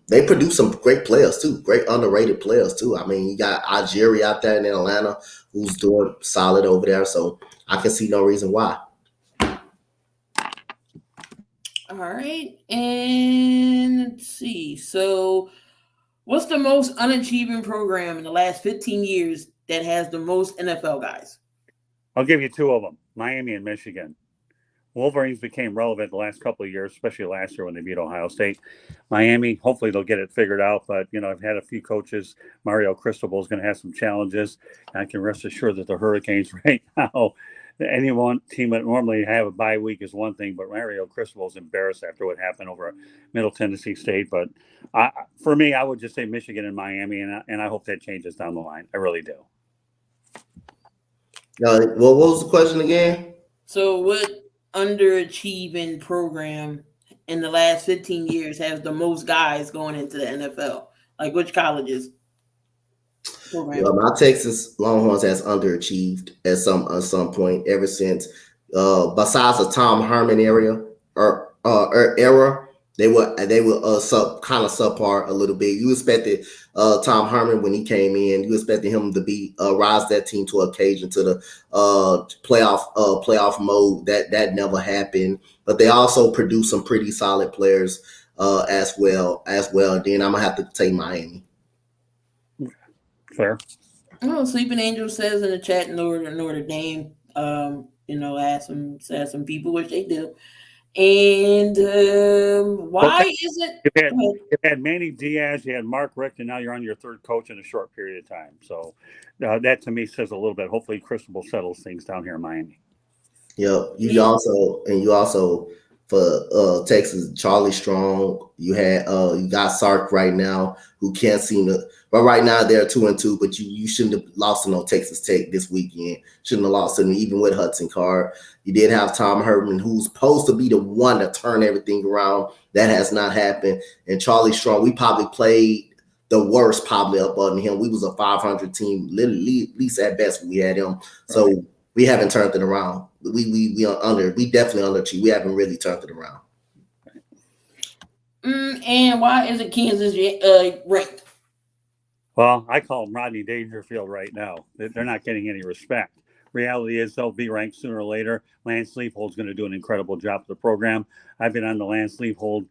S4: They produce some great players too, great underrated players too. I mean, you got Algeria out there in Atlanta who's doing solid over there. So I can see no reason why.
S1: All right, and let's see. So, what's the most unachieving program in the last 15 years that has the most NFL guys?
S2: I'll give you two of them, Miami and Michigan. Wolverines became relevant the last couple of years, especially last year when they beat Ohio State. Miami, hopefully they'll get it figured out. But, I've had a few coaches. Mario Cristobal is going to have some challenges. I can rest assured that the Hurricanes right now, any one team that normally have a bye week is one thing, but Mario Cristobal is embarrassed after what happened over Middle Tennessee State. But for me, I would just say Michigan and Miami, and I hope that changes down the line. I really do.
S4: Well, what was the question again?
S1: So, what underachieving program in the last 15 years has the most guys going into the NFL? Like which colleges?
S4: My Texas Longhorns has underachieved at some point ever since. Besides the Tom Herman era, they were kind of subpar a little bit. You expected Tom Herman when he came in. You expected him to be rise that team to occasion to the playoff mode. That never happened. But they also produced some pretty solid players as well. Then I'm gonna have to take Miami.
S2: Fair.
S1: Oh, Sleeping Angel says in the chat, Notre Dame. Ask some people, which they do. And why isn't
S2: you had Manny Diaz, you had Mark Richt, and now you're on your third coach in a short period of time. So that to me says a little bit. Hopefully, Cristobal settles things down here in Miami.
S4: Yep. You also for Texas, Charlie Strong. You got Sark right now who can't seem to. But right now they're 2-2. But you shouldn't have lost to no Texas Tech this weekend. Shouldn't have lost to them even with Hudson Card. You did have Tom Herman, who's supposed to be the one to turn everything around. That has not happened. And Charlie Strong, we probably played the worst probably up on him. We was a 500 team, literally, at least at best we had him. So we haven't turned it around. We definitely underachieved. We haven't really turned it around.
S1: And why isn't Kansas ranked?
S2: Well, I call them Rodney Dangerfield right now. They're not getting any respect. Reality is they'll be ranked sooner or later. Lance Leapold's going to do an incredible job for the program. I've been on the Lance Leapold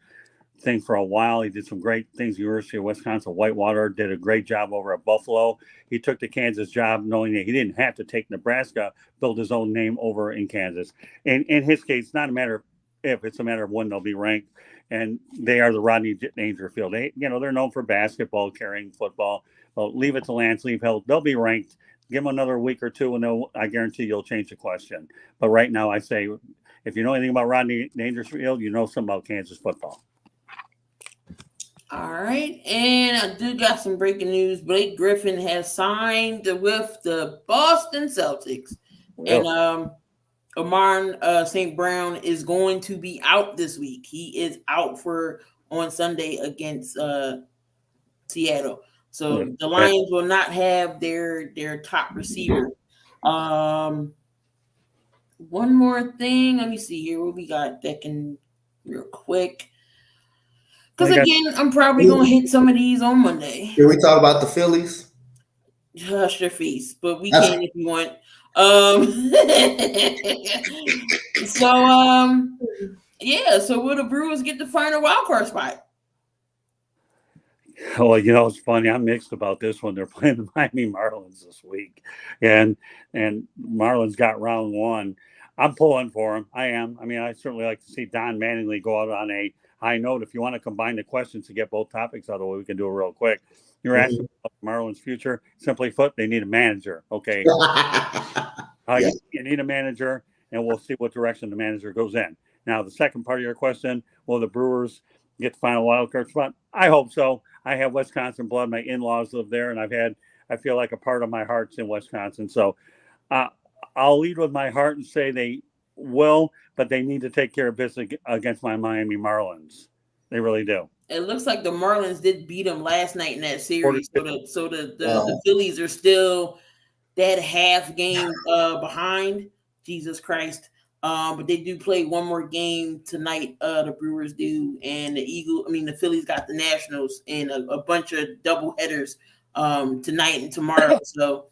S2: thing for a while. He did some great things. University of Wisconsin Whitewater did a great job over at Buffalo. He took the Kansas job knowing that he didn't have to take Nebraska, build his own name over in Kansas. And in his case, it's not a matter of if, it's a matter of when they'll be ranked. And they are the Rodney Dangerfield. They're known for basketball, carrying football. Well, leave it to Lance Leapold. They'll be ranked. Give them another week or two, and I guarantee you'll change the question. But right now, I say, if you know anything about Rodney Dangerfield, you know something about Kansas football.
S1: All right, and I do got some breaking news. Blake Griffin has signed with the Boston Celtics, and Amon St. Brown is going to be out this week. He is out on Sunday against Seattle. So the Lions will not have their top receiver. One more thing. Let me see here what we got that can real quick. Because again, I'm probably going to hit some of these on Monday.
S4: Can we talk about the Phillies?
S1: Hush your face, but we can if you want. So will the Brewers get the final wild card spot?
S2: Oh, it's funny. I'm mixed about this one. They're playing the Miami Marlins this week, and Marlins got round one. I'm pulling for them. I am. I mean, I certainly like to see Don Mattingly go out on a high note. If you want to combine the questions to get both topics out of the way, we can do it real quick. You're asking about the Marlins' future. Simply put, they need a manager. Okay, you need a manager, and we'll see what direction the manager goes in. Now, the second part of your question: will the Brewers get the final wild card spot? I hope so. I have Wisconsin blood. My in-laws live there, and I've had I feel like a part of my heart's in Wisconsin. So I'll lead with my heart and say they will, but they need to take care of business against my Miami Marlins. They really do.
S1: It looks like the Marlins did beat them last night in that series. So the Phillies are still that half game behind. Jesus Christ. But they do play one more game tonight. The Brewers do, and the Phillies got the Nationals and a bunch of double headers tonight and tomorrow. So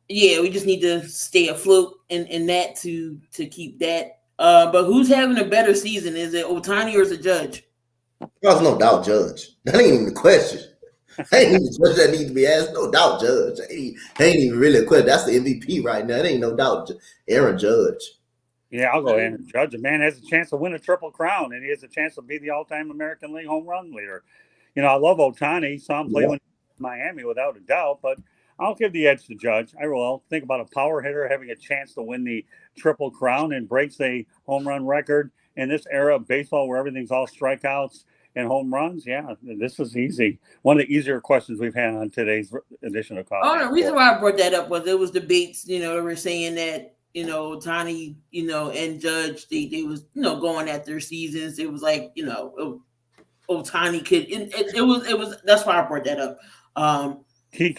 S1: yeah, we just need to stay afloat in that to keep that. But who's having a better season? Is it Ohtani or is it Judge?
S4: There's no doubt, Judge. That ain't even the question. That ain't even the question that needs to be asked. No doubt, Judge. Ain't even really a question. That's the MVP right now. It ain't no doubt. Aaron Judge.
S2: Yeah, I'll go Aaron Judge. The man has a chance to win a Triple Crown, and he has a chance to be the all-time American League home run leader. I love Ohtani. Saw him play with Miami without a doubt, but I'll give the edge to Judge. I will think about a power hitter having a chance to win the Triple Crown and breaks a home run record in this era of baseball where everything's all strikeouts and home runs. Yeah, this is easy. One of the easier questions we've had on today's edition of Coffee.
S1: Oh, the reason why I brought that up was it was debates. They were saying that Ohtani, and Judge, they was going at their seasons. It was like Ohtani could. It was. That's why I brought that up.
S2: Do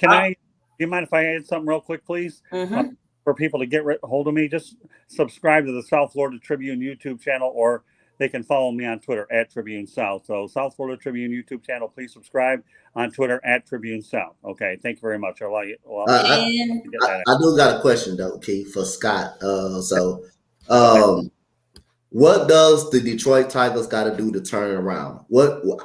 S2: you mind if I add something real quick, please?
S1: Mm-hmm.
S2: For people to get hold of me, just subscribe to the South Florida Tribune YouTube channel, or they can follow me on Twitter at Tribune South. So South Florida Tribune YouTube channel, please subscribe on Twitter at Tribune South. Okay, thank you very much.
S4: I do got a question though, Keith, for Scott. What does the Detroit Tigers got to do to turn around?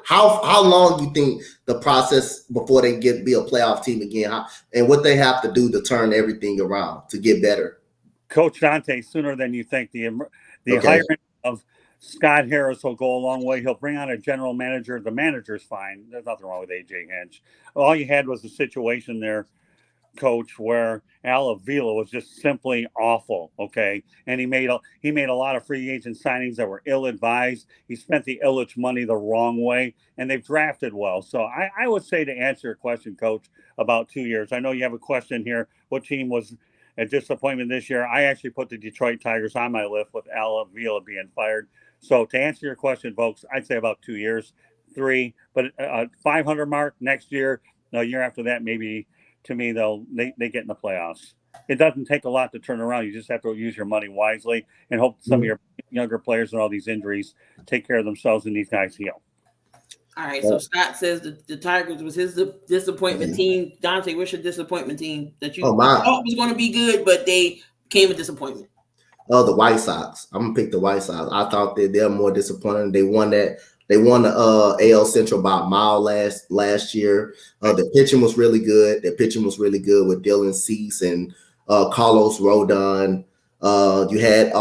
S4: How long you think the process before they be a playoff team again, and what they have to do to turn everything around to get better?
S2: Coach Dante, sooner than you think. The hiring of Scott Harris will go a long way. He'll bring on a general manager. The manager's fine. There's nothing wrong with AJ Hinch. All you had was a situation there, Coach, where Al Avila was just simply awful. Okay, and he made a lot of free agent signings that were ill-advised. He spent the Illich money the wrong way, and they've drafted well. So I would say, to answer your question, Coach, about 2 years. I know you have a question here. What team was a disappointment this year? I actually put the Detroit Tigers on my list with Al Avila being fired. So to answer your question, folks, I'd say about 2 years, 3, but 500 mark next year. No, year after that, maybe. To me, they get in the playoffs. It doesn't take a lot to turn around. You just have to use your money wisely and hope some of your younger players and all these injuries take care of themselves and these guys heal.
S1: All right, so Scott says the Tigers was his disappointment team. Dante, what's your disappointment team that you thought was going to be good, but they became a disappointment?
S4: The White Sox. I'm gonna pick the White Sox. I thought that they're more disappointing. They won the AL Central by a mile last year. The pitching was really good. The pitching was really good with Dylan Cease and Carlos Rodon. You had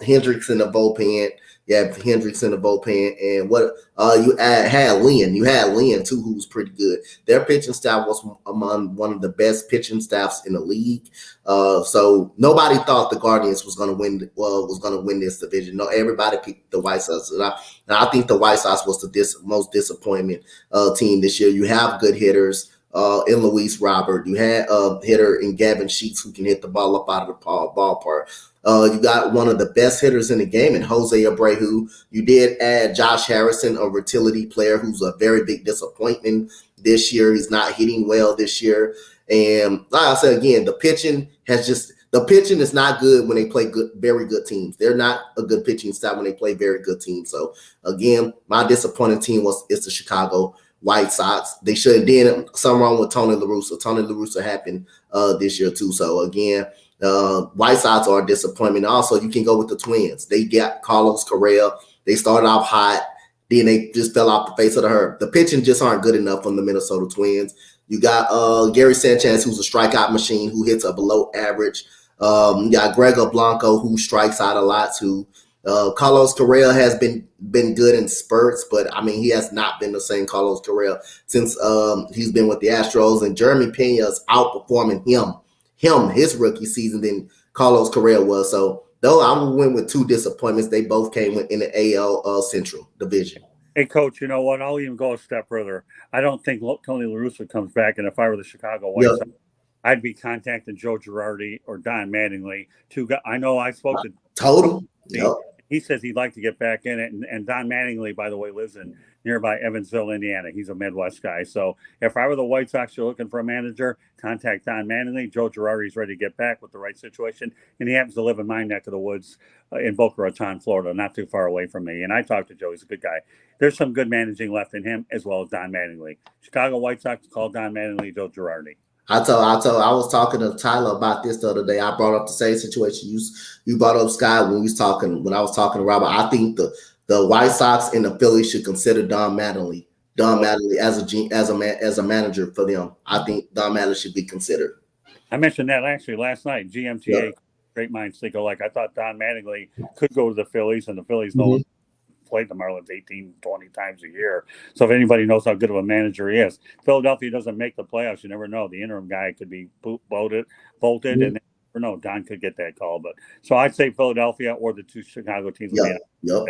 S4: Hendricks in the bullpen. You had Hendricks in the bullpen, and had Lynn. You had Lynn too, who was pretty good. Their pitching staff was among one of the best pitching staffs in the league. So nobody thought the Guardians was going to win this division. No, everybody picked the White Sox, and I think the White Sox was the most disappointment team this year. You have good hitters. In Luis Robert, you had a hitter in Gavin Sheets who can hit the ball up out of the ballpark. You got one of the best hitters in the game in Jose Abreu. You did add Josh Harrison, a utility player who's a very big disappointment this year. He's not hitting well this year. And like I said again, the pitching is not good when they play very good teams. They're not a good pitching staff when they play very good teams. So again, my disappointing team is the Chicago White Sox. They should have done something wrong with Tony La Russa. Tony La Russa happened this year too. So again, White Sox are a disappointment. Also, you can go with the Twins. They got Carlos Correa. They started off hot, then they just fell off the face of the earth. The pitching just aren't good enough on the Minnesota Twins. You got Gary Sanchez, who's a strikeout machine, who hits a below average. You got Gregor Blanco, who strikes out a lot too. Carlos Correa has been good in spurts, but I mean, he has not been the same Carlos Correa since he's been with the Astros, and Jeremy Pena is outperforming his rookie season than Carlos Correa was. So though I would win with 2 disappointments, they both came in the AL Central division.
S2: Hey, Coach, you know what? I'll even go a step further. I don't think Tony La Russa comes back, and if I were the Chicago White
S4: Yep.
S2: Sox, I'd be contacting Joe Girardi or Don Mattingly. Two guys. I know I spoke to
S4: Total. Yep.
S2: He says he'd like to get back in it. And Don Mattingly, by the way, lives in nearby Evansville, Indiana. He's a Midwest guy. So if I were the White Sox, you're looking for a manager, contact Don Mattingly. Joe Girardi's ready to get back with the right situation. And he happens to live in my neck of the woods in Boca Raton, Florida, not too far away from me. And I talked to Joe. He's a good guy. There's some good managing left in him, as well as Don Mattingly. Chicago White Sox call Don Mattingly, Joe Girardi.
S4: I was talking to Tyler about this the other day. I brought up the same situation you brought up, Scott, when I was talking to Robert. I think the White Sox and the Phillies should consider Don Mattingly as a manager for them. I think Don Mattingly should be considered.
S2: I mentioned that actually last night. GMTA, great minds think alike. I thought Don Mattingly could go to the Phillies, and the Phillies know played the Marlins 18, 20 times a year. So if anybody knows how good of a manager he is, Philadelphia doesn't make the playoffs. You never know. The interim guy could be bolted, and you never know. Don could get that call. But so I'd say Philadelphia or the two Chicago teams.
S4: Yep.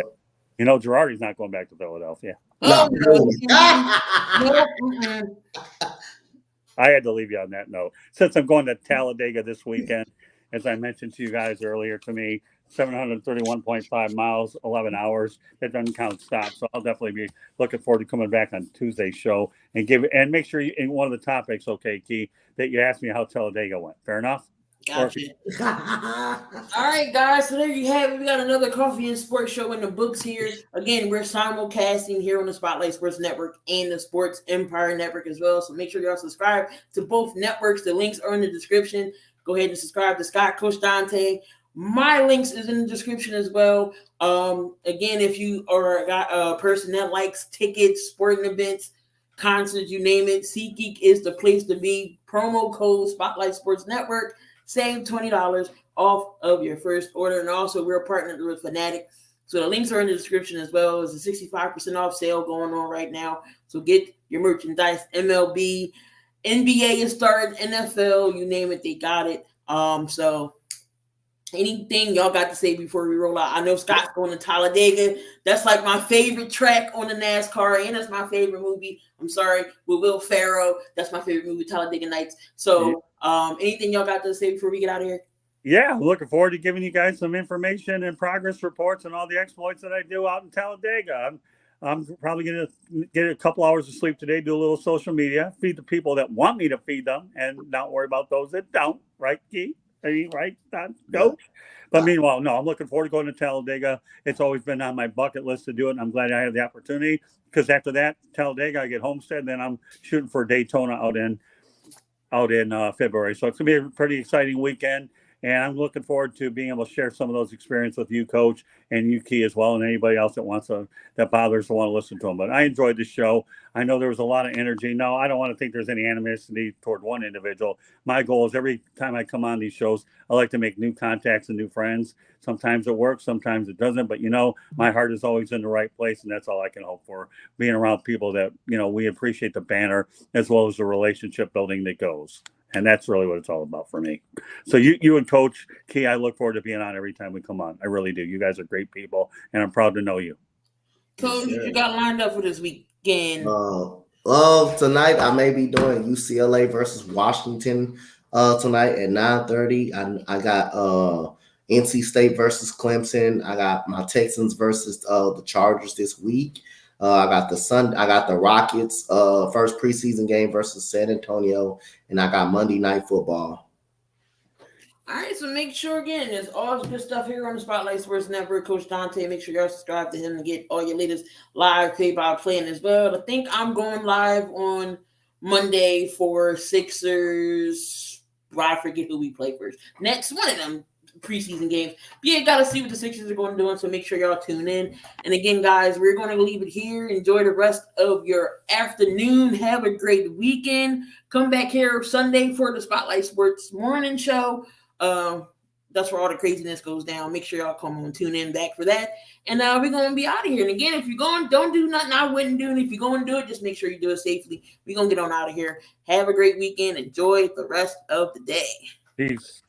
S2: You know, Girardi's not going back to Philadelphia.
S4: No.
S2: I had to leave you on that note. Since I'm going to Talladega this weekend, as I mentioned to you guys earlier, to me, 731.5 miles, 11 hours. That doesn't count stops. So I'll definitely be looking forward to coming back on Tuesday's show and make sure in one of the topics, okay, Key, that you asked me how Talladega went. Fair enough?
S1: Gotcha. All right, guys. So there you have it. We got another Coffee and Sports show in the books here. Again, we're simulcasting here on the Spotlight Sports Network and the Sports Empire Network as well. So make sure y'all subscribe to both networks. The links are in the description. Go ahead and subscribe to Scott, Coach Dante. My links is in the description as well. Again, if you are a person that likes tickets, sporting events, concerts, you name it, SeatGeek is the place to be. Promo code Spotlight Sports Network. Save $20 off of your first order. And also, we're partnered with Fanatic. So the links are in the description as well. There's a 65% off sale going on right now. So get your merchandise. MLB, NBA is starting, NFL, you name it, they got it. So anything y'all got to say before we roll out? I know Scott's going to Talladega. That's like my favorite track on the NASCAR, and that's my favorite movie. I'm sorry, with Will Ferrell. That's my favorite movie, Talladega Nights. So anything y'all got to say before we get out of here?
S2: Yeah, looking forward to giving you guys some information and progress reports and all the exploits that I do out in Talladega. I'm probably going to get a couple hours of sleep today, do a little social media, feed the people that want me to feed them, and not worry about those that don't. Right, Keith? Right, Coach? But meanwhile, no, I'm looking forward to going to Talladega. It's always been on my bucket list to do it, and I'm glad I had the opportunity, because after that, Talladega, I get Homestead, and then I'm shooting for Daytona out in February. So it's going to be a pretty exciting weekend. And I'm looking forward to being able to share some of those experiences with you, Coach, and you, Key, as well, and anybody else that bothers to want to listen to them. But I enjoyed the show. I know there was a lot of energy. No, I don't want to think there's any animosity toward one individual. My goal is every time I come on these shows, I like to make new contacts and new friends. Sometimes it works, sometimes it doesn't. But, my heart is always in the right place, and that's all I can hope for, being around people that, we appreciate the banner as well as the relationship building that goes. And that's really what it's all about for me. So you and Coach Key, I look forward to being on every time we come on. I really do. You guys are great people, and I'm proud to know you.
S1: Coach, you got lined up for this weekend?
S4: Tonight I may be doing UCLA versus Washington tonight at 9:30. I got NC State versus Clemson. I got my Texans versus the Chargers this week. I got the Rockets first preseason game versus San Antonio, and I got Monday Night Football.
S1: All right, so make sure, again, there's all the good stuff here on the Spotlight Sports Network. Coach Dante, make sure y'all subscribe to him to get all your latest live play-by-play as well. I think I'm going live on Monday for Sixers. Well, I forget who we play first. Next, one of them preseason games. But yeah, got to see what the Sixers are going to do, so make sure y'all tune in. And again, guys, we're going to leave it here. Enjoy the rest of your afternoon. Have a great weekend. Come back here Sunday for the Spotlight Sports morning show. That's where all the craziness goes down. Make sure y'all come on, tune in back for that. And we're going to be out of here. And again, if you're going, don't do nothing I wouldn't do. And if you're going to do it, just make sure you do it safely. We're going to get on out of here. Have a great weekend. Enjoy the rest of the day.
S2: Peace.